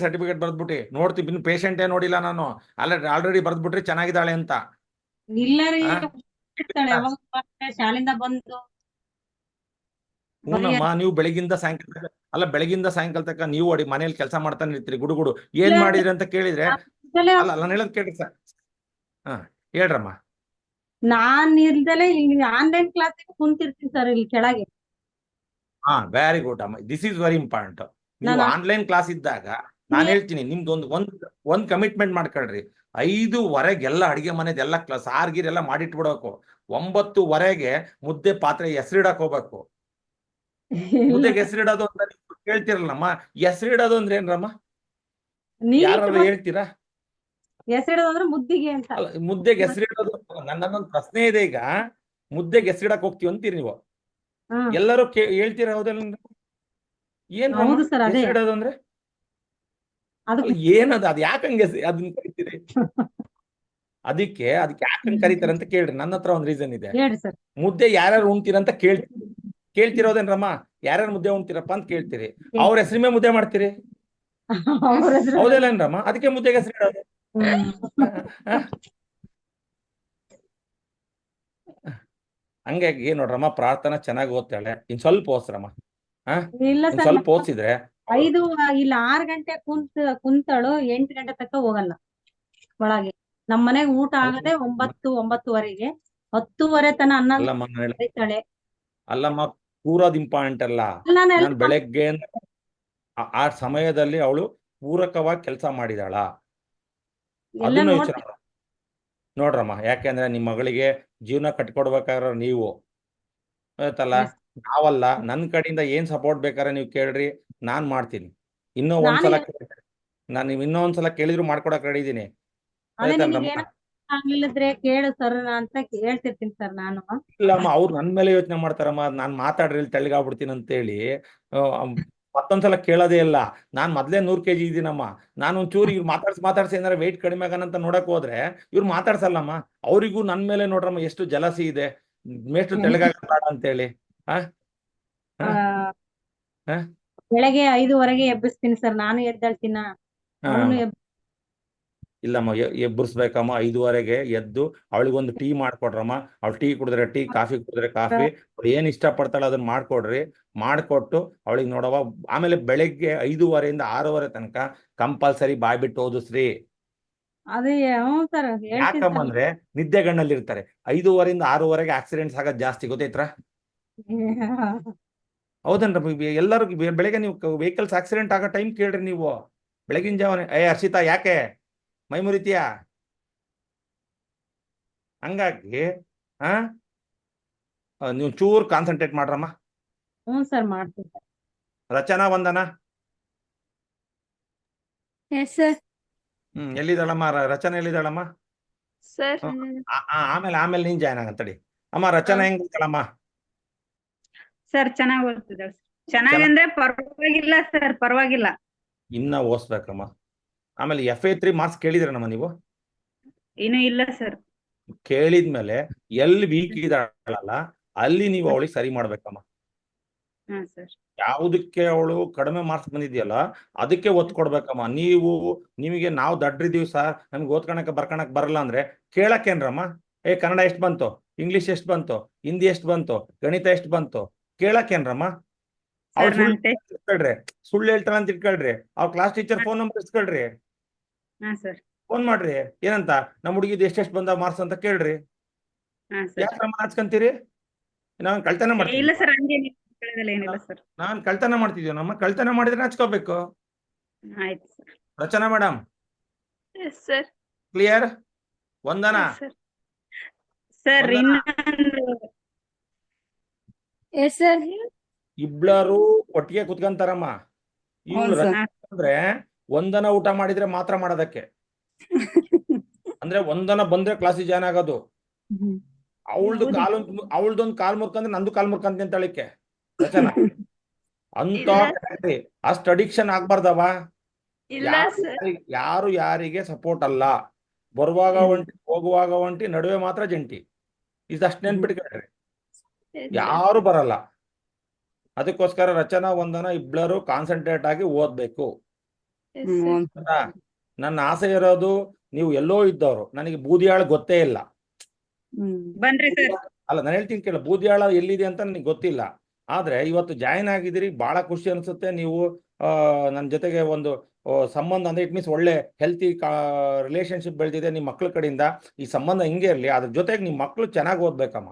ಸರ್ಟಿಫಿಕೇಟ್ ಬರ್ದ್ಬಿಟ್ಟು ನೋಡ್ತೀವಿ. ಇನ್ನು ಪೇಷಂಟೇ ನೋಡಿಲ್ಲ ನಾನು, ಆಲ್ರೆಡಿ ಬರ್ದ್ಬಿಟ್ರಿ ಚೆನ್ನಾಗಿದ್ದಾಳೆ ಅಂತ. ಇಲ್ಲ ರೀ, ಶಾಲೆಯಿಂದ ಬಂದು ಹ್ಞೂನಮ್ಮ, ನೀವು ಬೆಳಗಿಂದ ಸಾಯಂಕಾಲ ತನಕ ನೀವು ಮನೇಲಿ ಕೆಲಸ ಮಾಡ್ತಾನೆ ಇರ್ತೀರಿ. ಗುಡುಗುಡು ಏನ್ ಮಾಡಿದ್ರಿ ಅಂತ ಕೇಳಿದ್ರೆ ಅಲ್ಲ ನಾನು ಹೇಳೋದ್ ಕೇಳ್ರಿ ಸರ್. ಹೇಳ್ರಮ್ಮ. ನಾನ್ ಇಲ್ದಲೆ ಇಲ್ಲಿ ಆನ್ಲೈನ್ ಕ್ಲಾಸ್ ಕುಂತಿರ್ತೀನಿ ಸರ್ ಇಲ್ಲಿ ಕೆಳಗೆ. ವೆರಿ ಗುಡ್ ಅಮ್ಮ, ದಿಸ್ ಈಸ್ ವೆರಿ ಇಂಪಾರ್ಟೆಂಟ್. ನೀವು ಆನ್ಲೈನ್ ಕ್ಲಾಸ್ ಇದ್ದಾಗ ನಾನು ಹೇಳ್ತೀನಿ, ನಿಮ್ದು ಒಂದ್ ಕಮಿಟ್ಮೆಂಟ್ ಮಾಡ್ಕೊಳ್ರಿ. 5:15 ಎಲ್ಲ ಅಡಿಗೆ ಮನೆದೆಲ್ಲ ಸಾರ್ಗೀರ್ ಎಲ್ಲ ಮಾಡಿಟ್ಬಿಡ್ಬೇಕು. 9:15 ಮುದ್ದೆ ಪಾತ್ರೆ ಹೆಸರಿಡಕ್ ಹೋಗ್ಬೇಕು. ಮುದ್ದೆಗೆ ಹೆಸರಿಡೋದು ಅಂತ ನೀವು ಕೇಳ್ತಿರಲ್ಲಮ್ಮ, ಹೆಸರಿಡೋದು ಅಂದ್ರೆ ಏನ್ರಮ್ಮ? ಯಾರು ಹೇಳ್ತೀರಾ? ಹೆಸರಿಡೋದು ಅಂದ್ರೆ ಮುದ್ದಿಗೆ ಅಂತ. ಮುದ್ದೆಗೆ ಹೆಸರಿಡೋದು, ನನ್ನದೊಂದು ಪ್ರಶ್ನೆ ಇದೆ. ಈಗ ಮುದ್ದೆಗೆ ಹೆಸರಿಡಕ್ ಹೋಗ್ತೀವಿ ಅಂತೀರಿ ನೀವು, ಎಲ್ಲರೂ ಹೇಳ್ತೀರ ಹೌದಲ್ಲ? ಏನ್ ಹೆಸರಿಡೋದು ಅಂದ್ರೆ ಏನದು? ಅದ್ ಯಾಕಂಗೆ ಅದನ್ನ ಕರಿತೀರಿ? ಅದಕ್ಕೆ ಯಾಕಂಗ್ ಕರೀತಾರೆ ಅಂತ ಕೇಳ್ರಿ. ನನ್ನ ಹತ್ರ ಒಂದ್ ರೀಸನ್ ಇದೆ. ಮುದ್ದೆ ಯಾರ್ಯಾರು ಉಣ್ತೀರ ಅಂತ ಕೇಳ್ತಿರೋದೇನ್ರಮ್ಮ? ಯಾರ್ಯಾರು ಮುದ್ದೆ ಉಣ್ತೀರಪ್ಪ ಅಂತ ಕೇಳ್ತೀರಿ. ಅವ್ರ ಹೆಸರಿಮೆ ಮುದ್ದೆ ಮಾಡ್ತೀರಿ, ಹೌದಲ್ಲೇನ್ರಮ್ಮ? ಅದಕ್ಕೆ ಮುದ್ದೆಗೆ ಹೆಸರಿಡೋದು. ಹಂಗಾಗಿ ನೋಡ್ರಮ್ಮ, ಪ್ರಾರ್ಥನಾ ಚೆನ್ನಾಗಿ ಓದ್ತಾಳೆ. ಇನ್ ಸ್ವಲ್ಪ ಓದ್ಸ್ರಮ್ಮ. ಸ್ವಲ್ಪ ಓದ್ಸಿದ್ರೆ 5 ಇಲ್ಲ 6 ಗಂಟೆ ಕುಂತಳು, 8 ಗಂಟೆ ತನಕ ಹೋಗಲ್ಲ ಒಳಗೆ. ನಮ್ ಮನೆಗ್ ಊಟ ಆಗದೆ 9-9:30. 10:30 ತನ ಅನ್ನ. ಅಲ್ಲಮ್ಮ, ಕೂರೋದ್ ಇಂಪಾರ್ಟೆಂಟ್ ಅಲ್ಲ. ನಾನು ಬೆಳಗ್ಗೆ ಆ ಸಮಯದಲ್ಲಿ ಅವಳು ಪೂರಕವಾಗಿ ಕೆಲಸ ಮಾಡಿದಾಳ ಎಲ್ಲ ಅದನ್ನ ಯೋಚನೆ ನೋಡ್ತೀನಿ ಮಾಡ ನೋಡ್ರಮ್ಮ. ಯಾಕೆಂದ್ರೆ ನಿಮ್ಮ ಮಗಳಿಗೆ ಜೀವನ ಕಟ್ಕೊಡ್ಬೇಕಾದ್ರೆ ನೀವು ಆಯ್ತಲ್ಲ, Yes. ನಾವಲ್ಲ. ನನ್ನ ಕಡೆಯಿಂದ ಏನ್ ಸಪೋರ್ಟ್ ಬೇಕಾದ್ರೆ ನೀವು ಕೇಳ್ರಿ, ನಾನ್ ಮಾಡ್ತೀನಿ. ಇನ್ನೂ ನಾನು ಒಂದ್ಸಲ ನಾನು ನೀವು ಇನ್ನೊಂದ್ಸಲ ಕೇಳಿದ್ರು ಮಾಡ್ಕೊಡಕ್ ರೆಡಿ ಇದೀನಿ. ಅದೇ ನಿನಗೆ ಆಯ್ತಲ್ರಮ್ಮ? ಏನೋ ಆಗ್ಲಿಲ್ಲದ್ರೆ ಕೇಳು ಸರ್ ಅಂತ ಹೇಳ್ತಿರ್ತೀನಿ ಸರ್ ನಾನು. ಇಲ್ಲಮ್ಮ, ಅವ್ರು ನನ್ ಮೇಲೆ ಯೋಚನೆ ಮಾಡ್ತಾರಮ್ಮ, ನಾನ್ ಮಾತಾಡ್ರಿ ಇಲ್ಲಿ ತೆಳ್ಳಗಾಗ್ಬಿಡ್ತೀನಿ ಅಂತೇಳಿ. ಮತ್ತೊಂದ್ಸಲ ಕೇಳೋದೇ ಇಲ್ಲ. ನಾನ್ ಮೊದ್ಲೇ 100 kg ಇದೀನಮ್ಮ. ನಾನು ಒಂಚೂರು ಇವ್ರು ಮಾತಾಡ್ಸಿ ಏನಾರ ವೆಯ್ಟ್ ಕಡಿಮೆ ಆಗನಂತ ನೋಡಕ್ ಹೋದ್ರೆ ಇವ್ರು ಮಾತಾಡ್ಸಲ್ಲಮ್ಮ. ಅವ್ರಿಗೂ ನನ್ ಮೇಲೆ ನೋಡ್ರಮ್ಮ ಎಷ್ಟು ಜಲಸಿ ಇದೆ, ಮೇಷ್ಟು ತೆಳ್ಳಗಾಗ ಅಂತೇಳಿ. ಆ ಆ, ಹ? ಬೆಳಗ್ಗೆ 5:15 ಎಬ್ಬಿಸ್ತೀನಿ ಸರ್, ನಾನು ಎದ್ದೇಳ್ತೀನ, ಅವನು ಇಲ್ಲಮ್ಮ, ಎಬ್ಬರಿಸ್ಬೇಕಮ್ಮ. 5:15 ಎದ್ದು ಅವಳಿಗೊಂದು ಟೀ ಮಾಡ್ಕೊಡ್ರಮ್ಮ. ಅವಳು ಟೀ ಕುಡಿದ್ರೆ ಟೀ, ಕಾಫಿ ಕುಡಿದ್ರೆ ಕಾಫಿ, ಅವಳು ಏನ್ ಇಷ್ಟಪಡ್ತಾಳೆ ಅದನ್ನ ಮಾಡ್ಕೊಡ್ರಿ. ಮಾಡ್ಕೊಟ್ಟು ಅವಳಿಗೆ ನೋಡವ. ಆಮೇಲೆ ಬೆಳಗ್ಗೆ 5:15 ಇಂದ 6:30 ತನಕ ಕಂಪಲ್ಸರಿ ಬಾಯ್ ಬಿಟ್ಟು ಓದಿಸ್ರಿ. ಅದೇ ಹ್ಞೂ ಸರ್ ಹೇಳ್ತೀನಿ ಸರ್. ಯಾಕಂದ್ರೆ ನಿದ್ದೆಗಣ್ಣಲ್ಲಿ ಇರ್ತಾರೆ. 5:15 ಇಂದ 6:30 ಆಕ್ಸಿಡೆಂಟ್ಸ್ ಆಗೋದು ಜಾಸ್ತಿ, ಗೊತ್ತೈತ್ರ? ಹೌದನ್ರಿ? ಎಲ್ಲರೂ ಬೆಳಗ್ಗೆ ನೀವು ವೆಹಿಕಲ್ಸ್ ಆಕ್ಸಿಡೆಂಟ್ ಆಗೋ ಟೈಮ್ ಕೇಳ್ರಿ ನೀವು. ಬೆಳಗಿನ ಜಾವನೆ ಹರ್ಷಿತಾ ಯಾಕೆ ಮೈ ಮುರಿತೀಯಾ? ಹಂಗಾಗಿ ನೀವು ಚೂರ್ ಕಾನ್ಸಂಟ್ರೇಟ್ ಮಾಡ್ರಮ್ಮ. ಹ್ಞೂ ಸರ್ ಮಾಡ್ತೀನಿ ಸರ್. ರಚನಾ, ವಂದನ ಸರ್. ಎಲ್ಲಿದ್ದಾಳಮ್ಮ? ರಚನಾ ಎಲ್ಲಿದ್ದಾಳಮ್ಮ? ಸರ್. ಆಮೇಲೆ ನೀನ್ ಜಾಯ್ನ್ ಆಗಂತಡಿ. ಅಮ್ಮ ರಚನಾ ಹೆಂಗ್ ಗೊತ್ತಳಮ್ಮ? ಸರ್ ಚೆನ್ನಾಗಿ ಓದ್ತಿದ್ದಾಳೆ. ಚೆನ್ನಾಗಂದ್ರೆ ಪರವಾಗಿಲ್ಲ ಸರ್, ಪರವಾಗಿಲ್ಲ. ಇನ್ನ ಓದಿಸ್ಬೇಕಮ್ಮ. ಆಮೇಲೆ FA3 ಮಾರ್ಕ್ಸ್ ಕೇಳಿದ್ರಮ್ಮ ನೀವು? ಇನ್ನು ಇಲ್ಲ ಸರ್. ಕೇಳಿದ್ಮೇಲೆ ಎಲ್ಲಿ ವೀಕ್ ಇದ್ದಾಳಲ್ಲ ಅಲ್ಲಿ ನೀವು ಅವಳಿಗೆ ಸರಿ ಮಾಡ್ಬೇಕಮ್ಮ. ಹಾ ಸರ್. ಯಾವುದಕ್ಕೆ ಅವಳು ಕಡಿಮೆ ಮಾರ್ಕ್ಸ್ ಬಂದಿದೆಯಲ್ಲ ಅದಕ್ಕೆ ಒತ್ತು ಕೊಡ್ಬೇಕಮ್ಮ. ನಿಮಗೆ ನಾವು ದಡ್ರಿದೀವಿ ಸರ್, ನಮ್ಗೆ ಓದ್ಕೊಳಕ್ಕೆ ಬರ್ಕೊಳಕ್ ಬರಲ್ಲ ಅಂದ್ರೆ ಕೇಳಕ್ಕೇನ್ರಮ್ಮ? ಕನ್ನಡ ಎಷ್ಟು ಬಂತು, ಇಂಗ್ಲಿಷ್ ಎಷ್ಟು ಬಂತು, ಹಿಂದಿ ಎಷ್ಟು ಬಂತು, ಗಣಿತ ಎಷ್ಟು ಬಂತು ಕೇಳಕ್ಕೇನ್ರಮ್ಮ? ಅವ್ಳು ಸುಳ್ಳು ಹೇಳ್ತಾಳೆ ಅಂತ ಇಟ್ಕೊಳ್ರಿ. ಅವ್ರ ಕ್ಲಾಸ್ ಟೀಚರ್ ಫೋನ್ ನಂಬರ್ ಇಸ್ಕೊಳ್ರಿ, ಹಾ ಸರ್. ಫೋನ್ ಮಾಡ್ರಿ. ಏನಂತ ನಮ್ಮ ಹುಡುಗಿದ್ ಎಷ್ಟೆಷ್ಟು ಬಂದ ಮಾರ್ಕ್ಸ್ ಅಂತ ಕೇಳ್ರಿ. ಹಾ ಸರ್. ಯಾಕೆ ನಾಚ್ಕೊಂತೀರಿ? ನಾವ್ ಕಳ್ತನ ಮಾಡ್ತೀವಿ? ಇಲ್ಲ ಸರ್, ಏನಿಲ್ಲ ಸರ್. ನಾನ್ ಕಳ್ತನ ಮಾಡ್ತಿದ್ಯೋ? ನಮ್ಮ ಕಳ್ತನ ಮಾಡಿದ್ರೆ ನಾಚ್ಕೋಬೇಕು. ಆಯ್ತು ಸರ್. ರಚನಾ ಮೇಡಮ್ ಸರ್. ಕ್ಲಿಯರ್? ವಂದನ ಸರ್ ಇನ್ನೊಂದು ಸರ್. ಇಬ್ಳರು ಒಟ್ಟಿಗೆ ಕುತ್ಕೊಂತಾರಮ್ಮ. ಇವ್ಳು ಅಂದ್ರೆ ವಂದನ ಊಟ ಮಾಡಿದ್ರೆ ಮಾತ್ರ ಮಾಡೋದಕ್ಕೆ. ಅಂದ್ರೆ ವಂದನ ಬಂದ್ರೆ ಕ್ಲಾಸಿಗೆ ಜಾಯ್ನ್ ಆಗೋದು. ಅವಳ್ದೊಂದು ಕಾಲ್ ಮುರ್ಕಂದ್ರೆ ನಂದು ಕಾಲ್ ಮುರ್ಕಂತ ಅಂತಳಿಕೆ ರಚನಾ. ಅಂತ ಅಷ್ಟು ಅಡಿಕ್ಷನ್ ಆಗ್ಬಾರ್ದವ. ಯಾರು ಯಾರಿಗೆ ಸಪೋರ್ಟ್ ಅಲ್ಲ. ಬರುವಾಗ ಒಂಟಿ, ಹೋಗುವಾಗ ಒಂಟಿ, ನಡುವೆ ಮಾತ್ರ ಜಂಟಿ. ಇದಷ್ಟು ನೆನ್ಪಿಟ್ಕೊಳ್ರಿ. ಯಾರು ಬರಲ್ಲ. ಅದಕ್ಕೋಸ್ಕರ ರಚನಾ, ವಂದನ ಇಬ್ಳರು ಕಾನ್ಸಂಟ್ರೇಟ್ ಆಗಿ ಓದ್ಬೇಕು. ನನ್ನ ಆಸೆ ಇರೋದು, ನೀವು ಎಲ್ಲೋ ಇದ್ದವರು, ನನಗೆ ಬೂದಿಯಾಳ ಗೊತ್ತೇ ಇಲ್ಲ. ಬನ್ರಿ ಸರ್. ಅಲ್ಲ, ನಾನು ಹೇಳ್ತೀನಿ ಕೇಳ, ಬೂದಿಯಾಳ ಎಲ್ಲಿದೆ ಅಂತ ನನಗೆ ಗೊತ್ತಿಲ್ಲ. ಆದ್ರೆ ಇವತ್ತು ಜಾಯಿನ್ ಆಗಿದ್ದೀರಿ, ಬಹಳ ಖುಷಿ ಅನ್ಸುತ್ತೆ. ನೀವು ನನ್ನ ಜೊತೆಗೆ ಒಂದು ಸಂಬಂಧ ಅಂದ್ರೆ ಇಟ್ ಮೀನ್ಸ್ ಒಳ್ಳೆ ಹೆಲ್ತಿ ರಿಲೇಶನ್ಶಿಪ್ ಬೆಳೆದಿದೆ ನಿಮ್ಮ ಮಕ್ಳ ಕಡೆಯಿಂದ. ಈ ಸಂಬಂಧ ಹಿಂಗೆ ಇರಲಿ. ಅದ್ರ ಜೊತೆಗೆ ನಿಮ್ಮ ಮಕ್ಳು ಚೆನ್ನಾಗಿ ಓದ್ಬೇಕಮ್ಮ.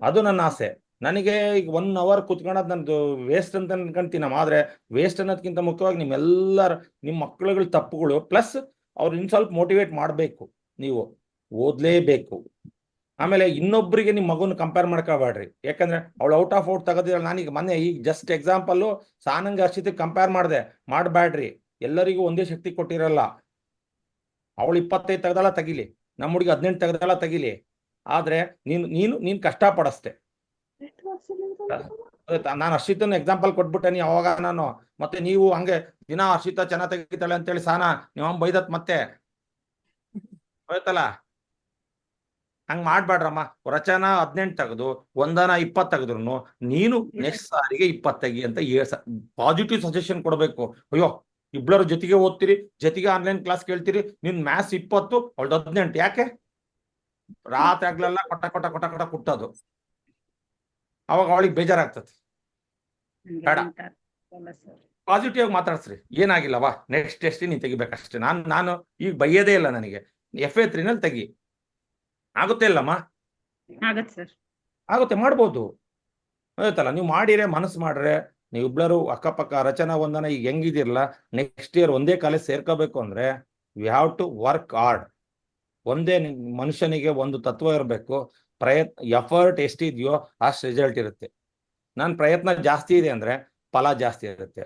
ಅದು ನನ್ನ ಆಸೆ. ನನಗೆ ಈಗ 1 hour ಕುತ್ಕೊಳ್ಳೋದು ನಂದು ವೇಸ್ಟ್ ಅಂತ ಅನ್ಕೊಂತೀನಮ್ಮ. ಆದ್ರೆ ವೇಸ್ಟ್ ಅನ್ನೋದಕ್ಕಿಂತ ಮುಖ್ಯವಾಗಿ ನಿಮ್ಮ ಮಕ್ಕಳುಗಳ ತಪ್ಪುಗಳು ಪ್ಲಸ್ ಅವ್ರು ಇನ್ ಸ್ವಲ್ಪ ಮೋಟಿವೇಟ್ ಮಾಡಬೇಕು. ನೀವು ಓದ್ಲೇಬೇಕು. ಆಮೇಲೆ ಇನ್ನೊಬ್ಬರಿಗೆ ನಿಮ್ಮ ಮಗುನ ಕಂಪೇರ್ ಮಾಡ್ಕೋಬೇಡ್ರಿ. ಯಾಕಂದ್ರೆ ಅವಳು ಔಟ್ ಆಫ್ ಔಟ್ ತೆಗೆದಿಲ್ಲ. ನಾನೀಗ ಮೊನ್ನೆ ಈಗ ಜಸ್ಟ್ ಎಕ್ಸಾಂಪಲ್ ಸಾನಂಗ್ ಹರ್ಷಿತಕ್ಕೆ ಕಂಪೇರ್ ಮಾಡಿದೆ. ಮಾಡಬೇಡ್ರಿ. ಎಲ್ಲರಿಗೂ ಒಂದೇ ಶಕ್ತಿ ಕೊಟ್ಟಿರಲ್ಲ. ಅವಳು 25 ತೆಗೆದಾಳ ತೆಗಿಲಿ, ನಮ್ಮ ಹುಡುಗಿ 18 ತೆಗೆದಾಳ ತೆಗಿಲಿ. ಆದ್ರೆ ನೀನು ಕಷ್ಟಪಡಷ್ಟೆ. ನಾನು ಹರ್ಷಿತನ ಎಕ್ಸಾಂಪಲ್ ಕೊಟ್ಬಿಟ್ಟೆ ಅವಾಗ ನಾನು. ಮತ್ತೆ ನೀವು ಹಂಗೆ ದಿನ ಹರ್ಷಿತಾ ಚೆನ್ನಾಗಿ ತೆಗಿತಾಳೆ ಅಂತೇಳಿ ಸಾನ ನೀವು ಬೈದತ್ ಮತ್ತೆ ಹೋಯ್ತಲ್ಲ. ಹಂಗ್ ಮಾಡ್ಬೇಡ್ರಮ್ಮ. ರಚನಾ 18 ತೆಗೆದು ವಂದನ 20 ತೆಗೆದ್ರು ನೀನು ನೆಕ್ಸ್ಟ್ ಸಾರಿಗೆ 20 ತೆಗಿ ಅಂತ ಪಾಸಿಟಿವ್ ಸಜೆಷನ್ ಕೊಡ್ಬೇಕು. ಅಯ್ಯೋ ಇಬ್ಬರು ಜೊತೆಗೆ ಓದ್ತೀರಿ, ಜೊತೆಗೆ ಆನ್ಲೈನ್ ಕ್ಲಾಸ್ ಕೇಳ್ತೀರಿ, ನಿನ್ ಮ್ಯಾಥ್ಸ್ 20 ಅವಳ್ದು 18. ಯಾಕೆ? ರಾತ್ರಿ ಆಗ್ಲೆಲ್ಲ ಕೊಟ್ಟ ಕುಟ್ಟೋದು. ಅವಾಗ ಅವಳಿಗೆ ಬೇಜಾರಾಗ್ತದೆ. ಬೇಡ, ಪಾಸಿಟಿವ್ ಆಗಿ ಮಾತಾಡ್ಸ್ರಿ. ಏನಾಗಿಲ್ಲವಾ, ನೆಕ್ಸ್ಟ್ ಟೆಸ್ಟ್ ನೀನ್ ತೆಗಿಬೇಕಷ್ಟೇ. ನಾನು ಈಗ ಬೈಯೋದೇ ಇಲ್ಲ. ನನಗೆ FA3 ತೆಗಿ. ಆಗುತ್ತೆ ಇಲ್ಲಮ್ಮ? ಆಗುತ್ತೆ, ಮಾಡ್ಬೋದು. ಆಯ್ತಲ್ಲ. ನೀವು ಮಾಡಿರೆ, ಮನಸ್ಸು ಮಾಡ್ರೆ ನೀವಿಬ್ಬರು ಅಕ್ಕಪಕ್ಕ ರಚನಾ ವಂದನ ಈಗ ಹೆಂಗಿದಿರಲ್ಲ, ನೆಕ್ಸ್ಟ್ ಇಯರ್ ಒಂದೇ ಕಾಲೇಜ್ ಸೇರ್ಕೋಬೇಕು ಅಂದ್ರೆ we have to work hard. ಒಂದೇ ಮನುಷ್ಯನಿಗೆ ಒಂದು ತತ್ವ ಇರಬೇಕು, ಎಫರ್ಟ್ ಎಷ್ಟಿದೆಯೋ ಅಷ್ಟು ರಿಸಲ್ಟ್ ಇರುತ್ತೆ. ನನ್ನ ಪ್ರಯತ್ನ ಜಾಸ್ತಿ ಇದೆ ಅಂದ್ರೆ ಫಲ ಜಾಸ್ತಿ ಇರುತ್ತೆ,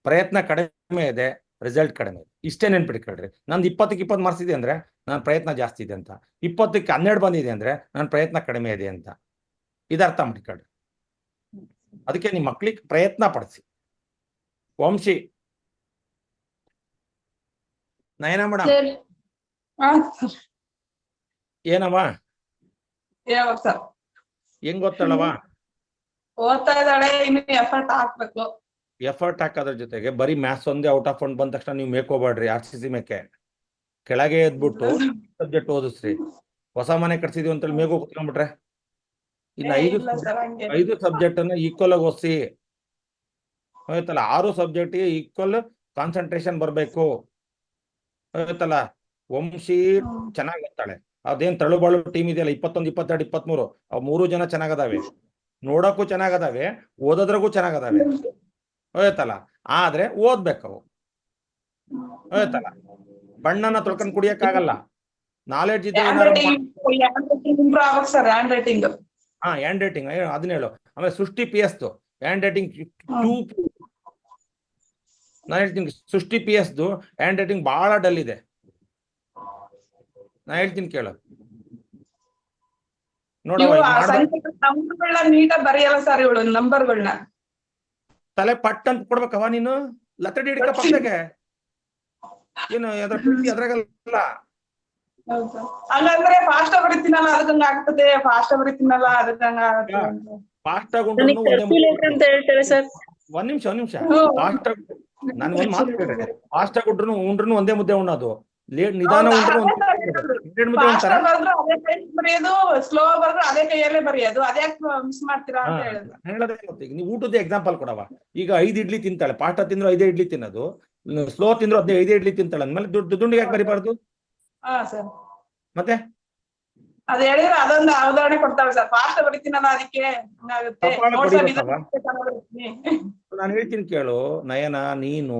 ಪ್ರಯತ್ನ ಕಡಿಮೆ ಇದೆ ರಿಸಲ್ಟ್ ಕಡಿಮೆ ಇದೆ. ಇಷ್ಟೇ ನೆನ್ಪಿಟ್ಕೊಳ್ರಿ. ನಂದು 20ಕ್ಕೆ 20 ಮಾರ್ಕ್ಸ್ ಇದೆ ಅಂದ್ರೆ ನನ್ನ ಪ್ರಯತ್ನ ಜಾಸ್ತಿ ಇದೆ ಅಂತ, 20ಕ್ಕೆ 12 ಬಂದಿದೆ ಅಂದ್ರೆ ನನ್ನ ಪ್ರಯತ್ನ ಕಡಿಮೆ ಇದೆ ಅಂತ. ಇದರ್ಥ ಮಾಡ್ಕೊಳ್ರಿ. ಅದಕ್ಕೆ ನಿಮ್ಮ ಮಕ್ಳಿಗೆ ಪ್ರಯತ್ನ ಪಡಿಸಿ. ವಂಶಿ, ನಯನ ಮೇಡಮ್, ಏನಮ್ಮ ಸರ್ ಹೆಂಗ್ ಗೊತ್ತಳವ? ಓದ್ತಾ ಇದ್ದಾಳೆ, ಇನ್ನು ಎಫರ್ಟ್ ಹಾಕ್ಬೇಕು. ಎಫರ್ಟ್ ಹಾಕೋದ್ರ ಜೊತೆಗೆ ಬರೀ ಮ್ಯಾಥ್ಸ್ ಒಂದೇ ಔಟ್ ಆಫ್ ಬಂದ ತಕ್ಷಣ ನೀವು ಮೇಕೋಬೇಡ್ರಿ. RCC ಮೇಕೆ ಕೆಳಗೆ ಎದ್ಬಿಟ್ಟು ಸಬ್ಜೆಕ್ಟ್ ಓದಿಸ್ರಿ. ಹೊಸ ಮನೆ ಕಟ್ಸಿದೀವಿ ಅಂತೇಳಿ ಮೇಗೋ ಕುತ್ಕೊಂಡ್ಬಿಟ್ರೆ ಇನ್ನು ಐದು ಸಬ್ಜೆಕ್ಟ್ ಅನ್ನ ಈಕ್ವಲ್ ಆಗಿ ಓದಿಸಿ. ಆಯ್ತಲ್ಲ, 6 ಸಬ್ಜೆಕ್ಟ್ ಈಕ್ವಲ್ ಕಾನ್ಸಂಟ್ರೇಷನ್ ಬರ್ಬೇಕು. ಆಯ್ತಲ್ಲ, ವಂಶಿ ಚೆನ್ನಾಗ್ ಓದ್ತಾಳೆ. ಅದೇನ್ ತಳುಬಾಳು ಟೀಮ್ ಇದೆಯಲ್ಲ, 21, 22, 23, ಅವ್ 3 ಜನ ಚೆನ್ನಾಗದಾವೆ, ನೋಡಕ್ಕೂ ಚೆನ್ನಾಗದಾವೆ, ಓದೋದ್ರಾಗೂ ಚೆನ್ನಾಗದಾವೆ. ಆಯ್ತಲ್ಲ, ಆದ್ರೆ ಓದ್ಬೇಕವು. ಆಯ್ತಲ್ಲ, ಬಣ್ಣನ ತೊಳ್ಕೊಂಡ್ ಕುಡಿಯಕ್ಕಾಗಲ್ಲ. ನಾಲೆಡ್ಜ್ ಇದೆ. ಹ್ಯಾಂಡ್ ರೈಟಿಂಗ್ ಹ್ಯಾಂಡ್ ರೈಟಿಂಗ್ ಅದನ್ನ ಹೇಳು. ಆಮೇಲೆ ಸೃಷ್ಟಿ PS ಹ್ಯಾಂಡ್ ರೈಟಿಂಗ್ 2. ನಾನು ಹೇಳ್ತೀನಿ, ಸೃಷ್ಟಿ PS ಹ್ಯಾಂಡ್ ರೈಟಿಂಗ್ ಬಹಳ ಡಲ್ ಇದೆ. ನಾ ಹೇಳ್ತೀನಿ ಕೇಳು. ನೋಡವ, ನಂಬರ್ಗಳನ್ನ ನೀಟಾಗಿ ಬರೆಯಲ್ಲ ಸರ್ ಇವಳು. ನಂಬರ್ಗಳನ್ನ ತಲೆ ಪಟ್ ಅಂತ ಕೊಡ್ಬೇಕವ ನೀನು. ಲತಡಿ ಹಿಡ್ಕ ಪಕ್ಕಕ್ಕೆ ಏನು ಅದ್ರಾಗಲ್ಲ. ಹಂಗಂದ್ರೆ ಫಾಸ್ಟ್ ಆಗಿ ಬರೀತೀನಲ್ಲ ಅದಕ್ಕಂಗ ಆಗ್ತದೆ, ಫಾಸ್ಟ್ ಆಗಿ ಬರೀತೀನಲ್ಲ ಅದಕ್ಕಂಗ ಫಾಸ್ಟ್ ಆಗಿ ಒಂದ್ ನಿಮಿಷ ಫಾಸ್ಟ್ ಆಗಿ ನಾನು ಒಂದ್ ಮಾತು ಕೇಳಿದ್ರೆ, ಫಾಸ್ಟ್ ಆಗಿ ಉಂಡ್ರು ಒಂದೇ ಮುದ್ದೆ ಉಣ್ಣೋದು, ನಿಧಾನ ಉಂಡ್ರು ಮುದ್ದೆ ಉಣ್ತಾರ. ಬರೆಯೋದು ಸ್ಲೋ ಬರ್ದು ಅದೇ ಕೈಯಲ್ಲೇ ಬರೆಯೋದು, ಅದೇ ಮಿಸ್ ಮಾಡ್ತೀರಾ ಅಂತ ಹೇಳೋದೇ. ನೀವು ಊಟದ ಎಕ್ಸಾಂಪಲ್ ಕೊಡವ. ಈಗ 5 ಇಡ್ಲಿ ತಿಂತಾಳೆ, ಪಾಠ ತಿಂದ್ರು 5 ಇಡ್ಲಿ ತಿನ್ನೋದು, ಸ್ಲೋ ತಿಂದ್ರು 5 ಇಡ್ಲಿ ತಿಂತಾಳೆ ಅಂದ್ಮೇಲೆ ದುಂಡಿಗೆ ಯಾಕೆ ಬರಿಬಾರ್ದು? ಮತ್ತೆ ಅದ್ ಹೇಳಿದ್ರೆ ಅದೊಂದು ಉದಾಹರಣೆ ಕೊಡ್ತಾವೆ ಸರ್. ಫಾಸ್ಟ್ ಬರೀತೀನಲ್ಲ ಅದಕ್ಕೆ ಹಂಗಾಗುತ್ತೆ. ನಾನು ಹೇಳ್ತೀನಿ ಕೇಳು ನಯನ, ನೀನು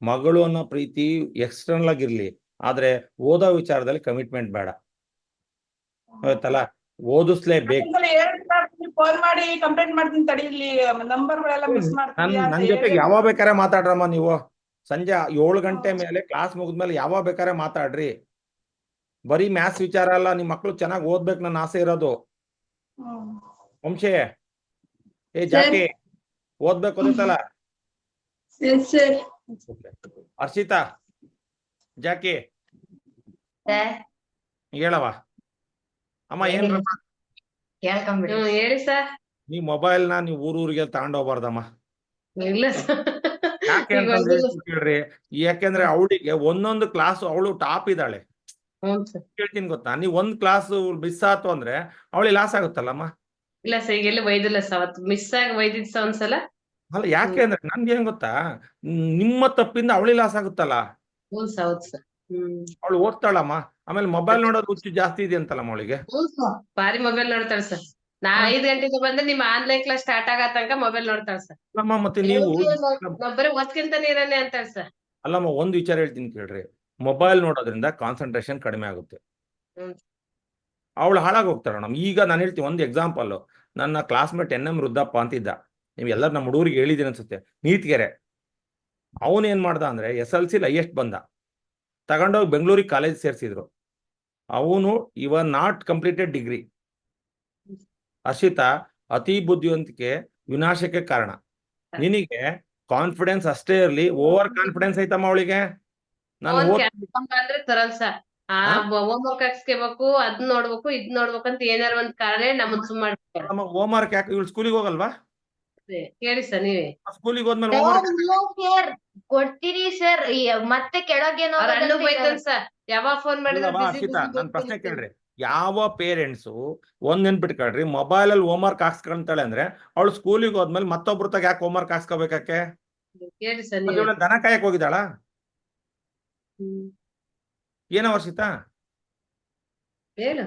ಮಗಳು ಅನ್ನೋ ಪ್ರೀತಿ ಎಕ್ಸ್ಟರ್ನಲ್ ಆಗಿರ್ಲಿ, ಆದ್ರೆ ಓದೋ ವಿಚಾರದಲ್ಲಿ ಕಮಿಟ್ಮೆಂಟ್ ಬೇಡ. ಆಯ್ತಲ್ಲ, ಓದಿಸ್ಲೇಬೇಕು. ಫೋನ್ ಮಾಡಿ ಕಂಪ್ಲೇಂಟ್ ಮಾಡ್ತೀನಿ ತಡಿ, ಇಲ್ಲಿ ನಂಬರ್ಗಳೆಲ್ಲ ಮಿಸ್ ಮಾಡ್ತೀನಿ. ನನ್ ಜೊತೆಗೆ ಯಾವಾಗ ಬೇಕಾರೆ ಮಾತಾಡ್ರಮ್ಮ ನೀವು. ಸಂಜೆ 7 ಗಂಟೆ ಮೇಲೆ ಕ್ಲಾಸ್ ಮುಗಿದ್ಮೇಲೆ ಯಾವಾಗ ಬೇಕಾರೆ ಮಾತಾಡ್ರಿ. ಬರೀ ಮ್ಯಾಥ್ಸ್ ವಿಚಾರ ಅಲ್ಲ, ನಿಮ್ ಮಕ್ಳು ಚೆನ್ನಾಗಿ ಓದ್ಬೇಕು ನನ್ನ ಆಸೆ ಇರೋದು. ವಂಶೇ, ಜಾಕಿ ಓದ್ಬೇಕು ಓದಿತ್ತಲ್ಲ. ಹರ್ಷಿತಾ, ಜಾಕಿ ಹೇಳವ. ಅಮ್ಮ ಏನ್ ಹೇಳಿ ಸರ್. ನೀವ್ ಮೊಬೈಲ್ ನ ನೀವು ಊರೂರಿಗೆ ತಗೊಂಡೋಗ್ಬಾರ್ದಮ್ಮ. ಇಲ್ಲ ಯಾಕೆ ಅಂತಂದ್ರೆ ಕೇಳ್ರಿ, ಯಾಕೆಂದ್ರೆ ಅವಳಿಗೆ ಒಂದೊಂದು ಕ್ಲಾಸ್ ಅವಳು ಟಾಪ್ ಇದ್ದಾಳೆ. ಕೇಳ್ತೀನಿ ಗೊತ್ತಾ, ನೀವ್ ಒಂದ್ ಕ್ಲಾಸ್ ಮಿಸ್ ಆತು ಅಂದ್ರೆ ಅವಳಿಗೆ ಲಾಸ್ ಆಗುತ್ತಲ್ಲಮ್ಮ. ಇಲ್ಲ ಸರ್, ಈಗೆಲ್ಲ ವೈದಿಲ್ಲ ಸರ್, ಅವತ್ತು ಮಿಸ್ ಆಗಿ ವೈದಿದ್ ಒಂದ್ಸಲ. ಅಲ್ಲ, ಯಾಕೆ ಅಂದ್ರೆ ನನ್ಗೆ ಏನ್ ಗೊತ್ತಾ, ನಿಮ್ಮ ತಪ್ಪಿಂದ ಅವಳಿ ಲಾಸ್ ಆಗುತ್ತಲ್ಲ. ಹೌದ್ ಸರ್. ಅವಳು ಓದ್ತಾಳಮ್ಮ, ಆಮೇಲೆ ಮೊಬೈಲ್ ನೋಡೋದು ಹುಚ್ಚು ಜಾಸ್ತಿ ಇದೆ ಅಂತಲ್ಲಮ್ಮ ಅವಳಿಗೆ. ಬಾರಿ ಮೊಬೈಲ್ ನೋಡ್ತಾಳೆ ಸರ್. ನಾ 5 ಗಂಟೆಗೆ ಬಂದ್ರೆ ನಿಮ್ಮ ಆನ್ಲೈನ್ ಕ್ಲಾಸ್ ಸ್ಟಾರ್ಟ್ ಆಗೋ ತನಕ ಮೊಬೈಲ್ ನೋಡ್ತಾಳೆ ಸರ್. ಅಲ್ಲಮ್ಮ, ಮತ್ತೆ ನೀವು ಬರೀ ಓದ್ಕಿಂತಾನೆ ಇರಾನೆ ಅಂತಾಳೆ ಸರ್. ಅಲ್ಲಮ್ಮ, ಒಂದ್ ವಿಚಾರ ಹೇಳ್ತೀನಿ ಕೇಳ್ರಿ, ಮೊಬೈಲ್ ನೋಡೋದ್ರಿಂದ ಕಾನ್ಸಂಟ್ರೇಷನ್ ಕಡಿಮೆ ಆಗುತ್ತೆ. ಅವಳು ಹಾಳಾಗಿ ಹೋಗ್ತಾಳ. ಈಗ ನಾನು ಹೇಳ್ತೀನಿ ಒಂದು ಎಕ್ಸಾಂಪಲ್. ನನ್ನ ಕ್ಲಾಸ್ಮೇಟ್ NM ರುದ್ರಪ್ಪ ಅಂತಿದ್ದ, ನೀವು ಎಲ್ಲರೂ ನಮ್ಮ ಹುಡುಗರಿಗೆ ಹೇಳಿದೀನಿ ಅನ್ಸುತ್ತೆ, ನೀತ್ಗೆರೆ. ಅವನೇನ್ ಮಾಡ್ದ ಅಂದ್ರೆ SLC ಹೈಯೆಸ್ಟ್ ಬಂದ, ತಗೊಂಡೋಗಿ ಬೆಂಗಳೂರಿಗೆ ಕಾಲೇಜ್ ಸೇರಿಸಿದ್ರು. ಅವನು ನಾಟ್ ಕಂಪ್ಲೀಟೆಡ್ ಡಿಗ್ರಿ. ಹರ್ಷಿತಾ, ಅತಿ ಬುದ್ಧಿವಂತಿಕೆ ವಿನಾಶಕ್ಕೆ ಕಾರಣ. ನಿನಗೆ ಕಾನ್ಫಿಡೆನ್ಸ್ ಅಷ್ಟೇ ಇರ್ಲಿ, ಓವರ್ ಕಾನ್ಫಿಡೆನ್ಸ್ ಐತಮ್ಮ ಅವಳಿಗೆ. ನಾನು ಅಂದ್ರೆ ತರಲ್ ಸರ್, ಹೋಮ್ ವರ್ಕ್ ಹಾಕ್ಸ್ಕೋಬೇಕು, ಅದ್ ನೋಡ್ಬೇಕು, ಇದ್ ನೋಡ್ಬೇಕು ಅಂತ ಏನಾರ ಒಂದ್ ಕಾರಣ ನಮ್ಮನ್ ಸುಮ್ ಮಾಡ್ತಾರೆ. ಹೋಮ್ ವರ್ಕ್ ಯಾಕೆ? ಇವಳು ಸ್ಕೂಲಿಗೆ ಹೋಗಲ್ವಾ? ಹೇಳಿ ಸರ್ ನೀವೇ. ಸ್ಕೂಲಿಗೆ ಹೋದ್ಮೇಲೆ ಹೋಮ್ ವರ್ಕ್ ಕೊಡ್ತೀರಿ ಸರ್, ಮತ್ತೆ ಕೆಳಗೇನೋ ಸರ್. ಯಾವಾಗ ಫೋನ್ ಮಾಡಿದ್ರೆ ನನ್ ಪ್ರಶ್ನೆ ಕೇಳ್ರಿ, ಯಾವ ಪೇರೆಂಟ್ಸು ಒಂದ್ ನೆನ್ಪಿಟ್ಕೊಳ್ರಿ, ಮೊಬೈಲ್ ಅಲ್ಲಿ ಹೋಮ್ ವರ್ಕ್ ಹಾಕ್ಸ್ಕೊಂತಾಳೆ ಅಂದ್ರೆ ಅವಳು ಸ್ಕೂಲಿಗೆ ಹೋದ್ಮೇಲೆ ಮತ್ತೊಬ್ರ ತಗ ಯಾಕೆ ಹೋಮ್ ವರ್ಕ್ ಹಾಕ್ಸ್ಕೋಬೇಕಾಕೆ? ಹೇಳಿ ಸರ್ ನೀವೇ. ದನ ಕಾಯಕ್ ಹೋಗಿದ್ದಾಳ ಏನೋ ವರ್ಷಿತಾ? ಹೇಳು.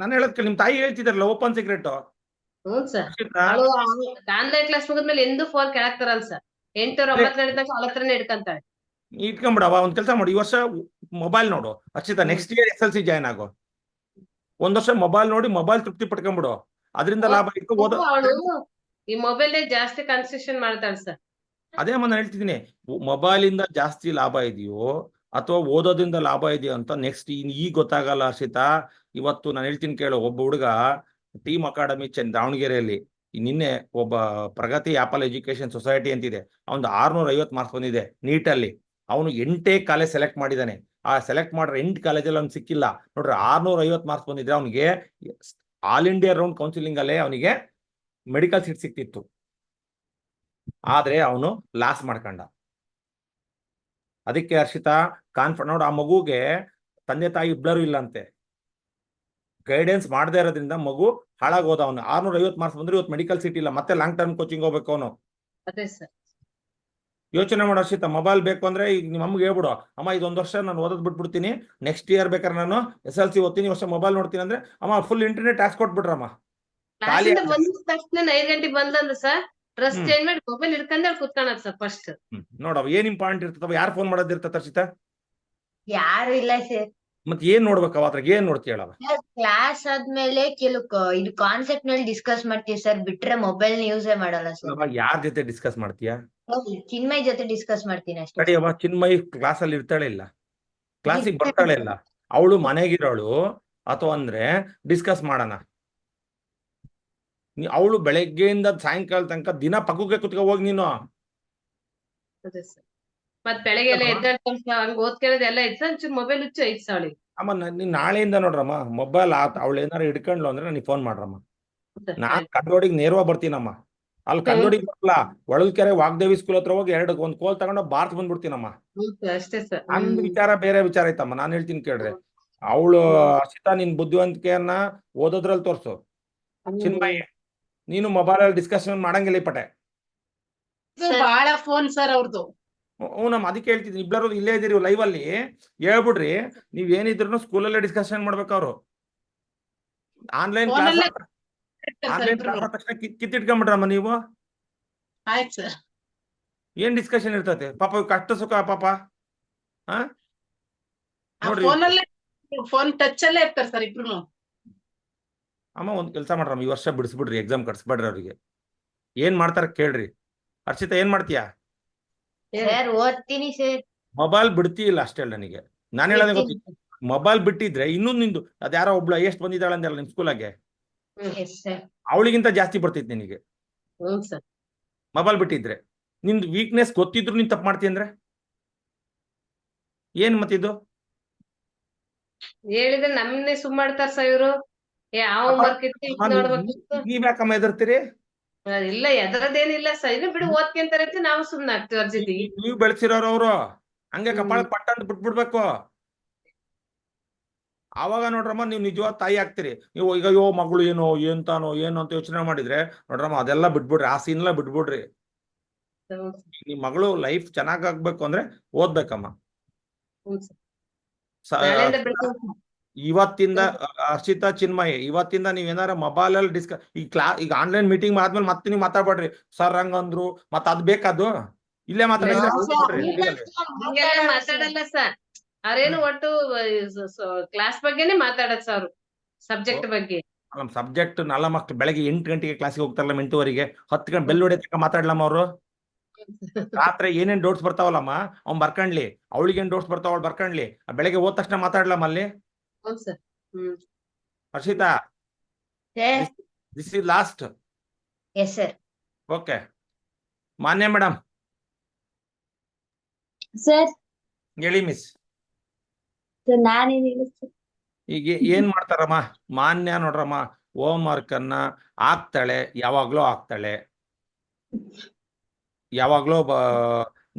ನಾನು ಹೇಳದ್ ನಿಮ್ ತಾಯಿ ಹೇಳ್ತಿದಾರಲ್ಲ, ಓಪನ್ ಸೀಕ್ರೆಟ್. ಹ್ಞೂ ಸರ್ ಹರ್ಷಿತಾ, ಅವಳು ಆನ್ಲೈನ್ ಕ್ಲಾಸ್ ಮುಗಿದ್ಮೇಲೆ ಎಂದೂ ಫೋನ್ ಕೆಳಕ್ ತರಲ್ಲ ಸರ್. 8 9 ಗಂಟೆ ತನಕ ಅವಳ ಹತ್ರನೇ ಇಟ್ಕೊಂತಾಳೆ. ಇಟ್ಕೊಂಬಿಡವ, ಒಂದ್ ಕೆಲಸ ಮಾಡಿ, ಈ ವರ್ಷ ಮೊಬೈಲ್ ನೋಡು. Harshita, next year SLC join ಆಗೋ. ಒಂದ್ ವರ್ಷ ಮೊಬೈಲ್ ನೋಡಿ ಮೊಬೈಲ್ ತೃಪ್ತಿ ಪಡ್ಕೊಂಡ್ಬಿಡು, ಅದರಿಂದ ಲಾಭ ಇತ್ತು. ಅವಳು ಈ ಮೊಬೈಲ್ ಜಾಸ್ತಿ ಕನ್ಸ್ಟ್ರಕ್ಷನ್ ಮಾಡ್ತಾಳೆ ಸರ್. ಅದೇ ನಾನು ಹೇಳ್ತಿದ್ದೀನಿ, ಮೊಬೈಲ್ ಇಂದ ಜಾಸ್ತಿ ಲಾಭ ಇದೆಯೋ ಅಥವಾ ಓದೋದ್ರಿಂದ ಲಾಭ ಇದೆಯೋ ಅಂತ ನೆಕ್ಸ್ಟ್ ಈಗ ಗೊತ್ತಾಗಲ್ಲ ಹರ್ಷಿತಾ. ಇವತ್ತು ನಾನು ಹೇಳ್ತೀನಿ ಕೇಳು, ಒಬ್ಬ ಹುಡುಗ ಟೀಮ್ ಅಕಾಡೆಮಿ ದಾವಣಗೆರೆಯಲ್ಲಿ ನಿನ್ನೆ ಒಬ್ಬ ಪ್ರಗತಿ ಆಪಲ್ ಎಜುಕೇಶನ್ ಸೊಸೈಟಿ ಅಂತಿದೆ, ಅವನು 650 ಮಾರ್ಕ್ಸ್ ಬಂದಿದೆ ನೀಟಲ್ಲಿ. ಅವನು 8 ಕಾಲೇಜ್ ಸೆಲೆಕ್ಟ್ ಮಾಡಿದ್ದಾನೆ. ಆ ಸೆಲೆಕ್ಟ್ ಮಾಡ್ರೆ 8 ಕಾಲೇಜಲ್ಲಿ ಅವ್ನು ಸಿಕ್ಕಿಲ್ಲ ನೋಡ್ರಿ. 650 ಮಾರ್ಕ್ಸ್ ಬಂದಿದ್ರೆ ಅವನಿಗೆ ಆಲ್ ಇಂಡಿಯಾ ರೌಂಡ್ ಕೌನ್ಸಿಲಿಂಗ್ ಅಲ್ಲೇ ಅವನಿಗೆ ಮೆಡಿಕಲ್ ಸೀಟ್ ಸಿಕ್ತಿತ್ತು. ಆದ್ರೆ ಅವನು ಲಾಸ್ ಮಾಡ್ಕೊಂಡ. ಅದಕ್ಕೆ ಹರ್ಷಿತಾ ನೋಡು, ಆ ಮಗುಗೆ ತಂದೆ ತಾಯಿ ಇಬ್ಬರು ಇಲ್ಲ ಅಂತೆ. ಗೈಡೆನ್ಸ್ ಮಾಡದೇ ಇರೋದ್ರಿಂದ ಮಗು ಹಾಳಾಗೋದ. ಅವನು 650 ಮಾರ್ಕ್ಸ್ ಬಂದ್ರೆ ಇವತ್ತು ಮೆಡಿಕಲ್ ಸೀಟ್ ಇಲ್ಲ, ಮತ್ತೆ ಲಾಂಗ್ ಟರ್ಮ್ ಕೋಚಿಂಗ್ ಹೋಗ್ಬೇಕು ಅವನು. ಅದೇ ಸರ್. ಯೋಚನೆ ಮಾಡೋ ಹರ್ಷಿತಾ, ಮೊಬೈಲ್ ಬೇಕು ಅಂದ್ರೆ ಈಗ ನಿಮ್ಮ ಅಮ್ಮಗೆ ಹೇಳ್ಬಿಡು, ಅಮ್ಮ ಇದೊಂದು ವರ್ಷ ನಾನು ಓದೋದ್ ಬಿಟ್ಬಿಡ್ತೀನಿ, ನೆಕ್ಸ್ಟ್ ಇಯರ್ ಬೇಕಾದ್ರೆ ನಾನು SLC ಓದ್ತೀನಿ, ವರ್ಷ ಮೊಬೈಲ್ ನೋಡ್ತೀನಿ ಅಂದ್ರೆ ಅಮ್ಮ ಫುಲ್ ಇಂಟರ್ನೆಟ್ ಟ್ಯಾಕ್ಸ್ ಕೊಟ್ಬಿಟ್ರಮ್ಮ. ಕ್ಲಾಸಿಂದ ಬಂದ ತಕ್ಷಣ 5 ಗಂಟೆಗೆ ಬಂದಂದ ಸರ್ ಡ್ರೆಸ್ ಚೇಂಜ್ ಮಾಡಿ ಮೊಬೈಲ್ ಹಿಡ್ಕೊಂಡೆ ಕುತ್ಕೊಳ್ಳೋದು ಸರ್ ಫಸ್ಟ್. ನೋಡವ ಏನ್ ಇಂಪಾರ್ಟೆಂಟ್ ಇರ್ತದವ, ಯಾರು ಫೋನ್ ಮಾಡೋದಿರ್ತದ ಹರ್ಷಿತಾ? ಯಾರು ಇಲ್ಲ ಸರ್. ಮತ್ತೆ ಏನ್ ನೋಡ್ಬೇಕವ, ಅದ್ರಾಗ ಏನ್ ನೋಡ್ತೀಯ ಹೇಳವ? ಕ್ಲಾಸ್ ಆದ್ಮೇಲೆ ಇದು ಕಾನ್ಸೆಪ್ಟ್ ನಲ್ಲಿ ಡಿಸ್ಕಸ್ ಮಾಡ್ತೀವಿ ಸರ್, ಬಿಟ್ರೆ ಮೊಬೈಲ್ ಯೂಸೇ ಮಾಡಲ್ಲ ಸರ್. ಯಾರ ಜೊತೆ ಡಿಸ್ಕಸ್ ಮಾಡ್ತೀಯಾ? ಚಿನ್ಮಯ್ ಜೊತೆ ಡಿಸ್ಕಸ್ ಮಾಡ್ತೀನಿ ಅಷ್ಟೇ. ಕಡಿಯವ, ಚಿನ್ಮಯಿ ಕ್ಲಾಸ್ ಅಲ್ಲಿ ಇರ್ತಾಳೆ ಇಲ್ಲ, ಕ್ಲಾಸಿಗೆ ಬರ್ತಾಳೆ ಇಲ್ಲ, ಅವಳು ಮನೆಗಿರೋಳು ಅಥವಾ ಅಂದ್ರೆ ಡಿಸ್ಕಸ್ ಮಾಡೋಣ. ಅವಳು ಬೆಳಗ್ಗೆಯಿಂದ ಸಾಯಂಕಾಲ ತನಕ ದಿನ ಪಕ್ಕಕ್ಕೆ ಕುತ್ಕೊ ಹೋಗಿ ನೀನು. ಅದೇ ಸರ್. ಮತ್ ಬೆಳಗ್ಗೆ ಎಲ್ಲ ಎದ್ದ ಹಂಗ ಓದ್ಕೊಳ್ಳೋದು ಎಲ್ಲ ಐತ್ ಸರ್, ಮೊಬೈಲ್ ಹುಚ್ಚು ಐತ್ ಸರ್ ಅವಳಿಗೆ. ಅಮ್ಮ ನೀನ್ ನಾಳೆಯಿಂದ ನೋಡ್ರಮ್ಮ ಮೊಬೈಲ್ ಅವಳು ಏನಾರು ಹಿಡ್ಕೊಂಡ್ಲು ಅಂದ್ರೆ ನನಗೆ ಫೋನ್ ಮಾಡ್ರಮ್ಮ. ನಾನ್ ಕನ್ನೋಡಿಗೆ ನೇರವಾಗಿ ಬರ್ತೀನಮ್ಮ. ಅಲ್ಲಿ ಕನ್ನೋಡಿಗೆ ಬರಲ್ಲ, ಹೊಳಲ್ಕೆರೆ ವಾಗ್ದೇವಿ ಸ್ಕೂಲ್ ಹತ್ರ ಹೋಗಿ ಒಂದ್ ಕೋಲ್ ತಗೊಂಡು ಬಾರ್ತ್ ಬಂದ್ಬಿಡ್ತೀನಮ್ಮ. ಅಷ್ಟೇ ಸರ್. ನಂದ್ ವಿಚಾರ ಬೇರೆ ವಿಚಾರ ಐತಮ್ಮ, ನಾನ್ ಹೇಳ್ತೀನಿ ಕೇಳ್ರಿ. ಅವಳು ಹರ್ಷಿತಾ ನಿನ್ ಬುದ್ಧಿವಂತಿಕೆಯನ್ನ ಓದೋದ್ರಲ್ಲಿ ತೋರ್ಸು. ಚಿನ್ಮಯಿ ನೀನು ಮೊಬೈಲ್ ಅಲ್ಲಿ ಡಿಸ್ಕಷನ್ ಮಾಡಂಗಿಲ್ಲ ಈ ಪಟೆ. ಬಹಳ ಫೋನ್ ಸರ್ ಅವ್ರದ್ದು. ನಮ್ಮ ಅದಕ್ಕೆ ಹೇಳ್ತಿದ್ದೀನಿ, ಇಬ್ಬರು ಇಲ್ಲೇ ಇದೀರಿ ಲೈವ್ ಅಲ್ಲಿ ಹೇಳ್ಬಿಡ್ರಿ, ನೀವ್ ಏನಿದ್ರು ಸ್ಕೂಲಲ್ಲೇ ಡಿಸ್ಕಷನ್ ಮಾಡ್ಬೇಕು. ಅವರು ಆನ್ಲೈನ್ ಕ್ಲಾಸ್ ತಕ್ಷಣ ಕಿತ್ತಿಟ್ಕೊಂಡ್ಬಿಟ್ರಮ್ಮ ನೀವು. ಆಯ್ತು ಸರ್. ಏನ್ ಡಿಸ್ಕಷನ್ ಇರ್ತದೆ ಪಾಪ, ಕಷ್ಟ ಸುಖ ಪಾಪ. ನೋಡ್ರಿ ಫೋನ್ ಟಚ್ ಅಲ್ಲೇ ಇರ್ತಾರೆ ಸರ್ ಇಬ್ರು. ಅಮ್ಮ ಒಂದ್ ಕೆಲಸ ಮಾಡ್ರಮ್ಮ, ಈ ವರ್ಷ ಬಿಡಿಸ್ಬಿಡ್ರಿ, ಎಕ್ಸಾಮ್ ಕಟ್ಸ್ಬೇಡ್ರಿ ಅವ್ರಿಗೆ. ಏನ್ ಮಾಡ್ತಾರ ಕೇಳ್ರಿ. ಹರ್ಷಿತಾ ಏನ್ ಮಾಡ್ತೀಯಾ? ಸರ್ ಓದ್ತೀನಿ ಸರ್. ಮೊಬೈಲ್ ಬಿಡ್ತೀಯಿಲ್ಲ ಅಷ್ಟೇ ನನಗೆ. ನಾನು ಹೇಳೋದೇ ಗೊತ್ತಿತ್ತು, ಮೊಬೈಲ್ ಬಿಟ್ಟಿದ್ರೆ ಇನ್ನೂ ನಿಂದು ಅದ್ಯಾರೋ ಒಬ್ಳು ಎಷ್ಟು ಬಂದಿದ್ದಾಳೆ ಅಂದಲ್ಲ ನಿಮ್ ಸ್ಕೂಲಾಗೆ, ಅವಳಿಗಿಂತ ಜಾಸ್ತಿ ಬರ್ತಿತ್ತು ನಿನಗೆ ಮೊಬೈಲ್ ಬಿಟ್ಟಿದ್ರೆ. ನಿಂದು ವೀಕ್ನೆಸ್ ಗೊತ್ತಿದ್ರು ನೀನ್ ತಪ್ಪು ಮಾಡ್ತೀಯ ಅಂದ್ರೆ ಏನ್ ಮತ್ತಿದು? ಹೇಳಿದ್ರೆ ನಮ್ಮನ್ನೇ ಸುಮ್ ಮಾಡ್ತಾರ ಸರ್ ಇವ್ರು. ಯಾವ ನೋಡ್ಬೇಕು. ನೀವ್ ಯಾಕಮ್ಮ ಎದರ್ತೀರಿ? ಇಲ್ಲ ಎದರದೇನಿಲ್ಲ ಸರ್, ಇದು ಬಿಡು ಓದ್ಕೊಂತಾರೆ ನಾವು ಸುಮ್ನೆ ಆಗ್ತೀವಿ ಅವ್ರ ಜೊತೆಗೆ. ನೀವ್ ಬೆಳೆಸಿರೋರು ಅವರು ಹಂಗೆ ಕಪಾಳ ಪಟ್ಟ ಅಂತ ಬಿಟ್ಬಿಡ್ಬೇಕು. ಆವಾಗ ನೋಡ್ರಮ್ಮ ನೀವು ನಿಜವಾದ ತಾಯಿ ಆಗ್ತೀರಿ. ನೀವು ಈಗ ಅಯ್ಯೋ ಮಗಳು ಏನೋ ಎಂತಾನೋ ಏನು ಅಂತ ಯೋಚನೆ ಮಾಡಿದ್ರೆ ನೋಡ್ರಮ್ಮ ಅದೆಲ್ಲ ಬಿಟ್ಬಿಡ್ರಿ, ಆ ಸೀನ್ಲ ಬಿಟ್ಬಿಡ್ರಿ. ನಿಮ್ ಮಗಳು ಲೈಫ್ ಚೆನ್ನಾಗ್ ಆಗ್ಬೇಕು ಅಂದ್ರೆ ಓದ್ಬೇಕಮ್ಮ. ಇವತ್ತಿಂದ ಹರ್ಷಿತಾ, ಚಿನ್ಮಯಿ, ಇವತ್ತಿಂದ ನೀವ್ ಏನಾರ ಮೊಬೈಲ್ ಅಲ್ಲಿ ಈಗ ಆನ್ಲೈನ್ ಮೀಟಿಂಗ್ ಆದ್ಮೇಲೆ ಮತ್ತೆ ನೀವು ಮಾತಾಡ್ಬೇಡ್ರಿ. ಸರ್ ಹಂಗಂದ್ರು ಮತ್ತೆ ಅದ್ ಬೇಕಾದು ಇಲ್ಲೇ ಮಾತಾಡಲ್ಲ ಸರ್. ಅವ್ರೇನು ಒಟ್ಟು ಕ್ಲಾಸ್ ಬಗ್ಗೆನೆ ಮಾತಾಡತ್ ಸರ್, ಸಬ್ಜೆಕ್ಟ್ ಬಗ್ಗೆ. ಸಬ್ಜೆಕ್ಟ್ ನಲ್ಲ ಮಕ್ಳು ಬೆಳಗ್ಗೆ 8 ಗಂಟೆಗೆ ಕ್ಲಾಸಿಗೆ ಹೋಗ್ತಾರಲ್ಲ, 8:15 10 ಗಂಟೆ ಬೆಲ್ ಹೊಡೆ ತನಕ ಮಾತಾಡ್ಲಮ್ಮ ಅವರು. ರಾತ್ರಿ ಏನೇನ್ ಡೌಟ್ಸ್ ಬರ್ತಾವಲ್ಲಮ್ಮ ಅವ್ನ್ ಬರ್ಕೊಂಡ್ಲಿ, ಅವಳಿಗೇನ್ ಡೌಟ್ಸ್ ಬರ್ತಾವ ಅವ್ಳು ಬರ್ಕೊಂಡ್ಲಿ, ಬೆಳಗ್ಗೆ ಹೋದ ತಕ್ಷಣ ಮಾತಾಡ್ಲಮ್ಮ ಅಲ್ಲಿ. Harshita, this is last. Okay ಮಾನ್ಯ ಮೇಡಮ್ ಸರ್. ಹೇಳಿ ಮಿಸ್. ಈಗ ಏನ್ ಮಾಡ್ತಾರಮ್ಮ ಮಾನ್ಯ? ನೋಡ್ರಮ್ಮ, ಹೋಮ್ ವರ್ಕ್ ಅನ್ನ ಆಗ್ತಾಳೆ, ಯಾವಾಗ್ಲೂ ಆಗ್ತಾಳೆ, ಯಾವಾಗ್ಲೂ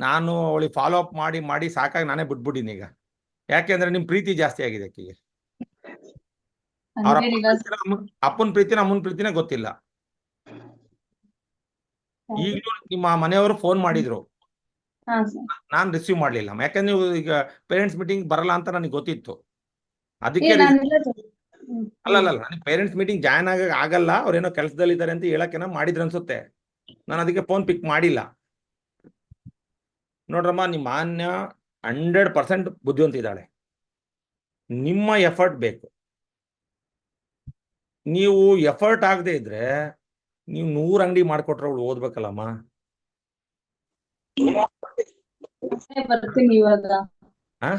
ನಾನು ಅವಳಿಗೆ ಫಾಲೋ ಅಪ್ ಮಾಡಿ ಮಾಡಿ ಸಾಕಾಗಿ ನಾನೇ ಬಿಟ್ಬಿಟ್ಟಿನಿ ಈಗ. ಯಾಕೆಂದ್ರೆ ನಿಮ್ ಪ್ರೀತಿ ಜಾಸ್ತಿ ಆಗಿದೆ ಆಕೆಗೆ. ಅವ್ರ ಅಪ್ಪನ ಪ್ರೀತಿನ ಅಮ್ಮನ ಪ್ರೀತಿನ ಗೊತ್ತಿಲ್ಲ. ಈಗಲೂ ನಿಮ್ಮ ಮನೆಯವರು ಫೋನ್ ಮಾಡಿದ್ರು, ನಾನ್ ರಿಸೀವ್ ಮಾಡ್ಲಿಲ್ಲ. ಯಾಕಂದ್ರೆ ನೀವು ಈಗ ಪೇರೆಂಟ್ಸ್ ಮೀಟಿಂಗ್ ಬರಲ್ಲ ಅಂತ ನನಗೆ ಗೊತ್ತಿತ್ತು. ಅದಕ್ಕೆ ಅಲ್ಲ ನನಗೆ ಪೇರೆಂಟ್ಸ್ ಮೀಟಿಂಗ್ ಜಾಯ್ನ್ ಆಗಲ್ಲ, ಅವ್ರೇನೋ ಕೆಲಸದಲ್ಲಿ ಇದ್ದಾರೆ ಅಂತ ಹೇಳಕ್ಕೇನೋ ಮಾಡಿದ್ರು ಅನ್ಸುತ್ತೆ. ನಾನು ಅದಕ್ಕೆ ಫೋನ್ ಪಿಕ್ ಮಾಡಿಲ್ಲ. ನೋಡ್ರಮ್ಮ, ನಿಮ್ಮ ಮಾನ್ಯ 100% ಬುದ್ಧಿವಂತ ಇದ್ದಾಳೆ. ನಿಮ್ಮ ಎಫರ್ಟ್ ಬೇಕು. ನೀವು ಎಫರ್ಟ್ ಆಗದೆ ಇದ್ರೆ ನೀವು 100 ಅಂಗಡಿ ಮಾಡ್ಕೊಟ್ರೆ ಅವಳು ಓದ್ಬೇಕಲ್ಲಮ್ಮ. ಬರ್ತೀನಿ ಇವಾಗ. ಹಾ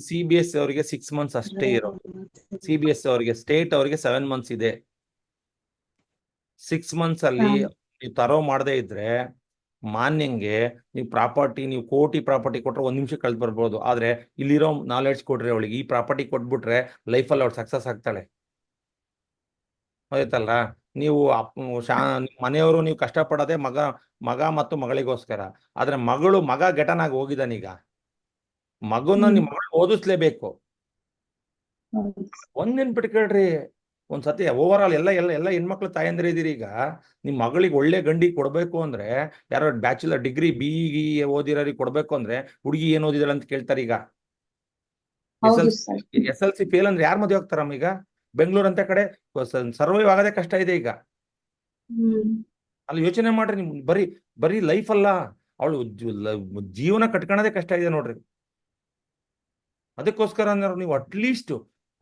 CBSE ಅವರಿಗೆ 6 months ಅಷ್ಟೇ ಇರೋ. CBSE ಅವರಿಗೆ, ಸ್ಟೇಟ್ ಅವರಿಗೆ 7 months ಇದೆ. 6 months ಅಲ್ಲಿ ನೀವು ತರೋ ಮಾಡದೇ ಇದ್ರೆ ಮಾನ್ಯಂಗೆ ನೀವು ಪ್ರಾಪರ್ಟಿ, ನೀವು ಕೋಟಿ ಪ್ರಾಪರ್ಟಿ ಕೊಟ್ರೆ 1 ನಿಮಿಷ ಕಳೆದು ಬರ್ಬೋದು. ಆದ್ರೆ ಇಲ್ಲಿರೋ ನಾಲೆಡ್ಜ್ ಕೊಟ್ರೆ ಅವಳಿಗೆ, ಈ ಪ್ರಾಪರ್ಟಿ ಕೊಟ್ಬಿಟ್ರೆ ಲೈಫಲ್ಲಿ ಅವಳು ಸಕ್ಸಸ್ ಆಗ್ತಾಳೆ. ಆಯ್ತಲ್ಲ? ನೀವು ಮನೆಯವರು ನೀವು ಕಷ್ಟಪಡೋದೇ ಮಗ ಮತ್ತು ಮಗಳಿಗೋಸ್ಕರ. ಆದ್ರೆ ಮಗ ಗೆಟನಾಗಿ ಹೋಗಿದ್ದಾನೀಗ. ಮಗನ ನಿಮ್ಮ ಮಗಳು ಓದಿಸ್ಲೇಬೇಕು. ಒಂದ್ ನೆನ್ಪಿಟ್ಕೊಳ್ರಿ, ಒಂದ್ಸತಿ ಓವರ್ ಆಲ್ ಎಲ್ಲ ಹೆಣ್ಮಕ್ಳು ತಾಯಂದ್ರೆ ಇದೀರಿ. ಈಗ ನಿಮ್ ಮಗಳಿಗೆ ಒಳ್ಳೆ ಗಂಡಿ ಕೊಡ್ಬೇಕು ಅಂದ್ರೆ, ಯಾರೋ ಬ್ಯಾಚುಲರ್ ಡಿಗ್ರಿ BE ಓದಿರೋರಿಗೆ ಕೊಡ್ಬೇಕು ಅಂದ್ರೆ ಹುಡುಗಿ ಏನ್ ಓದಿದಾಳೆ ಅಂತ ಕೇಳ್ತಾರೆ. ಈಗ SLC ಫೇಲ್ ಅಂದ್ರೆ ಯಾರು ಮದುವೆ ಆಗ್ತಾರಮ್ಮ? ಈಗ ಬೆಂಗಳೂರು ಅಂತ ಕಡೆ ಸರ್ವೈವ್ ಆಗೋದೇ ಕಷ್ಟ ಇದೆ ಈಗ. ಅಲ್ಲಿ ಯೋಚನೆ ಮಾಡ್ರಿ, ನಿಮ್ ಬರೀ ಲೈಫ್ ಅಲ್ಲ, ಅವಳು ಜೀವನ ಕಟ್ಕೊಳ್ಳೋದೇ ಕಷ್ಟ ಇದೆ ನೋಡ್ರಿ. ಅದಕ್ಕೋಸ್ಕರ ನೀವು ಅಟ್ಲೀಸ್ಟ್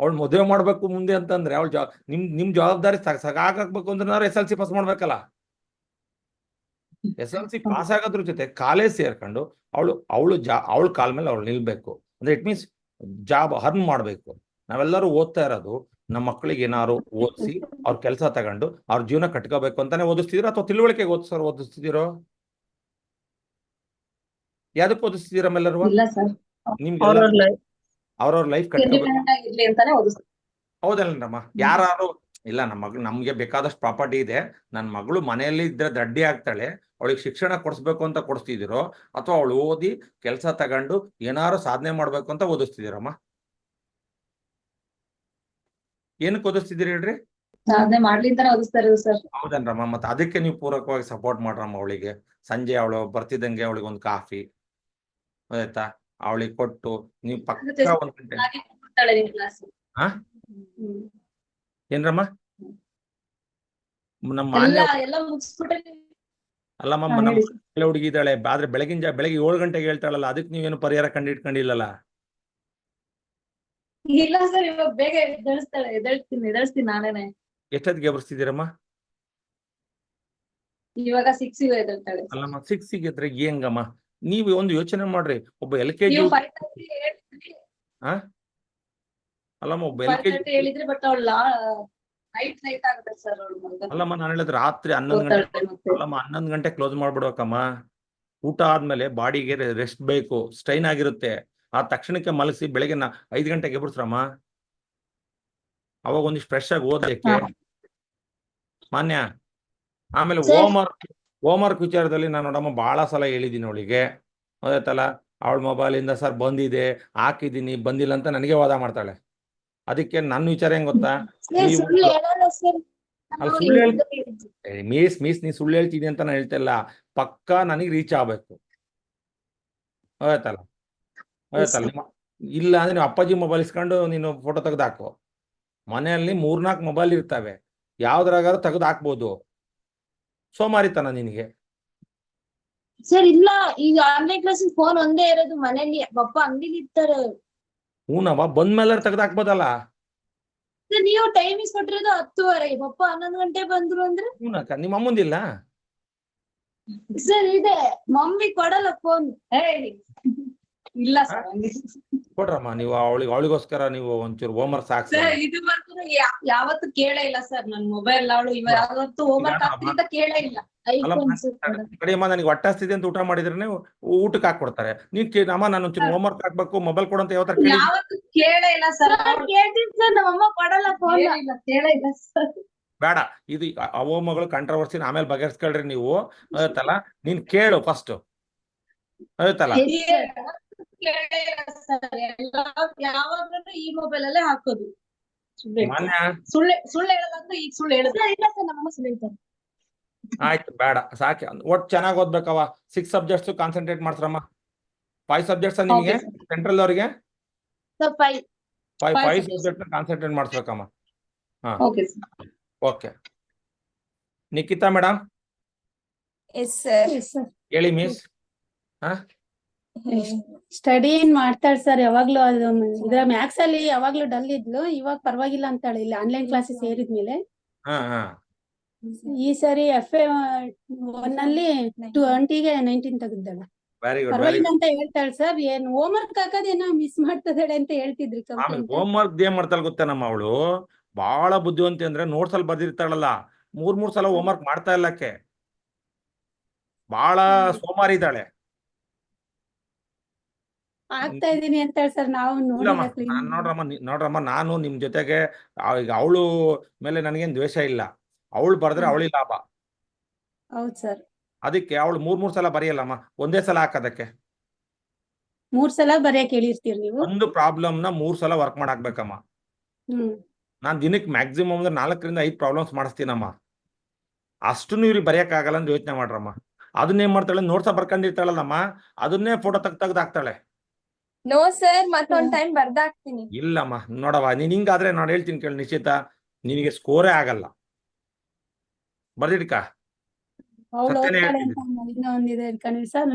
ಅವಳು ಮದುವೆ ಮಾಡ್ಬೇಕು ಮುಂದೆ ಅಂತಂದ್ರೆ ಅವಳು ನಿಮ್ ಜವಾಬ್ದಾರಿ ಸಾಕಾಗಬೇಕು ಅಂದ್ರೆ SLC ಪಾಸ್ ಮಾಡ್ಬೇಕಲ್ಲ. SLC ಪಾಸ್ ಆಗೋದ್ರ ಜೊತೆ ಕಾಲೇಜ್ ಸೇರ್ಕೊಂಡು ಅವಳ ಕಾಲ ಮೇಲೆ ಅವಳು ನಿಲ್ಬೇಕು. ಅಂದ್ರೆ ಇಟ್ ಮೀನ್ಸ್ ಜಾಬ್ ಅರ್ನ್ ಮಾಡ್ಬೇಕು. ನಾವೆಲ್ಲರೂ ಓದ್ತಾ ಇರೋದು ನಮ್ಮ ಮಕ್ಕಳಿಗೆ ಏನಾರು ಓದಿಸಿ ಅವ್ರ ಕೆಲಸ ತಗೊಂಡು ಅವ್ರ ಜೀವನ ಕಟ್ಕೋಬೇಕು ಅಂತಾನೆ ಓದಿಸ್ತಿದಿರೋ, ಅಥವಾ ತಿಳುವಳಿಕೆಗೆ ಓದಿಸ್ತಿದಿರೋ? ಯಾವ್ದಕ್ಕೆ ಓದಿಸ್ತಿದ್ದೀರ ಎಲ್ಲರೂ? ನಿಮ್ಗೆ ಅವ್ರವ್ರ ಲೈಫ್ ಕಟ್ಕೋಬೇಕು. ಹೌದಲ್ಲಮ್ಮ? ಯಾರು ಇಲ್ಲ, ನಮ್ಗೆ ಬೇಕಾದಷ್ಟು ಪ್ರಾಪರ್ಟಿ ಇದೆ, ನನ್ನ ಮಗಳು ಮನೆಯಲ್ಲಿ ಇದ್ರೆ ದಡ್ಡಿ ಆಗ್ತಾಳೆ, ಅವಳಿಗೆ ಶಿಕ್ಷಣ ಕೊಡಿಸ್ಬೇಕು ಅಂತ ಕೊಡಿಸ್ತಿದ್ದೀರೋ, ಅಥವಾ ಅವಳು ಓದಿ ಕೆಲಸ ತಗೊಂಡು ಏನಾರು ಸಾಧನೆ ಮಾಡ್ಬೇಕು ಅಂತ ಓದಿಸ್ತಿದ್ದೀರಮ್ಮ? ಏನಕ್ಕೆ ಓದಿಸ್ತಿದ್ದೀರಿ ಹೇಳ್ರಿ? ಸಾಧನೆ ಮಾಡ್ಲಿ ಅಂತಾನೆ ಓದಿಸ್ತಾರೆ ಸರ್. ಹೌದನ್ರಮ್ಮ? ಮತ್ತೆ ಅದಕ್ಕೆ ನೀವು ಪೂರಕವಾಗಿ ಸಪೋರ್ಟ್ ಮಾಡ್ರಮ್ಮ. ಅವಳಿಗೆ ಸಂಜೆ ಅವಳು ಬರ್ತಿದ್ದಂಗೆ ಅವಳಿಗೆ ಒಂದು ಕಾಫಿ ಆಯ್ತಾ ಅವಳಿಗೆ ಕೊಟ್ಟು ನೀವು ಪಕ್ಕ 1 ಗಂಟೆ. ಏನ್ರಮ್ಮ? ನಮ್ಮ ಅಲ್ಲಮ್ಮ, ನಮ್ಮ ಹುಡುಗಿ ಇದ್ದಾಳೆ, ಆದ್ರೆ ಬೆಳಗ್ಗೆ 7 ಗಂಟೆಗೆ ಹೇಳ್ತಾಳಲ್ಲ, ಅದಕ್ಕೆ ನೀವೇನು ಪರಿಹಾರ ಕಂಡಿಟ್ಕೊಂಡಿಲ್ಲಲ್ಲ? ಇಲ್ಲ ಸರ್, ಇವಾಗ ಬೇಗ ಎದ್ದೇಳಿಸ್ತೀನಿ ನಾನೇನೆ. ಎಷ್ಟೊತ್ತಿಗೆ ಬರ್ಸ್ತಿದ್ದೀರಮ್ಮ? ಇವಾಗ 6 ಗೆ ಎದ್ದೇಳ್ತಾಳೆ. ಅಲ್ಲಮ್ಮ, 6 ಗೆ ಎದ್ರೆ ಹೆಂಗಮ್ಮ? ನೀವು ಒಂದು ಯೋಚನೆ ಮಾಡ್ರಿ, ಒಬ್ಬ LKG ಅಲ್ಲಮ್ಮ, ಒಬ್ಬ LKG ಹೇಳಿದ್ರೆ ಬಟ್ ಅವಳ ನೈಟ್ ಆಗುತ್ತೆ ಸರ್. ಅಲ್ಲಮ್ಮ, ನಾನು ಹೇಳಿದ್ರೆ ರಾತ್ರಿ 11 ಗಂಟೆ. ಅಲ್ಲಮ್ಮ, 11 ಗಂಟೆ ಕ್ಲೋಸ್ ಮಾಡ್ಬಿಡ್ಬೇಕಮ್ಮ. ಊಟ ಆದ್ಮೇಲೆ ಬಾಡಿಗೆ ರೆಸ್ಟ್ ಬೇಕು, ಸ್ಟ್ರೈನ್ ಆಗಿರುತ್ತೆ. ಆ ತಕ್ಷಣಕ್ಕೆ ಮಲಗಿಸಿ ಬೆಳಗ್ಗೆ 5 ಗಂಟೆಗೆ ಎಬ್ಬಿಸ್ರಮ್ಮ. ಅವಾಗ ಒಂದಿಷ್ಟು ಫ್ರೆಶ್ ಆಗಿ ಓದ್ಲಿಕ್ಕೆ ಮಾನ್ಯ. ಆಮೇಲೆ ಹೋಮ್ವರ್ಕ್ ವಿಚಾರದಲ್ಲಿ ನಾನು ನೋಡಮ್ಮ ಬಹಳ ಸಲ ಹೇಳಿದ್ದೀನಿ ಅವಳಿಗೆ, ಗೊತ್ತಾಯ್ತಲ್ಲ? ಅವಳ ಮೊಬೈಲಿಂದ ಸರ್ ಬಂದಿದೆ, ಹಾಕಿದ್ದೀನಿ, ಬಂದಿಲ್ಲ ಅಂತ ನನಗೆ ವಾದ ಮಾಡ್ತಾಳೆ. ಅದಕ್ಕೆ ನನ್ನ ವಿಚಾರ ಹೆಂಗ್ ಗೊತ್ತಾ? ನೀ ಸುಳ್ಳು ಹೇಳ್ತೀನಿ ಅಂತ ನಾನು ಹೇಳ್ತಿಲ್ಲ, ಪಕ್ಕ ನನಗೆ ರೀಚ್ ಆಗ್ಬೇಕು. ಗೊತ್ತಾಯ್ತಲ್ಲ? ಇಲ್ಲ ಅಂದ್ರೆ ನೀವು ಅಪ್ಪಾಜಿ ಮೊಬೈಲ್ ಇಸ್ಕೊಂಡು ನೀನು ಫೋಟೋ ತೆಗೆದು ಹಾಕು. ಮನೆಯಲ್ಲಿ 3-4 ಮೊಬೈಲ್ ಇರ್ತವೆ, ಯಾವ್ದ್ರಾಗಾದ್ರೂ ತೆಗೆದು ಹಾಕ್ಬೋದು. ಸೋಮಾರಿತನ ನಿನಗೆ. ಸರ್ ಇಲ್ಲ, ಈಗ ಆನ್ಲೈನ್ ಕ್ಲಾಸ್ ಫೋನ್ ಒಂದೇ ಇರೋದು ಮನೇಲಿ, ಪಪ್ಪ ಅಂಗಡಿಲಿ ಇರ್ತಾರೆ. ಹೂನವ, ಬಂದ್ಮೇಲೆ ತೆಗೆದು ಹಾಕ್ಬೋದಲ್ಲ. ನೀವು ಟೈಮ್ ಕೊಟ್ಟಿರೋದು 10:30, ಪಪ್ಪ 11 ಗಂಟೆ ಬಂದ್ರು ಅಂದ್ರೆ? ಹೂನಕ್ಕ, ನಿಮ್ಮ ಅಮ್ಮಂದಿಲ್ಲ? ಸರ್ ಇದೆ, ಮಮ್ಮಿ ಕೊಡಲ್ಲ ಫೋನ್. ಇಲ್ಲ ಸರ್, ಕೊಡ್ರಮ್ಮ ನೀವು ಅವಳಿಗೋಸ್ಕರ ನೀವು ಒಂಚೂರು ಹೋಮ್ವರ್ಕ್ ಸಾಕ್ಸಿ. ಇದುವರೆಗೂ ಯಾವತ್ತು ಕೇಳೇ ಇಲ್ಲ ಸರ್ ನನ್ ಮೊಬೈಲ್. ಅವಳು ಯಾವತ್ತು ಹೋಮ್ವರ್ಕ್ ಆಗ್ತಿದ್ದ ಕೇಳೇ ಇಲ್ಲ. ಕಡಿಯಮ್ಮ, ನನಗೆ ಹೊಟ್ಟೆ ಹಸ್ತಿದೆ ಅಂತ ಊಟ ಮಾಡಿದ್ರೆ ಊಟಕ್ಕೆ ಹಾಕೊಡ್ತಾರೆ. ನೀನ್ ಅಮ್ಮ ನಾನು ಒಂಚೂರು ಹೋಮ್ವರ್ಕ್ ಹಾಕ್ಬೇಕು, ಮೊಬೈಲ್ ಕೊಡು ಅಂತ ಯಾವತ್ತು ಕೇಳೇ ಇಲ್ಲ ಸರ್. ನಮ್ಮಮ್ಮ ಕೊಡಲ್ಲ ಫೋನ್. ಕೇಳೇ ಇಲ್ಲ ಸರ್. ಬೇಡ, ಇದು ಅವೋ ಮಗಳು ಕಾಂಟ್ರವರ್ಸಿನ ಆಮೇಲೆ ಬಗೆಹರಿಸ್ಕೊಳ್ರಿ ನೀವು. ಆಯ್ತಲ್ಲ? ನೀನ್ ಕೇಳು ಫಸ್ಟ್. ಆಯ್ತಲ್ಲ? ಯಾವಾಗ್ಲೂ ಈ ಮೊಬೈಲ್ ಅಲ್ಲೇ ಹಾಕೋದು. ಮಾನ್ಯ, ಸುಳ್ಳು ಹೇಳಲ್ಲ ಅಂದ್ರೆ ಈಗ ಸುಳ್ಳು ಹೇಳಿದ್ರೆ ಇಲ್ಲ ಸರ್, ನಮ್ಮಮ್ಮ ಸುಳ್ಳು ಹೇಳ್ತಾರೆ. ಆಯ್ತು ಬೇಡ, ಸಾಕಿ. ಒಟ್ಟು ಚೆನ್ನಾಗಿ ಓದ್ಬೇಕವ. 6 ಸಬ್ಜೆಕ್ಟ್ಸ್ ಕಾನ್ಸಂಟ್ರೇಟ್ ಮಾಡ್ಸ್ರಮ್ಮ. 5 ಸಬ್ಜೆಕ್ಟ್ಸ್ ನಿಮಗೆ Okay, sir. ಸೆಂಟ್ರಲ್ ಅವರಿಗೆ So 5. 5 Five ಸಬ್ಜೆಕ್ಟ್ ಕಾನ್ಸಂಟ್ರೇಟ್ ಮಾಡಿಸ್ಬೇಕಮ್ಮ. ಹಾ Okay, sir. Okay. Nikhita madam yes sir. Yes, sir. ಹೇಳಿ ಮಿಸ್. ಹಾ ಸ್ಟಡಿ ಏನ್ ಮಾಡ್ತಾಳೆ ಸರ್ ಯಾವಾಗ್ಲೂ ಅದು ಇದ್ರ ಮ್ಯಾಥ್ಸ್ ಅಲ್ಲಿ ಯಾವಾಗ್ಲೂ ಡಲ್ ಇದ್ಲು ಇವಾಗ ಪರವಾಗಿಲ್ಲ ಅಂತಾಳೆ ಇಲ್ಲಿ ಆನ್ಲೈನ್ ಕ್ಲಾಸಸ್ ಸೇರಿದ್ಮೇಲೆ ಹಾ ಹಾ ಈ ಸರಿ FA1 ಅಲ್ಲಿ 20ಗೆ 19 ತೆಗೆದಾಳೆ. ವೆರಿ ಗುಡ್ ವೆರಿ ಪರವಾಗಿಲ್ಲ ಅಂತ ಹೇಳ್ತಾಳೆ ಸರ್. ಏನ್ ಹೋಮ್ ವರ್ಕ್ ಹಾಕೋದೇನೋ ಮಿಸ್ ಮಾಡ್ತಿದ್ದಾಳೆ ಅಂತ ಹೇಳ್ತಿದ್ರಿ ಆಮೇಲೆ ಕಂಪ್ಲೇಂಟ್. ಹೋಮ್ ವರ್ಕ್ ಏನ್ ಮಾಡ್ತಾಳೆ ಗೊತ್ತಾ ನಮ್ಮ ಅವಳು ಬಹಳ ಬುದ್ಧಿವಂತಿ ಅಂದ್ರೆ ನೋಟ್ಸ್ ಅಲ್ಲಿ ಬರ್ದಿರ್ತಾಳಲ್ಲ 3 ಸಲ ಹೋಮ್ ವರ್ಕ್ ಮಾಡ್ತಾ ಇಲ್ಲಕ್ಕೆ ಬಹಳ ಸೋಮಾರಿ ಇದ್ದಾಳೆ. ಆಗ್ತಾ ಇದೀನಿ ಅಂತ ಹೇಳಿ ಸರ್ ನಾವು ಇಲ್ಲಮ್ಮ ನೋಡಿಲ್ಲ ನೋಡ್ರಮ್ಮ ನಾನು ನಿಮ್ ಜೊತೆಗೆ ಈಗ ಅವಳು ಮೇಲೆ ನನಗೇನ್ ದ್ವೇಷ ಇಲ್ಲ. ಅವಳು ಬರ್ದ್ರೆ ಅವಳಿಗೆ ಲಾಭ. ಹೌದ್ ಸರ್. ಅದಕ್ಕೆ ಅವಳು 3 ಸಲ ಬರೆಯಲ್ಲಮ್ಮ, ಒಂದೇ ಸಲ ಹಾಕೋದಕ್ಕೆ. 3 ಸಲ ಬರೆಯಕ್ ಹೇಳಿರ್ತೀರಿ ನೀವು. ಒಂದು ಪ್ರಾಬ್ಲಮ್ ನ 3 ಸಲ ವರ್ಕ್ ಮಾಡಾಕ್ಬೇಕಮ್ಮ. ನಾನ್ ದಿನಕ್ಕೆ ಮ್ಯಾಕ್ಸಿಮಮ್ ಅಂದ್ರೆ 4 ರಿಂದ 5 ಪ್ರಾಬ್ಲಮ್ಸ್ ಮಾಡಿಸ್ತೀನಮ್ಮ. ಅಷ್ಟು ಇವ್ರಿಗೆ ಬರೆಯಕ್ ಆಗಲ್ಲ ಅಂತ ಯೋಚನೆ ಮಾಡ್ರಮ್ಮ. ಅದನ್ನೇನ್ ಮಾಡ್ತಾಳೆ ನೋಟ್ಸ ಬರ್ಕೊಂಡಿರ್ತಾಳಲ್ಲಮ್ಮ ಅದನ್ನೇ ಫೋಟೋ ತೆಗ್ದು ಹಾಕ್ತಾಳೆ. ನೋ ಸರ್ ಮತ್ತೊಂದ್ ಟೈಮ್ ಬರ್ದಾಕ್ತೀನಿ. ಇಲ್ಲಮ್ಮ ನೋಡವ ನೀನ್ ಹಿಂಗಾದ್ರೆ ನಾನು ಹೇಳ್ತೀನಿ ಕೇಳಿ ನಿಶ್ಚಿತ ನಿನಗೆ ಸ್ಕೋರೇ ಆಗಲ್ಲ. ಬರ್ದಿಡ್ಕ ಅವಳು ಸತ್ಯನೇ ಓದ್ತಾಳೆ ಹೇಳ್ತಿದ್ದೀನಿ. ಅಂತ ಇನ್ನೊಂದಿದೆ ಇಟ್ಕೊಂಡಿವಿ ಸರ್.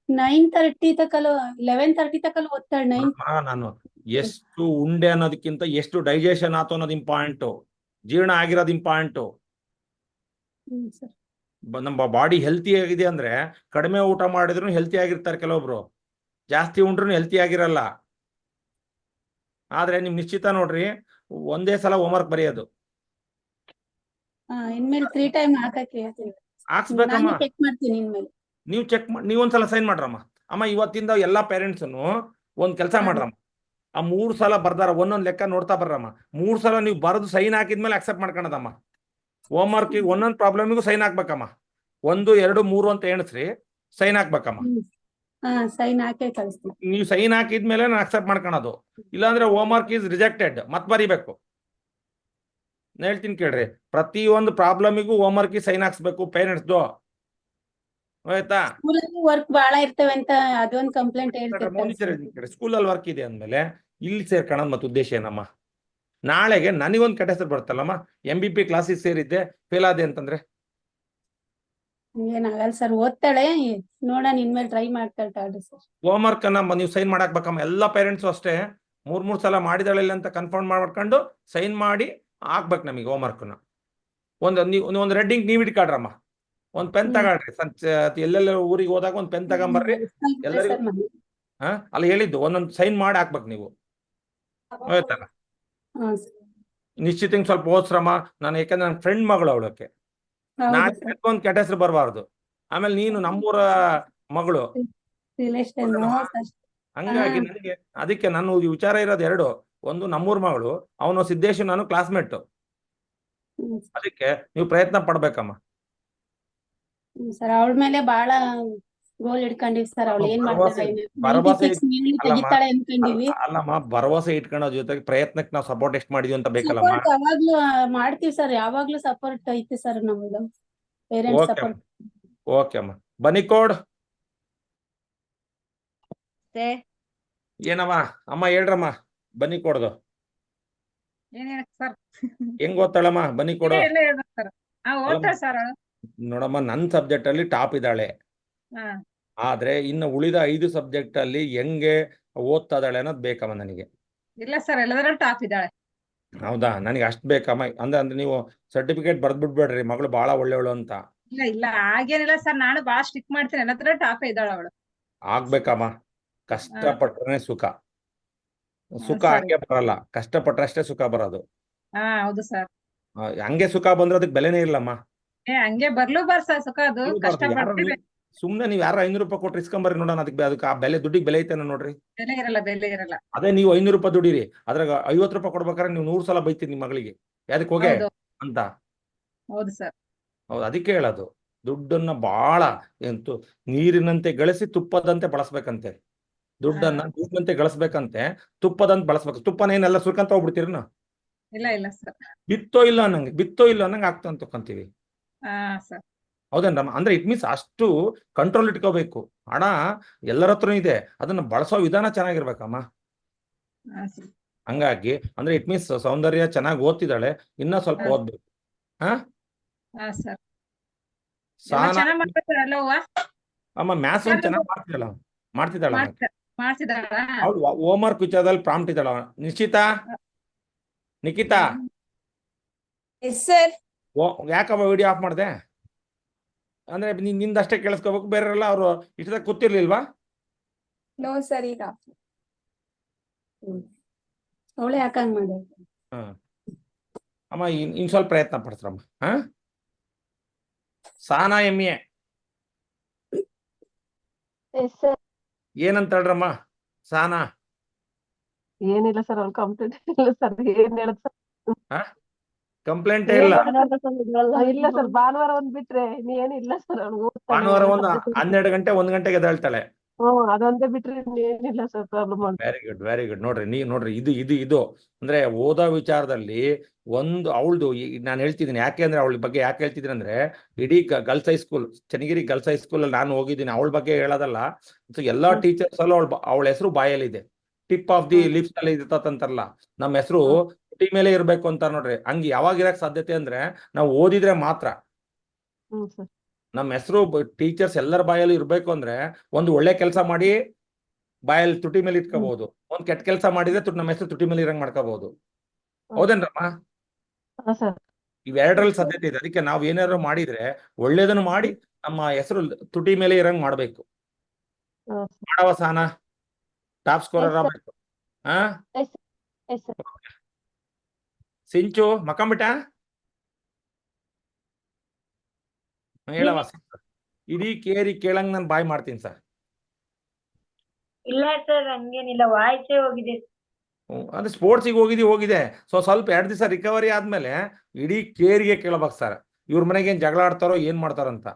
9:30 ತಕಲು 11:30 ತಕಲು ಓದ್ತಾಳೆ. 9 ನಾನು ಎಷ್ಟು ಉಂಡೆ ಅನ್ನೋದಕ್ಕಿಂತ ಎಷ್ಟು ಡೈಜೆಷನ್ ಆತು ಅನ್ನೋದು ಇಂಪಾರ್ಟೆಂಟ್. ಜೀರ್ಣ ಆಗಿರೋದು ಇಂಪಾರ್ಟೆಂಟ್. ಸರ್. ನಮ್ಮ ಬಾಡಿ ಹೆಲ್ತಿ ಆಗಿದೆ ಅಂದ್ರೆ ಕಡಿಮೆ ಊಟ ಮಾಡಿದ್ರು ಹೆಲ್ತಿ ಆಗಿರ್ತಾರೆ ಕೆಲವೊಬ್ರು, ಜಾಸ್ತಿ ಉಂಡ್ರು ಹೆಲ್ತಿ ಆಗಿರಲ್ಲ. ಆದ್ರೆ ನಿಮ್ ನಿಶ್ಚಿತ ನೋಡ್ರಿ ಒಂದೇ ಸಲ ಹೋಮ್ವರ್ಕ್ ಬರೆಯೋದು ಇನ್ಮೇಲೆ 3 ಟೈಮ್ ಹಾಕಕ್ಕೆ ಹೇಳ್ತೀನಿ. ಹಾಕ್ಸ್ಬೇಕಮ್ಮ. ನಾನು ಚೆಕ್ ಮಾಡ್ತೀನಿ ಇನ್ಮೇಲೆ. ನೀವು ಚೆಕ್ ಮಾಡಿ ನೀವೊಂದ್ಸಲ ಸೈನ್ ಮಾಡ್ರಮ್ಮ. ಅಮ್ಮ ಇವತ್ತಿಂದ ಎಲ್ಲಾ ಪೇರೆಂಟ್ಸ್ನು ಒಂದ್ ಕೆಲಸ ಮಾಡ್ರಮ್ಮ. ಆ 3 ಸಲ ಬರ್ದಾರ ಒಂದೊಂದ್ ಲೆಕ್ಕ ನೋಡ್ತಾ ಬರ್ರಮ್ಮ. 3 ಸಲ ನೀವು ಬರೆದು ಸೈನ್ ಹಾಕಿದ್ಮೇಲೆ ಅಕ್ಸೆಪ್ಟ್ ಮಾಡ್ಕೊಳದಮ್ಮ. ಹೋಮ್ ವರ್ಕ್ ಒಂದೊಂದು ಪ್ರಾಬ್ಲಮಿಗೂ ಸೈನ್ ಹಾಕ್ಬೇಕಮ್ಮ. 1 2 3 ಅಂತ ಎಣಿಸ್ರಿ ಸೈನ್ ಹಾಕ್ಬೇಕಮ್ಮ. ಸೈನ್ ಹಾಕೇ ಕಳಿಸ್ತೀನಿ. ನೀವು ಸೈನ್ ಹಾಕಿದ್ಮೇಲೆ ನಾನು ಅಕ್ಸೆಪ್ಟ್ ಮಾಡ್ಕೊಳೋದು. ಇಲ್ಲಾಂದ್ರೆ ಹೋಮ್ ವರ್ಕ್ ಈಸ್ ರಿಜೆಕ್ಟೆಡ್ ಮತ್ ಬರಿಬೇಕು. ಹೇಳ್ತೀನಿ ಕೇಳ್ರಿ, ಪ್ರತಿಯೊಂದು ಪ್ರಾಬ್ಲಮಿಗೂ ಹೋಮ್ ವರ್ಕ್ ಸೈನ್ ಹಾಕ್ಸ್ಬೇಕು ಪೇರೆಂಟ್ಸ್ದು. ಆಯ್ತಾ? ವರ್ಕ್ ಬಹಳ ಇರ್ತವೆ ಅಂತ ಅದೊಂದು ಕಂಪ್ಲೇಂಟ್ ಹೇಳ್ತಿರ್ತಾರೆ. ಸ್ಕೂಲಲ್ಲಿ ವರ್ಕ್ ಇದೆ ಅಂದ್ಮೇಲೆ ಇಲ್ಲಿ ಸೇರ್ಕೊಳ್ಳೋದು ಮತ್ತೆ ಉದ್ದೇಶ ಏನಮ್ಮ? ನಾಳೆಗೆ ನನಗೊಂದು ಕೆಟ್ಟ ಹೆಸರು ಬರ್ತಲ್ಲಮ್ಮ, MBP ಕ್ಲಾಸಿಗೆ ಸೇರಿದ್ದೆ ಫೇಲ್ ಆದೆ ಅಂತಂದ್ರೆ. ಏನಾಗಲ್ಲ ಸರ್, ಓದ್ತಾಳೆ. ನೋಡೋಣ ಇನ್ಮೇಲೆ ಟ್ರೈ ಮಾಡ್ತಾಳೆ ತಗೊಳ್ಳಿ ಸರ್. ಹೋಮ್ ವರ್ಕ್ ಅನ್ನ ನೀವು ಸೈನ್ ಮಾಡಾಕ್ಬೇಕಮ್ಮ. ಎಲ್ಲ ಪೇರೆಂಟ್ಸು ಅಷ್ಟೇ 3 ಸಲ ಮಾಡಿದಾಳೆ ಇಲ್ಲ ಅಂತ ಕನ್ಫರ್ಮ್ ಮಾಡ್ಕೊಂಡು ಸೈನ್ ಮಾಡಿ ಹಾಕ್ಬೇಕು ನಮಗೆ ಹೋಮ್ ವರ್ಕ್ನ. ಒಂದು ರೆಡ್ಡಿಂಗ್ ನೀವು ಇಟ್ಕೊಳ್ರಮ್ಮ. ಒಂದು ಪೆನ್ ತಗೊಳ್ರಿ. ಎಲ್ಲೆಲ್ಲ ಊರಿಗೆ ಹೋದಾಗ ಒಂದು ಪೆನ್ ತಗೊಂಬರ್ರಿ ಎಲ್ಲರಿಗೂ. ಅಲ್ಲಿ ಹೇಳಿದ್ದು ಒಂದೊಂದು ಸೈನ್ ಮಾಡಿ ಹಾಕ್ಬೇಕು ನೀವು. ಆಯ್ತಲ್ಲ? ನಿಶ್ಚಿತ ಸ್ವಲ್ಪ ಓದ್ಸ್ರಮ್ಮ. ನಾನು ಯಾಕಂದ್ರೆ ನನ್ನ ಫ್ರೆಂಡ್ ಮಗಳು ಅವಳಕ್ಕೆ ನಾಳೆ ಒಂದು ಕೆಟ್ಟ ಹೆಸರು ಬರಬಾರ್ದು. ಆಮೇಲೆ ನೀನು ನಮ್ಮೂರ ಮಗಳು, ಹಂಗಾಗಿ ನನಗೆ ಅದಕ್ಕೆ ನನ್ನ ವಿಚಾರ ಇರೋದು 2. ಒಂದು ನಮ್ಮೂರ್ ಮಗಳು, ಅವನು ಸಿದ್ದೇಶ್ ನಾನು ಕ್ಲಾಸ್ಮೇಟ್. ಅದಕ್ಕೆ ನೀವು ಪ್ರಯತ್ನ ಪಡ್ಬೇಕಮ್ಮ. ಸರ್ ಅವಳ ಮೇಲೆ ಬಹಳ ಗೋಲ್ ಇಟ್ಕೊಂಡಿವಿ ಸರ್. ಅವಳು ಏನ್ ಭರವಸೆ ತೆಗಿತಾಳೆ ಅನ್ಕೊಂಡಿವಿ. ಅಲ್ಲಮ್ಮ, ಭರವಸೆ ಇಟ್ಕೊಳ್ಳೋ ಜೊತೆಗೆ ಪ್ರಯತ್ನಕ್ಕೆ ನಾವು ಸಪೋರ್ಟ್ ಎಷ್ಟು ಮಾಡಿದ್ವಿ ಅಂತ ಬೇಕಲ್ಲಮ್ಮ. ಸಪೋರ್ಟ್ ಯಾವಾಗ್ಲೂ ಮಾಡ್ತೀವಿ ಸರ್. ಯಾವಾಗ್ಲೂ ಸಪೋರ್ಟ್ ಐತಿ ಸರ್ ನಮ್ದು. Parents support. ಓಕೆ ಅಮ್ಮ. ಬನ್ನಿ ಕೋಡ್ ಏನಮ್ಮ? ಅಮ್ಮ ಹೇಳ್ರಮ್ಮ ಬನ್ನಿ ಕೊಡ್ದು ಹೆಂಗ್ ಓದ್ತಾಳಮ್ಮ? ಬನ್ನಿ ಕೊಡು. ನೋಡಮ್ಮ, ನನ್ನ ಸಬ್ಜೆಕ್ಟ್ ಅಲ್ಲಿ ಟಾಪ್ ಇದ್ದಾಳೆ. ಆದ್ರೆ ಇನ್ನು ಉಳಿದ 5 ಸಬ್ಜೆಕ್ಟ್ ಅಲ್ಲಿ ಹೆಂಗೆ ಓದ್ತಾ ಇದ್ದಾಳೆ ಅನ್ನೋದು ಬೇಕಮ್ಮ ನನಗೆ. ಇಲ್ಲ ಸರ್, ಎಲ್ಲದರಲ್ಲೂ ಟಾಪ್ ಇದ್ದಾಳೆ. ಹೌದಾ? ನನಗೆ ಅಷ್ಟ್ ಬೇಕಮ್ಮ. ಅಂದ್ರೆ ನೀವು ಸರ್ಟಿಫಿಕೇಟ್ ಬರ್ದ್ಬಿಡ್ಬೇಡ್ರಿ ಮಗಳು ಬಹಳ ಒಳ್ಳೆವಳು ಅಂತ. ಇಲ್ಲ ಇಲ್ಲ ಹಾಗೇನಿಲ್ಲ ಸರ್, ನಾನು ಬಾಳ ಸ್ಟಿಕ್ ಮಾಡ್ತೀನಿ. ಎಲ್ಲದರ ಟಾಪ್ ಇದ್ದಾಳೆ ಅವಳು. ಆಗ್ಬೇಕಮ್ಮ. ಕಷ್ಟಪಟ್ರೆ ಸುಖ. ಸುಖ ಸರಿ. ಹಂಗೆ ಬರಲ್ಲ, ಕಷ್ಟಪಟ್ರಷ್ಟೇ ಸುಖ ಬರೋದು. ಹೌದು ಸರ್. ಹಂಗೆ ಸುಖ ಬಂದ್ರೆ ಅದಕ್ಕೆ ಬೆಲೆನೇ ಇಲ್ಲಮ್ಮ. ಹಂಗೆ ಬರ್ಲು ಸರ್ ಸುಖ. ಅದು ಕಷ್ಟ ಪಡ್ತೀವಿ. ಸುಮ್ನೆ ನೀವ್ ಯಾರು 500 ರೂಪಾಯಿ ಕೊಟ್ಟು ಇಸ್ಕೊಂಬರ್ರಿ ನೋಡೋಣ. ಅದಕ್ಕೆ ಆ ಬೆಲೆ ದುಡ್ಡಿಗೆ ಬೆಲೆ ಐತೆ ನೋಡ್ರಿ. ಬೆಲೆ ಇರಲ್ಲ, ಬೆಲೆ ಇರಲ್ಲ. ಅದೇ ನೀವು 500 ರೂಪಾಯಿ ದುಡಿರಿ, ಅದ್ರಾಗ 50 ರೂಪಾಯಿ ಕೊಡ್ಬೇಕಾದ್ರೆ ನೀವು 100 ಸಲ ಬೈತೀರಿ ನಿಮ್ಮ ಮಗಳಿಗೆ ಯಾವ್ದಕ್ಕೆ ಹೋಗೆ ಅಂತ. ಹೌದು ಸರ್. ಹೌದು, ಅದಕ್ಕೆ ಹೇಳೋದು ದುಡ್ಡನ್ನ ಬಹಳ ಎಂತು ನೀರಿನಂತೆ ಗಳಿಸಿ ತುಪ್ಪದಂತೆ ಬಳಸ್ಬೇಕಂತೆ. ದುಡ್ಡನ್ನ ನೀರಿನಂತೆ ಗಳಿಸ್ಬೇಕಂತೆ, ತುಪ್ಪದಂತೆ ಬಳಸ್ಬೇಕು. ತುಪ್ಪನೇನೆಲ್ಲ ಸುರ್ಕಂತ ಹೋಗ್ಬಿಡ್ತೀರಿ ನಾವು. ಇಲ್ಲ ಇಲ್ಲ ಸರ್. ಬಿತ್ತೋ ಇಲ್ಲ ಅನ್ನಂಗೆ ಆಗ್ತಾ ಅಂತ ತಕೊಂತೀವಿ. ಸರ್. ಹೌದೇನ್ರಮ್ಮ? ಅಂದ್ರೆ ಇಟ್ ಮೀನ್ಸ್ ಅಷ್ಟು ಕಂಟ್ರೋಲ್ ಇಟ್ಕೋಬೇಕು. ಹಣ ಎಲ್ಲರ ಹತ್ರನೂ ಇದೆ, ಅದನ್ನ ಬಳಸೋ ವಿಧಾನ ಚೆನ್ನಾಗಿರ್ಬೇಕಮ್ಮ. ಹಾ ಸರ್. ಹಂಗಾಗಿ ಅಂದ್ರೆ ಇಟ್ ಮೀನ್ಸ್ ಸೌಂದರ್ಯ ಚೆನ್ನಾಗಿ ಓದ್ತಿದ್ದಾಳೆ, ಇನ್ನ ಸ್ವಲ್ಪ ಹಾ. ಓದ್ಬೇಕು. ಹಾ ಹಾ ಸರ್. ಎಲ್ಲ ಸಹನಾ ಚೆನ್ನಾಗ್ ಮಾಡ್ತಾರೆ ಎಲ್ಲವ್ವ. ಅಮ್ಮ ಮ್ಯಾಥ್ಸ್ ಒಂದು ಚೆನ್ನಾಗಿ ಮಾಡ್ತಿದ್ದಾಳಮ್ಮ. ಮಾಡ್ತಿದಾಳ. ಅವಳು ಹೋಮ್ ವರ್ಕ್ ವಿಚಾರದಲ್ಲಿ ಪ್ರಾಂಪ್ಟ್ ಇದ್ದಾಳ. Nischitha, Nikhita, yes sir. ಯಾಕಮ್ಮ ವಿಡಿಯೋ ಆಫ್ ಮಾಡಿದೆ? ಅಂದ್ರೆ ನಿಂದಷ್ಟೇ ಕೇಳಿಸ್ಕೋಬೇಕು, ಬೇರೆಲ್ಲ ಅವರು ಇಷ್ಟದಾಗ ಕೂತಿರ್ಲಿಲ್ವಾ? ನೋ ಸರ್ ಈಗ. ಅವಳೆ ಯಾಕಂಗ್ ಮಾಡಿ? ಹಾ ಅಮ್ಮ, ಇನ್ ಸ್ವಲ್ಪ ಪ್ರಯತ್ನ ಪಡ್ಸ್ರಮ್ಮ. ಹಾ ಸಹನಾ ಎಮ್ಮೆ ಎಸ್ ಸರ್. ಏನಂತ ಹೇಳ್ರಮ್ಮ ಸಹನಾ? ಏನಿಲ್ಲ ಸರ್, ಅವ್ರು ಕಂಪ್ಲೀಟ್ ಇಲ್ಲ ಸರ್. ಏನ್ ಹೇಳದ್ ಸರ್? ಕಂಪ್ಲೇಂಟೇ ಇಲ್ಲ. ಇಲ್ಲ ಸರ್, ಭಾನುವಾರ ಒಂದ್ ಬಿಟ್ರೆ ಏನಿಲ್ಲ ಸರ್. ಭಾನುವಾರ ಒಂದು 12 ಗಂಟೆ 1 ಗಂಟೆಗೆ ಎದ್ದೇಳ್ತಾಳೆ. ಅದೊಂದೇ ಬಿಟ್ರೆ ಏನಿಲ್ಲ sir problem. Very good, very good. ನೋಡ್ರಿ ಇದು ಅಂದ್ರೆ ಓದೋ ವಿಚಾರದಲ್ಲಿ ಒಂದು ಅವಳದು ನಾನು ಹೇಳ್ತಿದ್ದೀನಿ. ಯಾಕೆ ಅಂದ್ರೆ ಅವಳ ಬಗ್ಗೆ ಯಾಕೆ ಹೇಳ್ತಿದ್ದೀನಿ ಅಂದ್ರೆ, ಇಡೀ girls high school, Channagiri girls high school ಅಲ್ಲಿ ನಾನು ಹೋಗಿದ್ದೀನಿ. ಅವಳ ಬಗ್ಗೆ ಹೇಳೋದಲ್ಲ, ಎಲ್ಲಾ ಟೀಚರ್ಸ್ ಅಲ್ಲೂ ಅವಳ ಹೆಸರು ಬಾಯಲ್ಲಿದೆ. ಟಿಪ್ ಆಫ್ ದಿ ಲಿಪ್ಸ್ ಅಲ್ಲಿ ಇರ್ತಂತಾರಲ್ಲ, ನಮ್ಮ ಹೆಸರು ತುಟಿ ಮೇಲೆ ಇರ್ಬೇಕು ಅಂತ ನೋಡ್ರಿ. ಹಂಗೆ ಯಾವಾಗ ಇರಕ್ ಸಾಧ್ಯತೆ ಅಂದ್ರೆ ನಾವು ಓದಿದ್ರೆ ಮಾತ್ರ. ನಮ್ಮ ಹೆಸರು ಟೀಚರ್ಸ್ ಎಲ್ಲರ ಬಾಯಲ್ಲಿ ಇರ್ಬೇಕು ಅಂದ್ರೆ ಒಂದು ಒಳ್ಳೆ ಕೆಲಸ ಮಾಡಿ ಬಾಯಲ್ಲಿ ತುಟಿ ಮೇಲೆ ಇಟ್ಕೋಬಹುದು, ಒಂದ್ ಕೆಟ್ಟ ಕೆಲಸ ಮಾಡಿದ್ರೆ ನಮ್ಮ ಹೆಸರು ತುಟಿ ಮೇಲೆ ಇರಂಗ್ ಮಾಡ್ಕೋಬಹುದು. ಹೌದೇನ್ರಮ್ಮ? ಇವೆರಡರಲ್ಲಿ ಸಾಧ್ಯತೆ ಇದೆ. ಅದಕ್ಕೆ ನಾವ್ ಏನಾದ್ರು ಮಾಡಿದ್ರೆ ಒಳ್ಳೇದನ್ನು ಮಾಡಿ ನಮ್ಮ ಹೆಸರು ತುಟಿ ಮೇಲೆ ಇರಂಗ್ ಮಾಡ್ಬೇಕು. ಮಾಡವ ಸಹನಾ, ಟಾಪ್ ಸ್ಕೋರರ್ ಆಗ್ಬೇಕು. ಹಾ ಸಿಂಚು ಮಕ್ಕಂಬಿಟ್ಟ ಹೇಳವ. ಇಡೀ ಕೇರಿ ಕೇಳಂಗ್ ನಾನು ಬಾಯ್ ಮಾಡ್ತೀನಿ ಸರ್. ಇಲ್ಲ ಸರ್, ಹಂಗೇನಿಲ್ಲ, ವಾಯ್ಸೇ ಹೋಗಿದೆ. ಅಂದ್ರೆ ಸ್ಪೋರ್ಟ್ಸಿಗೆ ಹೋಗಿದೆ. ಸ್ವಲ್ಪ 2 ದಿವಸ ರಿಕವರಿ ಆದ್ಮೇಲೆ ಇಡೀ ಕೇರಿಗೆ ಕೇಳಬೇಕು ಸರ್, ಇವ್ರ ಮನೆಗೆ ಏನ್ ಜಗಳ ಆಡ್ತಾರೋ ಏನ್ ಮಾಡ್ತಾರಂತ.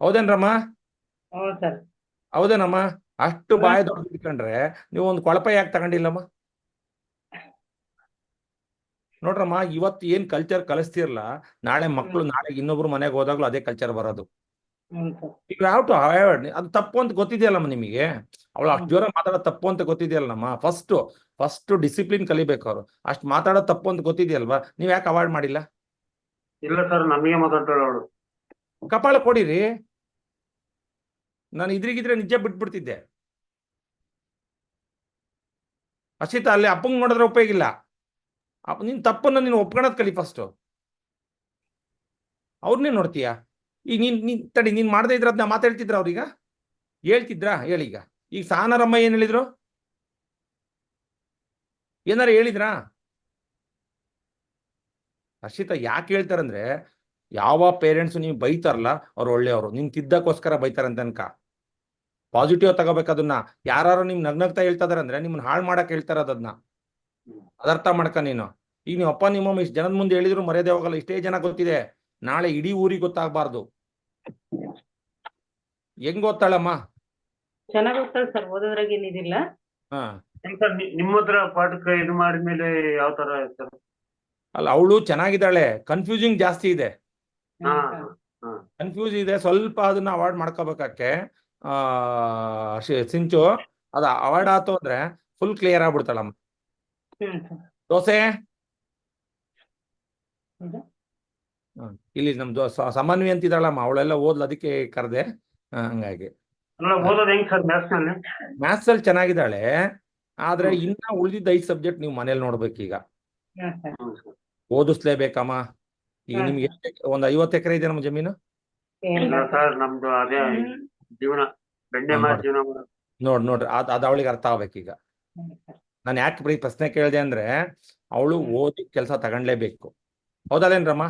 ಹೌದೇನ್ರಮ್ಮ? ಹೌದೇನಮ್ಮ? ಅಷ್ಟು ಬಾಯಿ ದೊಡ್ಡ ಇಟ್ಕೊಂಡ್ರೆ ನೀವು ಒಂದು ಕೊಳಪ ಯಾಕೆ ತಗೊಂಡಿಲ್ಲಮ್ಮ? ನೋಡ್ರಮ್ಮ, ಇವತ್ತು ಏನ್ ಕಲ್ಚರ್ ಕಲಿಸ್ತಿರಲ್ಲ, ನಾಳೆ ಮಕ್ಕಳು ನಾಳೆ ಇನ್ನೊಬ್ರು ಮನೆಗೆ ಹೋದಾಗ್ಲೂ ಅದೇ ಕಲ್ಚರ್ ಬರೋದು. You have to avoid. ಅದು ತಪ್ಪು ಅಂತ ಗೊತ್ತಿದೆಯಲ್ಲಮ್ಮ ನಿಮಗೆ. ಅವಳು ಅಷ್ಟು ಜೋರ ಮಾತಾಡೋದು ತಪ್ಪು ಅಂತ ಗೊತ್ತಿದೆಯಲ್ಲಮ್ಮ. ಫಸ್ಟ್ ಡಿಸಿಪ್ಲಿನ್ ಕಲಿಬೇಕು ಅವರು. ಅಷ್ಟು ಮಾತಾಡೋದು ತಪ್ಪು ಅಂತ ಗೊತ್ತಿದೆಯಲ್ವಾ? ನೀವ್ ಯಾಕೆ ಅವಾಯ್ಡ್ ಮಾಡಿಲ್ಲ? ಇಲ್ಲ ಸರ್, ನಮಗೆ ಮಾತಾಡ್ತಾಳೆ ಅವಳು. ಕಪಾಳ ಕೊಡಿರಿ. ನಾನು ಇದ್ರಿಗಿದ್ರೆ ನಿಜ ಬಿಟ್ಬಿಡ್ತಿದ್ದೆ. ಅಶಿತಾ, ಅಲ್ಲಿ ಅಪ್ಪಂಗ್ ನೋಡಿದ್ರೆ ಉಪಯೋಗ ಇಲ್ಲ. ನಿನ್ ತಪ್ಪನ್ನ ನೀನು ಒಪ್ಕೊಳೋದ್ ಕಲಿ ಫಸ್ಟ್. ಅವ್ರನ್ನೇ ನೋಡ್ತೀಯಾ? ಈಗ ನೀನ್ ತಡಿ, ನೀನ್ ಮಾಡದೇ ಇದ್ರ ಅದನ್ನ ಮಾತಾಡ್ತಿದ್ರ ಅವ್ರೀಗ? ಹೇಳ್ತಿದ್ರಾ? ಹೇಳೀಗ. ಈಗ ಸಹನಾರಮ್ಮ ಏನ್ ಹೇಳಿದ್ರು? ಏನಾರ ಹೇಳಿದ್ರಾ? ಹರ್ಷಿತಾ, ಯಾಕೆ ಹೇಳ್ತಾರಂದ್ರೆ, ಯಾವ ಪೇರೆಂಟ್ಸ್ ನೀವು ಬೈತಾರಲ್ಲ ಅವ್ರು ಒಳ್ಳೆಯವರು, ನಿಮ್ ತಿದ್ದಕ್ಕೋಸ್ಕರ ಬೈತಾರಂತ ಅನ್ಕ. ಪಾಸಿಟಿವ್ ತಗೋಬೇಕು ಅದನ್ನ. ಯಾರು ನಿಮ್ ನಗ್ನಗ್ತಾ ಹೇಳ್ತಾ ಇದಾರೆ ಅಂದ್ರೆ ನಿಮ್ನ ಹಾಳು ಮಾಡಕ್ ಹೇಳ್ತಾರ ಅದನ್ನ. ಅದರ್ಥ ಮಾಡ್ಕ ನೀನು. ಈಗ ನೀವು ಅಪ್ಪ ನಿಮ್ಮಮ್ಮ ಇಷ್ಟು ಜನದ ಮುಂದೆ ಹೇಳಿದ್ರು ಮರ್ಯಾದೆ ಹೋಗಲ್ಲ. ಇಷ್ಟೇ ಜನ ಗೊತ್ತಿದೆ, ನಾಳೆ ಇಡೀ ಊರಿಗೆ ಗೊತ್ತಾಗಬಾರ್ದು. ಹೆಂಗ್ ಗೊತ್ತಾಳಮ್ಮ? ಚೆನ್ನಾಗಿ ಓದ್ತಾಳೆ ಸರ್, ಓದೋದ್ರಾಗ ಏನಿದಿಲ್ಲ. ಹಾ ಸರ್, ನಿಮ್ಮ ಹತ್ರ ಪಾಠಕ್ಕೆ ಇದು ಮಾಡಿದ್ಮೇಲೆ ಯಾವ ತರ ಸರ್? ಅಲ್ಲ, ಅವಳು ಚೆನ್ನಾಗಿದ್ದಾಳೆ, ಕನ್ಫ್ಯೂಸಿಂಗ್ ಜಾಸ್ತಿ ಇದೆ. ಹಾ ಕನ್ಫ್ಯೂಸ್ ಇದೆ, ಸ್ವಲ್ಪ ಅದನ್ನ ಅವಾಯ್ಡ್ ಮಾಡ್ಕೋಬೇಕಾಕೆ. ಸಿಂಚು, ಅದ ಅವಾಯ್ಡ್ ಆತು ಅಂದ್ರೆ ಫುಲ್ ಕ್ಲಿಯರ್ ಆಗ್ಬಿಡ್ತಾಳಮ್ಮ. ದೋಸೆ ಇಲ್ಲಿ ನಮ್ದು ಸಮನ್ವಿ ಅಂತಿದ್ದಾಳಮ್ಮ, ಅವಳೆಲ್ಲ ಓದ್ಲು, ಅದಕ್ಕೆ ಕರೆದೆ. ಹಂಗಾಗಿ ಓದೋದು ಹೆಂಗ್ ಸರ್ ಮ್ಯಾಥ್ಸ್ ನಲ್ಲಿ? ಮ್ಯಾಥ್ಸ್ ಅಲ್ಲಿ ಚೆನ್ನಾಗಿದ್ದಾಳೆ, ಆದ್ರೆ ಇನ್ನ ಉಳಿದಿದ್ದ 5 ಸಬ್ಜೆಕ್ಟ್ ನೀವು ಮನೇಲಿ ನೋಡ್ಬೇಕೀಗ. ಓದಿಸ್ಲೇಬೇಕಮ್ಮ. ಈಗ ನಿಮ್ಗೆ ಒಂದ್ 50 ಎಕರೆ ಇದೆ ನಮ್ಮ ಜಮೀನು? ಸರ್, ನಮ್ದು ಅದೇ ಜೀವನ, ಬೆಣ್ಣೆ ಮಾರಿ ಜೀವನ. ನೋಡ್ರಿ, ಅದ್ ಅವಳಿಗೆ ಅರ್ಥ ಆಗ್ಬೇಕೀಗ. ನಾನು ಯಾಕೆ ಪ್ರಶ್ನೆ ಕೇಳಿದೆ ಅಂದ್ರೆ, ಅವಳು ಓದಿ ಕೆಲಸ ತಗೊಂಡ್ಲೇಬೇಕು. ಹೌದಲ್ಲೇನ್ರಮ್ಮ?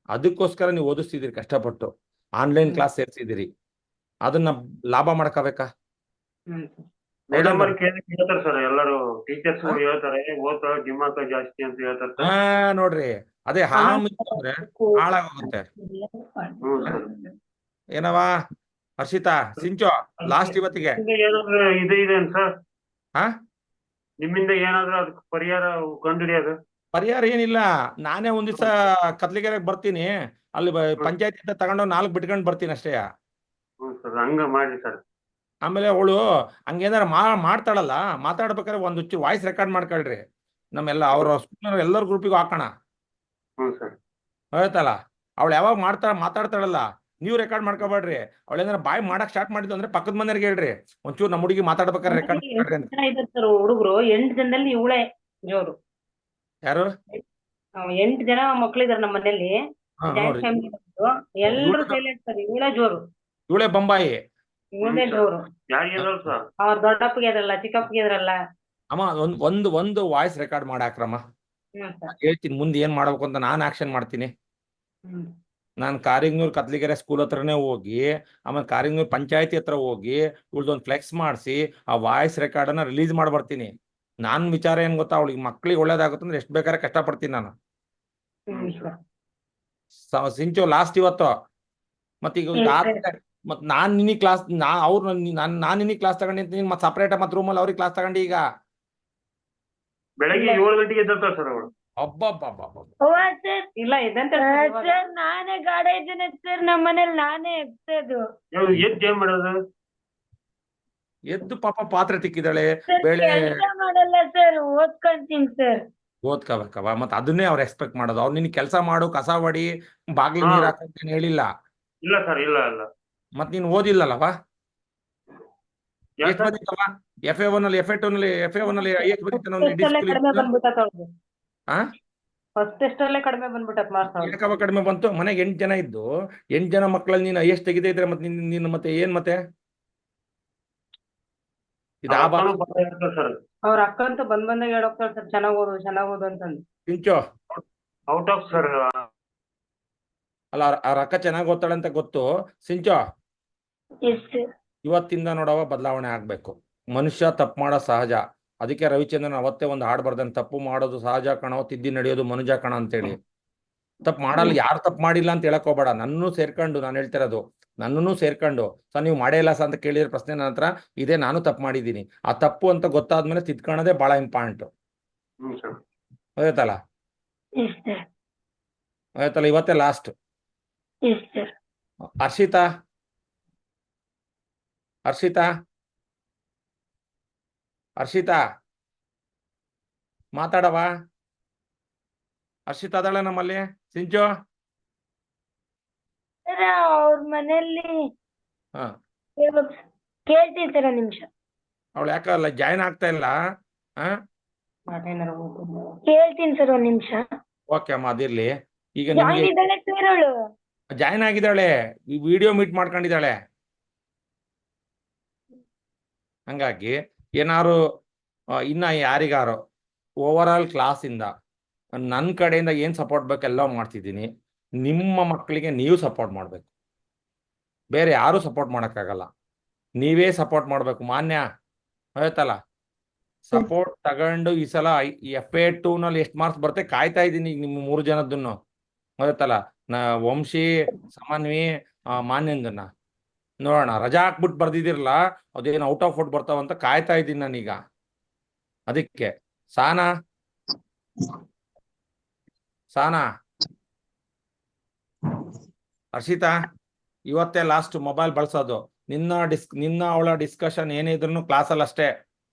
ಅದಕ್ಕೋಸ್ಕರ ನೀವು ಓದಿಸ್ತಿದ್ದೀರಿ ಕಷ್ಟಪಟ್ಟು, ಆನ್ಲೈನ್ ಕ್ಲಾಸ್ ಸೇರ್ಸಿದಿರಿ. ಅದನ್ನ ಲಾಭ ಮಾಡ್ಕೋಬೇಕಾ? ಮೇಡಮ್ ಅವ್ರು ಹೇಳ್ತಾರೆ ಸರ್, ಎಲ್ಲರೂ ಟೀಚರ್ಸ್ ಹೇಳ್ತಾರೆ ಓದ್ತಾಳ ಜಿಮ್ಮಕ್ಕ ಜಾಸ್ತಿ ಅಂತ ಹೇಳ್ತಾರೆ. ನೋಡ್ರಿ, ಅದೇ ಅಂದ್ರೆ ಹಾಳಾಗೋಗುತ್ತೆ. ಏನವಾ ಹರ್ಷಿತಾ, ಸಿಂಚು, ಲಾಸ್ಟ್ ಇವತ್ತಿಗೆ ಏನಾದ್ರು ಇದು ಇದೆ ಸರ್? ಹಾ, ನಿಮ್ಮಿಂದ ಏನಾದ್ರು ಅದಕ್ಕೆ ಪರಿಹಾರ ಕಂಡುಹಿಡಿಯೋದು? ಪರಿಹಾರ ಏನಿಲ್ಲ, ನಾನೇ ಒಂದ್ ದಿವಸ ಕತ್ಲಿಗೆರೆಗೆ ಬರ್ತೀನಿ, ಅಲ್ಲಿ ಪಂಚಾಯತಿ ಅಂತ ತಗೊಂಡೋಗಿ 4 ಬಿಟ್ಕೊಂಡು ಬರ್ತೀನಿ ಅಷ್ಟೇ. ಹ್ಞೂ ಸರ್ ಹಂಗ ಮಾಡಿ ಸರ್. ಆಮೇಲೆ ಅವಳು ಹಂಗೇನಾರ ಮಾಡ್ತಾಳಲ್ಲ, ಮಾತಾಡ್ಬೇಕಾದ್ರೆ ಒಂದು ವಾಯ್ಸ್ ರೆಕಾರ್ಡ್ ಮಾಡ್ಕೊಳ್ರಿ, ನಮ್ಮೆಲ್ಲ ಅವ್ರ ಸ್ಕೂಲ್ ಎಲ್ಲರ ಗ್ರೂಪಿಗೂ ಹಾಕೋಣ. ಹ್ಞೂ ಸರ್. ಆಯ್ತಲ್ಲ, ಅವಳು ಯಾವಾಗ ಮಾತಾಡ್ತಾಳಲ್ಲ, ನೀವು ರೆಕಾರ್ಡ್ ಮಾಡ್ಕೋಬೇಡ್ರಿ. ಅವಳೇನಾರ ಬಾಯ್ ಮಾಡಕ್ ಸ್ಟಾರ್ಟ್ ಮಾಡಿದ್ದು ಅಂದ್ರೆ ಪಕ್ಕದ ಮನೆಯವ್ರಿಗೆ ಹೇಳ್ರಿ, ಒಂಚೂರು ನಮ್ಮ ಹುಡುಗಿ ಮಾತಾಡ್ಬೇಕಾದ್ರೆ ರೆಕಾರ್ಡ್ ಮಾಡ್ರಿ ಅಂತ. ಹುಡುಗರು 8 ಜನದಲ್ಲಿ ಇವಳೆ ಜೋರು. ಯಾರು? 8 ಜನ ಮಕ್ಳಿದಾರೆ ನಮ್ಮ ಮನೇಲಿ, ಹಾ ಜಾಯಿಂಟ್ ನೋಡ್ರಿ, ಫ್ಯಾಮಿಲಿ. ಎಲ್ರು ಸೈಲೆಂಟ್ ಸರ್, ಇವಳೆ ಜೋರು, ಇವಳೆ ಬೊಂಬಾಯಿ. ಇವಳೇ ಜೋರು. ಯಾರಿಗಿರಲ್ಲ ಸರ್. ಅವ್ರ ದೊಡ್ಡಪ್ಪಗೆ ಇದ್ರಲ್ಲ, ಚಿಕ್ಕಪ್ಪಗೆ ಇದ್ರಲ್ಲ. ಅಮ್ಮ ಒಂದು ವಾಯ್ಸ್ ರೆಕಾರ್ಡ್ ಮಾಡಾಕ್ರಮ್ಮ, ಸರ್. ಹೇಳ್ತೀನಿ ಮುಂದೆ ಏನ್ ಮಾಡ್ಬೇಕು ಅಂತ. ನಾನು ಆಕ್ಷನ್ ಮಾಡ್ತೀನಿ. ಹ್ಮ್. ನಾನು ಕಾರಿಂಗ್ನೂರ್ ಕತ್ಲಿಗೆರೆ ಸ್ಕೂಲ್ ಹತ್ರನೇ ಹೋಗಿ, ಆಮೇಲೆ ಕಾರಿಂಗ್ನೂರ್ ಪಂಚಾಯತಿ ಹತ್ರ ಹೋಗಿ ಇವ್ಳದೊಂದು ಫ್ಲೆಕ್ಸ್ ಮಾಡಿಸಿ ಆ ವಾಯ್ಸ್ ರೆಕಾರ್ಡನ್ನ ರಿಲೀಸ್ ಮಾಡಿ ಬರ್ತೀನಿ. ನಾನು ವಿಚಾರ ಏನ್ ಗೊತ್ತಾ, ಅವಳಿಗೆ ಮಕ್ಳಿಗೆ ಒಳ್ಳೇದಾಗುತ್ತಂದ್ರೆ ಎಷ್ಟು ಬೇಕಾದ್ರೆ ಕಷ್ಟಪಡ್ತೀನಿ ನಾನು. ಸಿಂಚು ಲಾಸ್ಟ್ ಇವತ್ತು ಮತ್ತೀಗ ಮತ್ ನಾನ್ ನಿನಗೆ ಕ್ಲಾಸ್ ನಾನ್ ನಿನಗೆ ಕ್ಲಾಸ್ ತಗೊಂಡಿದ್ದೀನಿ, ಮತ್ತೆ ಸಪ್ರೇಟ್ ಮತ್ತೆ ರೂಮಲ್ಲಿ ಅವ್ರಿಗೆ ಕ್ಲಾಸ್ ತಗೊಂಡು ಈಗ ಬೆಳಗ್ಗೆ 7 ಗಂಟೆಗೆ ಎದ್ದೇಳ್ತಾರೆ ಸರ್ ಅವಳು. ಇಲ್ಲ ಇದಂತ ನಾನೇ ಗಾಡಿ ಇದ್ದೇನೆ ಸರ್, ನಮ್ಮ ಮನೇಲಿ ನಾನೇ ಎತ್ತದು. ಎದ್ದು ಏನ್ ಮಾಡೋದು? ಎದ್ದು ಪಾಪ ಪಾತ್ರೆ ತಿಕ್ಕಿದಾಳೆ, ಬೇಳೆ ಮಾಡಲ್ಲ ಸರ್, ಓದ್ಕೊಂತೀನಿ ಸರ್. ಓದ್ಕೋಬೇಕವ, ಮತ್ತೆ ಅದನ್ನೇ ಅವ್ರು ಎಕ್ಸ್ಪೆಕ್ಟ್ ಮಾಡೋದು. ಅವ್ರು ನಿನ್ ಕೆಲಸ ಮಾಡು, ಕಸ ಹೊಡಿ, ಬಾಗ್ಲಿ ನೀರ್ ಹಾಕಂತ ಹೇಳಿಲ್ಲ. ಇಲ್ಲ ಸರ್, ಇಲ್ಲ ಇಲ್ಲ. ಮತ್ ನೀನ್ ಓದಿಲ್ಲಲ್ಲವ? ಎಷ್ಟು ಬಂದಿತ್ತವ FA1 ಅಲ್ಲಿ, FA2 ನಲ್ಲಿ, FA1 ಅಲ್ಲಿ ಎಷ್ಟು ಬಂದಿತ್ತು? ಫಸ್ಟ್ ಟೆಸ್ಟಲ್ಲೇ ಕಡಿಮೆ ಬಂದ್ಬಿಟ್ಟತ್ ಮಾರ್ಕ್ಸ್. ಯಾಕವ ಕಡಿಮೆ ಬಂತು? ಮನೆಗೆ 8 ಜನ ಇದ್ದು 8 ಜನ ಮಕ್ಕಳಲ್ಲಿ ನೀನು ಎಷ್ಟು ತೆಗಿತಾ ಇದ್ರೆ ಮತ್ತೆ ನೀನು ಮತ್ತೆ ಏನ್ ಮತ್ತೆ ಅವ್ರ ಅಕ್ಕಂತೂ ಬಂದಾಗ ಹೇಳೋಗ್ತಾಳೆ ಸರ್, ಚೆನ್ನಾಗ್ ಓದು ಅಂತಂದು. ಸಿಂಚು ಔಟ್ ಆಫ್ ಸರ್. ಅಲ್ಲ, ಅವ್ರ ಅಕ್ಕ ಚೆನ್ನಾಗ್ ಓದ್ತಾಳೆ ಅಂತ ಗೊತ್ತು. ಸಿಂಚು ಇವತ್ತಿಂದ ನೋಡವ ಬದಲಾವಣೆ ಆಗ್ಬೇಕು. ಮನುಷ್ಯ ತಪ್ಪು ಮಾಡೋ ಸಹಜ. ಅದಕ್ಕೆ ರವಿಚಂದ್ರನ್ ಅವತ್ತೇ ಒಂದು ಹಾಡು ಬರ್ದಾನೆ, ತಪ್ಪು ಮಾಡೋದು ಸಹಜ ಕಣೋ, ತಿದ್ದಿ ನಡೆಯೋದು ಮನುಜ ಕಣ ಅಂತೇಳಿ. ತಪ್ಪು ಮಾಡಲ್ಲ, ಯಾರು ತಪ್ಪು ಮಾಡಿಲ್ಲ ಅಂತ ಹೇಳಕ್ ಹೋಗ್ಬೇಡ. ನನ್ನೂ ಸೇರ್ಕೊಂಡು ನಾನು ಹೇಳ್ತಿರೋದು, ನನ್ನೂ ಸೇರ್ಕೊಂಡು ಸರ್ ನೀವು ಮಾಡೇ ಇಲ್ಲ ಅಂತ ಕೇಳಿದ್ರೆ ಪ್ರಶ್ನೆ ನನ್ನ ಹತ್ರ ಇದೇ, ನಾನು ತಪ್ಪು ಮಾಡಿದ್ದೀನಿ. ಆ ತಪ್ಪು ಅಂತ ಗೊತ್ತಾದ್ಮೇಲೆ ತಿದ್ಕೊಳ್ಳೋದೇ ಬಹಳ ಇಂಪಾರ್ಟೆಂಟ್. ಆಯ್ತಲ್ಲ? ಆಯ್ತಲ್ಲ, ಇವತ್ತೇ ಲಾಸ್ಟ್. ಹರ್ಷಿತಾ ಮಾತಾಡವ. ಹರ್ಷಿತಾ ಅದಳ ನಮ್ಮಲ್ಲಿ. ಸಿಂಚು ಅವ್ರ ಮನೇಲಿ ಕೇಳ್ತೀನಿ ಸರ್, ಒಂದ್ ನಿಮಿಷ. ಅವಳು ಯಾಕಲ್ಲ ಜಾಯ್ನ್ ಆಗ್ತಾ ಇಲ್ಲ? ಕೇಳ್ತೀನಿ ಸರ್, ಒಂದ್ ನಿಮಿಷ. ಓಕೆ ಅಮ್ಮ, ಅದಿರ್ಲಿ. ಈಗ ನಿಮ್ಗೆ ಜಾಯ್ನ್ ಆಗಿದ್ದಾಳೆ, ಈ ವಿಡಿಯೋ ಮೀಟ್ ಮಾಡ್ಕೊಂಡಿದ್ದಾಳೆ. ಹಂಗಾಗಿ ಏನಾರು ಇನ್ನ ಯಾರಿಗಾರು ಓವರ್ ಆಲ್ ಕ್ಲಾಸಿಂದ ನನ್ನ ಕಡೆಯಿಂದ ಏನು ಸಪೋರ್ಟ್ ಬೇಕೆಲ್ಲ ಮಾಡ್ತಿದ್ದೀನಿ. ನಿಮ್ಮ ಮಕ್ಕಳಿಗೆ ನೀವು ಸಪೋರ್ಟ್ ಮಾಡಬೇಕು, ಬೇರೆ ಯಾರೂ ಸಪೋರ್ಟ್ ಮಾಡೋಕ್ಕಾಗಲ್ಲ. ನೀವೇ ಸಪೋರ್ಟ್ ಮಾಡಬೇಕು. ಮಾನ್ಯ ಆಯ್ತಲ್ಲ? ಸಪೋರ್ಟ್ ತಗೊಂಡು ಈ ಸಲ FA2 ನಲ್ಲಿ ಎಷ್ಟು ಮಾರ್ಕ್ಸ್ ಬರುತ್ತೆ ಕಾಯ್ತಾ ಇದ್ದೀನಿ ನಿಮ್ಮ 3 ಜನದ್ದನ್ನು. ಆಯ್ತಲ್ಲ? ವಂಶಿ, ಸಮನ್ವಿ, ಮಾನ್ಯಂದನ್ನ ನೋಡೋಣ. ರಜಾ ಹಾಕ್ಬಿಟ್ಟು ಬರ್ದಿದಿರಲ್ಲ, ಅದೇನು ಔಟ್ ಆಫ್ ಔಟ್ ಬರ್ತಾವಂತ ಕಾಯ್ತಾ ಇದ್ದೀನಿ ನಾನೀಗ. ಅದಕ್ಕೆ ಸಾನಾ ಹರ್ಷಿತಾ ಇವತ್ತೇ ಲಾಸ್ಟ್ ಮೊಬೈಲ್ ಬಳಸೋದು. ನಿನ್ನ ಅವಳ ಡಿಸ್ಕಷನ್ ಏನೇ ಇದ್ರು ಕ್ಲಾಸಲ್ಲಿ ಅಷ್ಟೇ.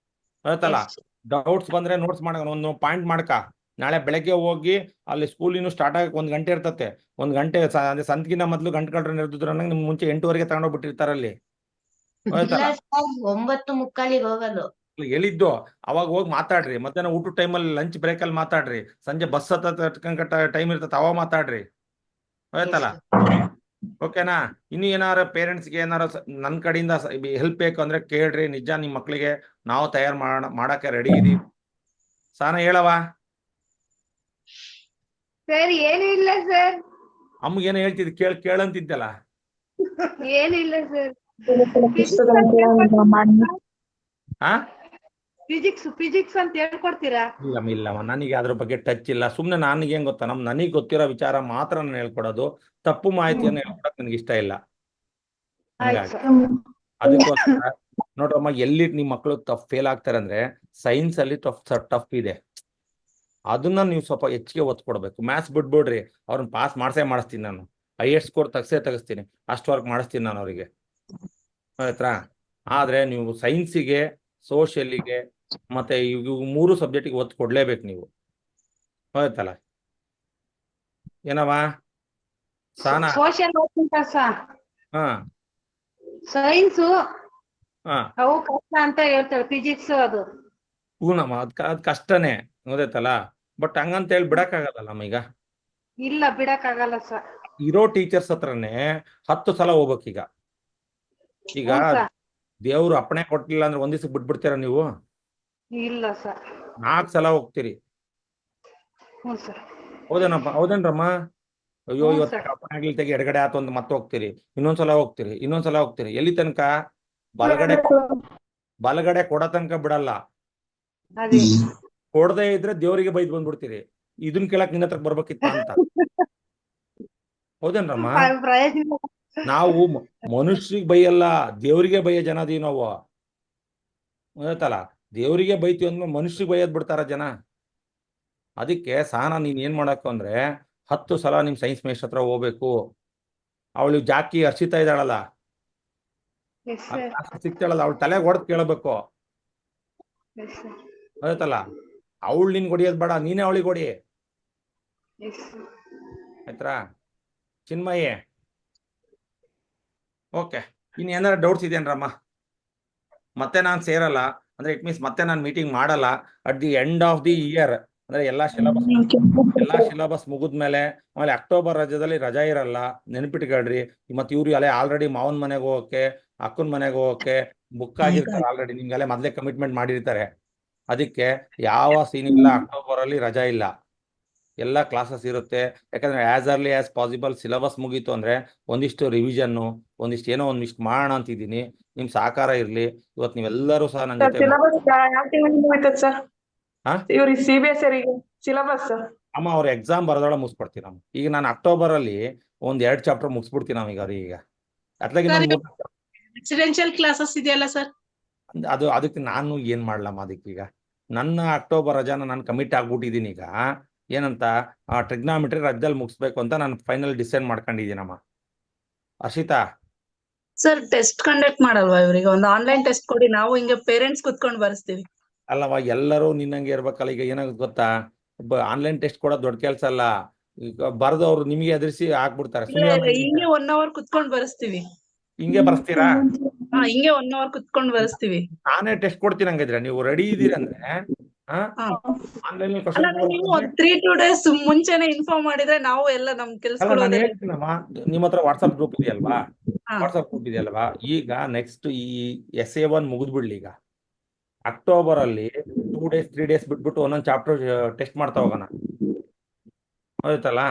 ಆಯ್ತಲ್ಲ? ಡೌಟ್ಸ್ ಬಂದ್ರೆ ನೋಟ್ಸ್ ಮಾಡ, ಒಂದು ಪಾಯಿಂಟ್ ಮಾಡ್ಕ. ನಾಳೆ ಬೆಳಗ್ಗೆ ಹೋಗಿ ಅಲ್ಲಿ ಸ್ಕೂಲ್ ಇನ್ನು ಸ್ಟಾರ್ಟ್ ಆಗಕ್ಕೆ 1 ಗಂಟೆ ಇರ್ತತೆ. 1 ಗಂಟೆ ಅದೇ ಸಂತಿಗಿನ ಮೊದಲು ಗಂಟೆ ಕಳ್ರೆ ನಿರ್ದಿದ್ರು ಅನ್ನಂಗೆ ನಿಮ್ಗೆ ಮುಂಚೆ 8 ತಗೊಂಡೋಗ್ಬಿಟ್ಟಿರ್ತಾರಲ್ಲಿ. 9:45 ಹೋಗೋದು. ಹೇಳಿದ್ದು ಅವಾಗ ಹೋಗಿ ಮಾತಾಡ್ರಿ. ಮಧ್ಯಾಹ್ನ ಊಟ ಟೈಮಲ್ಲಿ ಲಂಚ್ ಬ್ರೇಕಲ್ಲಿ ಮಾತಾಡ್ರಿ. ಸಂಜೆ ಬಸ್ ಟೈಮ್ ಇರ್ತದೆ ಅವಾಗ ಮಾತಾಡ್ರಿ. ಆಯ್ತಲ್ಲ? ಓಕೆನಾ? ಇನ್ನು ಏನಾರ ಪೇರೆಂಟ್ಸ್ಗೆ ಏನಾರ ನನ್ನ ಕಡೆಯಿಂದ ಹೆಲ್ಪ್ ಬೇಕು ಅಂದ್ರೆ ಕೇಳ್ರಿ. ನಿಜ ನಿಮ್ಮ ಮಕ್ಕಳಿಗೆ ನಾವು ತಯಾರು ಮಾಡಕ್ಕೆ ರೆಡಿ ಇದೀವಿ. ಸಾನ ಹೇಳವ. ಸರ್ ಏನು ಇಲ್ಲ ಸರ್. ಅಮ್ಮಗೇನೋ ಹೇಳ್ತಿದ್ ಕೇಳಂತಿದ್ದಲ್ಲ. ಏನಿಲ್ಲ ಸರ್. ಫಿಸಿಕ್ಸ್ ಅಂತ ಹೇಳ್ಕೊಡ್ತೀರಾ? ಇಲ್ಲಮ್ಮ, ನನಗೆ ಅದ್ರ ಬಗ್ಗೆ ಟಚ್ ಇಲ್ಲ. ಸುಮ್ನೆ ನನಗೆ ಏನ್ ಗೊತ್ತಾ, ನನಗೆ ಗೊತ್ತಿರೋ ವಿಚಾರ ಮಾತ್ರ ನಾನು ಹೇಳ್ಕೊಡೋದು. ತಪ್ಪು ಮಾಹಿತಿಯನ್ನು ಹೇಳ್ಕೊಡಕ್ ನನಗೆ ಇಷ್ಟ ಇಲ್ಲ. ಹಂಗಾಗಿ ಅದಕ್ಕೋಸ್ಕರ ನೋಡ್ರಮ್ಮ, ಎಲ್ಲಿ ನಿಮ್ ಮಕ್ಕಳು ಫೇಲ್ ಆಗ್ತಾರೆ ಅಂದ್ರೆ ಸೈನ್ಸ್ ಅಲ್ಲಿ ಟಫ್ ಇದೆ. ಅದನ್ನ ನೀವು ಸ್ವಲ್ಪ ಹೆಚ್ಚಿಗೆ ಒತ್ತು ಕೊಡಬೇಕು. ಮ್ಯಾಥ್ಸ್ ಬಿಡ್ಬಿಡ್ರಿ, ಅವ್ರನ್ನ ಪಾಸ್ ಮಾಡಿಸ್ತೀನಿ ನಾನು, ಹೈಯೆಸ್ಟ್ ಸ್ಕೋರ್ ತೆಗಿಸ್ತೀನಿ, ಅಷ್ಟು ವರ್ಕ್ ಮಾಡಿಸ್ತೀನಿ ನಾನು ಅವರಿಗೆ, ಆಯ್ತಾ. ಆದರೆ ನೀವು ಸೈನ್ಸಿಗೆ, ಸೋಷಿಯಲಿಗೆ ಮತ್ತೆ ಇವು 3 ಸಬ್ಜೆಕ್ಟಿಗೆ ಒತ್ತು ಕೊಡಲೇಬೇಕು ನೀವು, ಆಯ್ತಲ್ಲ. ಏನವ ಸಾನಾ? ಸೋಷಿಯಲ್ ಸರ್, ಹಾ ಸೈನ್ಸ್ ಹಾ ಅವು ಕಷ್ಟ ಅಂತ ಹೇಳ್ತಾರೆ, ಫಿಸಿಕ್ಸ್ ಅದು. ಹೂನಮ್ಮ, ಅದ್ ಕಷ್ಟನೇ, ಗೊತ್ತಾಯ್ತಲ್ಲ. ಬಟ್ ಹಂಗಂತ ಹೇಳಿ ಬಿಡಕ್ಕಾಗಲ್ಲ ಈಗ. ಇಲ್ಲ ಬಿಡಕ್ ಆಗಲ್ಲ ಸರ್. ಇರೋ ಟೀಚರ್ಸ್ ಹತ್ರನೇ 10 ಸಲ ಹೋಗ್ಬೇಕೀಗ. ಈಗ ಹ್ಞೂ ಸರ್. ದೇವ್ರು ಅಪ್ಪಣೆ ಕೊಟ್ಟಿಲ್ಲ ಅಂದ್ರೆ ಒಂದ್ ದಿವ್ಸಕ್ಕೆ ಬಿಟ್ಬಿಡ್ತೀರಾ ನೀವು? ಇಲ್ಲ ಸರ್. 4 ಸಲ ಹೋಗ್ತೀರಿ. ಹ್ಞೂ ಸರ್. ಹೌದೇನ್ರಮ್ಮ? ಅಯ್ಯೋ, ಹ್ಞೂ ಇವತ್ತು ಸರ್. ಅಪ್ಪಣೆ ಆಗ್ಲಿ ತೆಗಿ, ಎಡಗಡೆ ಆತು ಅಂತ ಮತ್ತೆ ಹೋಗ್ತೀರಿ, ಇನ್ನೊಂದ್ಸಲ ಹೋಗ್ತೀರಿ. ಎಲ್ಲಿ ತನಕ? ಬಲಗಡೆ ಕೊಡೋ ತನಕ ಬಿಡಲ್ಲ. ಅದೇ ಕೊಡದೇ ಇದ್ರೆ ದೇವರಿಗೆ ಬೈದ್ ಬಂದ್ಬಿಡ್ತೀರಿ, ಇದನ್ ಕೇಳಕ್ ನಿನ್ನ ಹತ್ರ ಬರ್ಬೇಕಿತ್ತ ಅಂತ. ಹೌದೇನ್ರಮ್ಮ? ಪ್ರಯೋಜನ. ನಾವು ಮನುಷ್ಯರಿಗೆ ಬೈಯಲ್ಲ, ದೇವರಿಗೆ ಬೈಯೋ ಜನ ಅದೀವಿ ನಾವು, ಗೊತ್ತಲ್ಲ. ದೇವರಿಗೆ ಬೈತೀವಿ ಅಂದ್ಮೇಲೆ ಮನುಷ್ಯರಿಗೆ ಬೈಯೋದ್ ಬಿಡ್ತಾರ ಜನ. ಅದಕ್ಕೆ ಸಹನಾ, ನೀನ್ ಏನ್ ಮಾಡಬೇಕು ಅಂದ್ರೆ 10 ಸಲ ನಿಮ್ ಸೈನ್ಸ್ ಮೇಸ್ಟರ್ ಹತ್ರ ಹೋಗ್ಬೇಕು. ಅವಳು ಜಾಕಿ ಹರ್ಷಿತಾ ಇದ್ದಾಳಲ್ಲ, Yes, sir. ಸಿಗ್ತಾಳಲ್ಲ, ಅವಳು ತಲೆಗೆ ಹೊಡೆದ್ ಕೇಳಬೇಕು, Yes, sir. ಗೊತ್ತಲ್ಲ. ಅವಳು ನಿನ್ ಹೊಡಿಯೋದ್ ಬೇಡ, ನೀನೇ ಅವಳಿಗೆ ಹೊಡಿ, Yes, sir. ಆಯ್ತಾ ಚಿನ್ಮಯಿ? ಓಕೆ, ಇನ್ ಏನಾರ ಡೌಟ್ಸ್ ಇದೆಯೇನ್ರಮ್ಮ? ಮತ್ತೆ ನಾನು ಸೇರಲ್ಲ ಅಂದ್ರೆ ಇಟ್ ಮೀನ್ಸ್ ಮತ್ತೆ ನಾನು ಮೀಟಿಂಗ್ ಮಾಡಲ್ಲ. At the end of the year ಅಂದ್ರೆ ಎಲ್ಲಾ ಸಿಲೆಬಸ್ ಮುಗಿದ್ಮೇಲೆ, ಆಮೇಲೆ ಅಕ್ಟೋಬರ್ ರಾಜ್ಯದಲ್ಲಿ ರಜಾ ಇರಲ್ಲ, ನೆನ್ಪಿಟ್ಕೊಳ್ರಿ. ಮತ್ತೆ ಇವ್ರು ಅಲ್ಲೇ ಆಲ್ರೆಡಿ ಮಾವನ್ ಮನೆಗೆ ಹೋಗಕ್ಕೆ, ಅಕ್ಕನ ಮನೆಗೆ ಹೋಗಕ್ಕೆ ಬುಕ್ ಆಗಿರ್ತಾರೆ ಆಲ್ರೆಡಿ, ನಿಮ್ಗೆಲ್ಲ ಮೊದಲೇ ಕಮಿಟ್ಮೆಂಟ್ ಮಾಡಿರ್ತಾರೆ. ಅದಕ್ಕೆ ಯಾವ ಸೀನ್ ಇಲ್ಲ, ಅಕ್ಟೋಬರ್ ಅಲ್ಲಿ ರಜಾ ಇಲ್ಲ, ಎಲ್ಲ ಕ್ಲಾಸಸ್ ಇರುತ್ತೆ. ಯಾಕಂದ್ರೆ as early as possible syllabus ಮುಗೀತು ಅಂದ್ರೆ ಒಂದಿಷ್ಟು ರಿವಿಷನ್ನು, ಒಂದಿಷ್ಟು ಮಾಡೋಣ ಅಂತಿದ್ದೀನಿ. ನಿಮ್ ಸಹಕಾರ ಇರ್ಲಿ. ಇವತ್ತು ನೀವೆಲ್ಲರೂ ಸಹ ನನ್ನ ಜೊತೆ ಸಿಲೆಬಸ್ ಯಾವ ತಿಂಗಳಿಗೆ ಮುಗಿತದೆ ಸರ್? ಹಾ ಇವ್ರಿಗೆ CBSE ಸಿಲೆಬಸ್ ಅಮ್ಮ, ಅವ್ರ ಎಕ್ಸಾಮ್ ಬರೋದೊಳಗೆ ಮುಗಿಸ್ಬಿಡ್ತೀನಿ ನಾವು. ಈಗ ನಾನು ಅಕ್ಟೋಬರ್ ಅಲ್ಲಿ 1-2 ಚಾಪ್ಟರ್ ಮುಗಿಸ್ಬಿಡ್ತೀನಿ ನಾವು ಈಗ ಅತ್ಲಾಗಿ ರೆಸಿಡೆನ್ಷಿಯಲ್ ಕ್ಲಾಸಸ್ ಇದೆಯಲ್ಲ ಸರ್? ಅದಕ್ಕೆ ನಾನು ಏನ್ ಮಾಡ್ಲಮ್ಮ, ಅದಕ್ಕೀಗ ನನ್ನ ಅಕ್ಟೋಬರ್ ರಜಾನ ನಾನು ಕಮಿಟ್ ಆಗ್ಬಿಟ್ಟಿದ್ದೀನಿ. ಈಗ ಏನಂತ ಟ್ರಿಗ್ನಾಮೆಟ್ರಿ ರಾಜ್ಯದಲ್ಲಿ ಮುಗಿಸ್ಬೇಕು ಅಂತ ನಾನು ಫೈನಲ್ ಡಿಸೈಡ್ ಮಾಡ್ಕೊಂಡಿದ್ದೀನಮ್ಮ. ಹರ್ಷಿತಾ, ಸರ್ ಟೆಸ್ಟ್ ಕಂಡಕ್ಟ್ ಮಾಡಲ್ವಾ ಇವ್ರಿಗೆ? ಒಂದು ಆನ್ಲೈನ್ ಟೆಸ್ಟ್ ಕೊಡಿ, ನಾವು ಹಿಂಗೆ ಪೇರೆಂಟ್ಸ್ ಕುತ್ಕೊಂಡು ಬರ್ಸ್ತೀವಿ. ಅಲ್ಲವ, ಎಲ್ಲರೂ ನಿನ್ನಂಗೆ ಇರ್ಬೇಕಲ್ಲ. ಈಗ ಏನಾಗುತ್ತೆ ಗೊತ್ತಾ, ಆನ್ಲೈನ್ ಟೆಸ್ಟ್ ಕೊಡೋದು ದೊಡ್ಡ ಕೆಲಸ ಅಲ್ಲ. ಈಗ ಬರೆದವ್ರು ನಿಮಗೆ ಎದುರಿಸಿ ಹಾಕ್ಬಿಡ್ತಾರೆ. ಹಿಂಗೆ 1 hour ಕುತ್ಕೊಂಡು ಬರ್ಸ್ತೀವಿ. ಹಿಂಗೆ ಬರ್ಸ್ತೀರಾ? ಹಿಂಗೆ 1 hour ಕುತ್ಕೊಂಡು ಬರ್ಸ್ತೀವಿ. ನಾನೇ ಟೆಸ್ಟ್ ಕೊಡ್ತೀನಿ ಹಂಗಿದ್ರೆ, ನೀವು ರೆಡಿ ಇದೀರಿ ಅಂದ್ರೆ. ಆನ್ಲೈನ್ ನೀವು 3-2 days ಮುಂಚೆನೆ ಇನ್ಫಾರ್ಮ್ ಮಾಡಿದ್ರೆ ನಾವು ಎಲ್ಲ ನಮ್ ಕೆಲ್ಸಗಳು ಹೇಳ್ತೀನಮ್ಮ. ನಿಮ್ಮ ಹತ್ರ ವಾಟ್ಸ್ಆಪ್ ಗ್ರೂಪ್ ಇದೆಯಲ್ವಾ? ಈಗ ನೆಕ್ಸ್ಟ್ ಈ SA1 ಮುಗಿದ್ಬಿಡ್ಲಿ. ಈಗ ಅಕ್ಟೋಬರ್ ಅಲ್ಲಿ 2 days 3 days ಬಿಟ್ಬಿಟ್ಟು ಒಂದೊಂದು ಚಾಪ್ಟರ್ ಟೆಸ್ಟ್ ಮಾಡ್ತಾ ಹೋಗೋಣ, ಹೌದಲ್ಲ?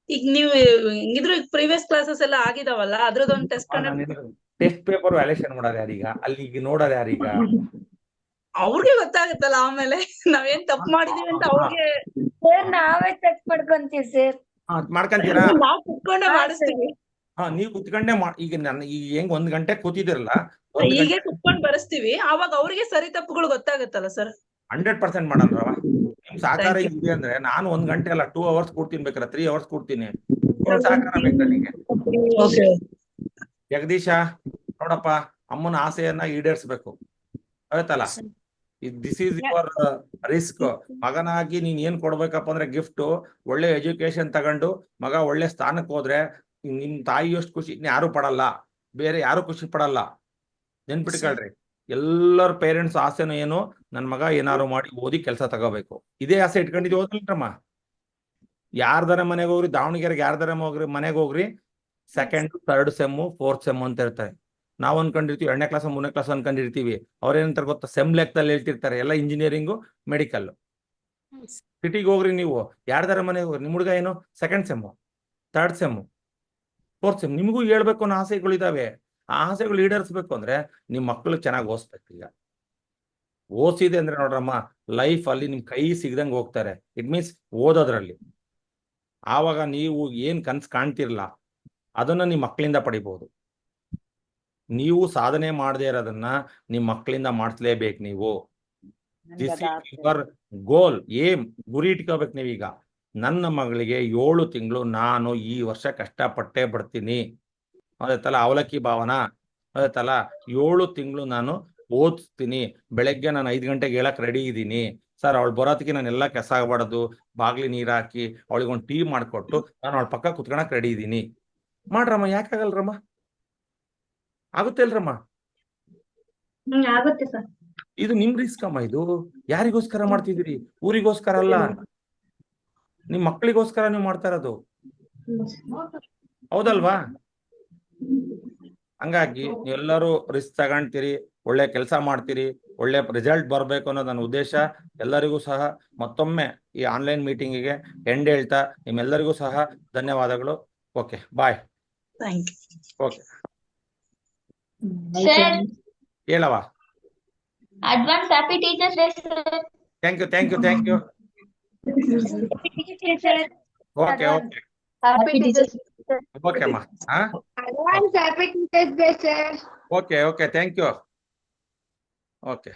ಈಗ ನೀವು ಹಿಂಗಿದ್ರು ಪ್ರೀವಿಯಸ್ ಕ್ಲಾಸಸ್ ಎಲ್ಲ ಆಗಿದಾವಲ್ಲ, ಅದ್ರದ್ದೊಂದು ಟೆಸ್ಟ್ ಪೇಪರ್ ವ್ಯಾಲ್ಯೂಯೇಷನ್ ಮಾಡೋದು ಯಾರೀಗ? ಅಲ್ಲಿ ಈಗ ನೋಡೋದು ಯಾರೀಗ? ಅವ್ರಿಗೆ ಗೊತ್ತಾಗುತ್ತಲ್ಲ ಆಮೇಲೆ ನಾವೇನ್ ತಪ್ಪು ಮಾಡಿದೀವಿ ಅಂತ ಅವ್ರಿಗೆ. ನಾವೇ ಚೆಕ್ ಮಾಡ್ಕೊಂತೀವಿ ಸರ್. ಮಾಡ್ಕೊಂತೀರಾ? ನಾವು ಕುತ್ಕೊಂಡೇ ಮಾಡಿಸ್ತೀವಿ. ನೀವು ಕುತ್ಕೊಂಡೆ ಈಗ ಈಗ ಹೆಂಗ್ 1 ಗಂಟೆ ಕೂತಿದಿರಲ್ಲ, ಹೀಗೆ ಕುತ್ಕೊಂಡ್ ಬರೆಸ್ತೀವಿ, ಅವಾಗ ಅವ್ರಿಗೆ ಸರಿ ತಪ್ಪುಗಳು ಗೊತ್ತಾಗುತ್ತಲ್ಲ ಸರ್. 100% ಮಾಡೋಣ. ನಿಮ್ ಸಹಕಾರ ಇದೆ ಅಂದ್ರೆ ನಾನು 1 ಗಂಟೆ ಅಲ್ಲ 2 hours ಕೊಡ್ತೀನಿ, ಬೇಕಾದ್ರೆ 3 hours ಕೊಡ್ತೀನಿ. ಸಹಕಾರ ಬೇಕು ನನಗೆ. ಜಗದೀಶ, ನೋಡಪ್ಪ, ಅಮ್ಮನ ಆಸೆಯನ್ನ ಈಡೇರಿಸ್ಬೇಕು, ಆಯ್ತಲ್ಲ? This is your risk. ಮಗನಾಗಿ ನೀನ್ ಏನ್ ಕೊಡ್ಬೇಕಪ್ಪ ಅಂದ್ರೆ ಗಿಫ್ಟ್, ಒಳ್ಳೆ ಎಜುಕೇಶನ್ ತಗೊಂಡು ಮಗ ಒಳ್ಳೆ ಸ್ಥಾನಕ್ಕೆ ಹೋದ್ರೆ ನಿಮ್ ತಾಯಿಯಷ್ಟು ಖುಷಿ ಯಾರು ಪಡಲ್ಲ, ಬೇರೆ ಯಾರು ಖುಷಿ ಪಡಲ್ಲ. ನೆನ್ಪಿಟ್ಕೊಳ್ರಿ, ಎಲ್ಲರ ಪೇರೆಂಟ್ಸ್ ಆಸೆನೂ ಏನು, ನನ್ ಮಗ ಏನಾರು ಮಾಡಿ ಓದಿ ಕೆಲಸ ತಗೋಬೇಕು, ಇದೇ ಆಸೆ ಇಟ್ಕೊಂಡಿದ್ವಿ. ಓದಲ್ರಮ್ಮ, ಯಾರ್ದಾರ ಮನೆಗೆ ಹೋಗ್ರಿ, ದಾವಣಗೆರೆಗೆ ಯಾರ್ದಾರ ಮನೆಗೆ ಹೋಗ್ರಿ, 2nd, 3rd sem 4th sem ಅಂತ ಇರ್ತಾರೆ. ನಾವ್ ಅನ್ಕೊಂಡಿರ್ತೀವಿ 2ನೇ ಕ್ಲಾಸ್ 3ನೇ ಕ್ಲಾಸ್ ಅನ್ಕೊಂಡಿರ್ತೀವಿ. ಅವ್ರೇನಂತಾರೆ ಗೊತ್ತಾ, ಸೆಮ್ ಲೆಕ್ಕದಲ್ಲಿ ಹೇಳ್ತಿರ್ತಾರೆ. ಎಲ್ಲ ಇಂಜಿನಿಯರಿಂಗು, ಮೆಡಿಕಲ್. ಸಿಟಿಗೆ ಹೋಗ್ರಿ ನೀವು, ಯಾರ್ದಾರ ಮನೆಗೆ ಹೋಗ್ರಿ, ನಿಮ್ ಹುಡುಗ ಏನು 2nd sem 3rd sem 4th sem, ನಿಮಗೂ ಹೇಳ್ಬೇಕು ಅನ್ನೋ ಆಸೆಗಳಿದಾವೆ. ಆ ಆಸೆಗಳು ಈಡೇರಿಸ್ಬೇಕು ಅಂದ್ರೆ ನಿಮ್ ಮಕ್ಕಳು ಚೆನ್ನಾಗಿ ಓದಿಸ್ಬೇಕು. ಈಗ ಓದಿಸಿದೆ ಅಂದ್ರೆ ನೋಡ್ರಮ್ಮ, ಲೈಫ್ ಅಲ್ಲಿ ನಿಮ್ ಕೈ ಸಿಗದಂಗೆ ಹೋಗ್ತಾರೆ. ಇಟ್ ಮೀನ್ಸ್ ಓದೋದ್ರಲ್ಲಿ. ಆವಾಗ ನೀವು ಏನ್ ಕನ್ಸು ಕಾಣ್ತಿರ್ಲ ಅದನ್ನ ನಿಮ್ ಮಕ್ಕಳಿಂದ ಪಡಿಬಹುದು. ನೀವು ಸಾಧನೆ ಮಾಡದೇ ಇರೋದನ್ನ ನಿಮ್ ಮಕ್ಕಳಿಂದ ಮಾಡಿಸ್ಲೇಬೇಕು ನೀವು. This is your goal. Aim ಗುರಿ ಇಟ್ಕೋಬೇಕು ನೀವೀಗ. ನನ್ನ ಮಗಳಿಗೆ 7 ತಿಂಗಳು ನಾನು ಈ ವರ್ಷ ಕಷ್ಟಪಟ್ಟೆ ಬಿಡ್ತೀನಿ. ಅದೈತಲ್ಲ ಅವಲಕ್ಕಿ ಭಾವನ, ಅದೈತಲ್ಲ 7 ತಿಂಗಳು ನಾನು ಓದಿಸ್ತೀನಿ. ಬೆಳಗ್ಗೆ ನಾನು 5 ಗಂಟೆಗೆ ಹೇಳಕ್ ರೆಡಿ ಇದ್ದೀನಿ ಸರ್. ಅವಳು ಬರೋದಕ್ಕೆ ನಾನೆಲ್ಲ ಕೆಸ ಆಗಬಾರ್ದು, ಬಾಗ್ಲಿ ನೀರು ಹಾಕಿ ಅವಳಿಗೊಂದು ಟೀ ಮಾಡಿಕೊಟ್ಟು ನಾನು ಅವಳ ಪಕ್ಕ ಕುತ್ಕೊಳಕ್ ರೆಡಿ ಇದ್ದೀನಿ. ಮಾಡ್ರಮ್ಮ, ಯಾಕಾಗಲ್ರಮ್ಮ? ಆಗುತ್ತೆ ಅಲ್ರಮ್ಮ? ಆಗುತ್ತೆ ಸರ್. ಇದು ನಿಮ್ ರಿಸ್ಕ್ ಅಮ್ಮ. ಇದು ಯಾರಿಗೋಸ್ಕರ ಮಾಡ್ತಿದ್ದೀರಿ? ಊರಿಗೋಸ್ಕರ ಅಲ್ಲ, ನಿಮ್ ಮಕ್ಕಳಿಗೋಸ್ಕರ ನೀವು ಮಾಡ್ತಾ ಇರೋದು, ಹೌದಲ್ವಾ? ಹಂಗಾಗಿ ನೀವೆಲ್ಲರೂ ರಿಸ್ಕ್ ತಗೊಂತೀರಿ, ಒಳ್ಳೆ ಕೆಲಸ ಮಾಡ್ತೀರಿ, ಒಳ್ಳೆ ರಿಸಲ್ಟ್ ಬರಬೇಕು ಅನ್ನೋದು ನನ್ನ ಉದ್ದೇಶ. ಎಲ್ಲರಿಗೂ ಸಹ ಮತ್ತೊಮ್ಮೆ ಈ ಆನ್ಲೈನ್ ಮೀಟಿಂಗಿಗೆ ಎಂಡ್ ಹೇಳ್ತಾ ನಿಮ್ಮೆಲ್ಲರಿಗೂ ಸಹ ಧನ್ಯವಾದಗಳು. Okay, bye. Thank okay, sir ಹೇಳವ. Advance happy teachers day sir. Thank you, thank you, thank you. Okay, okay, happy teachers okay ಅಮ್ಮ. ಹಾ, advance happy teachers day sir. Okay, okay, thank you. Okay.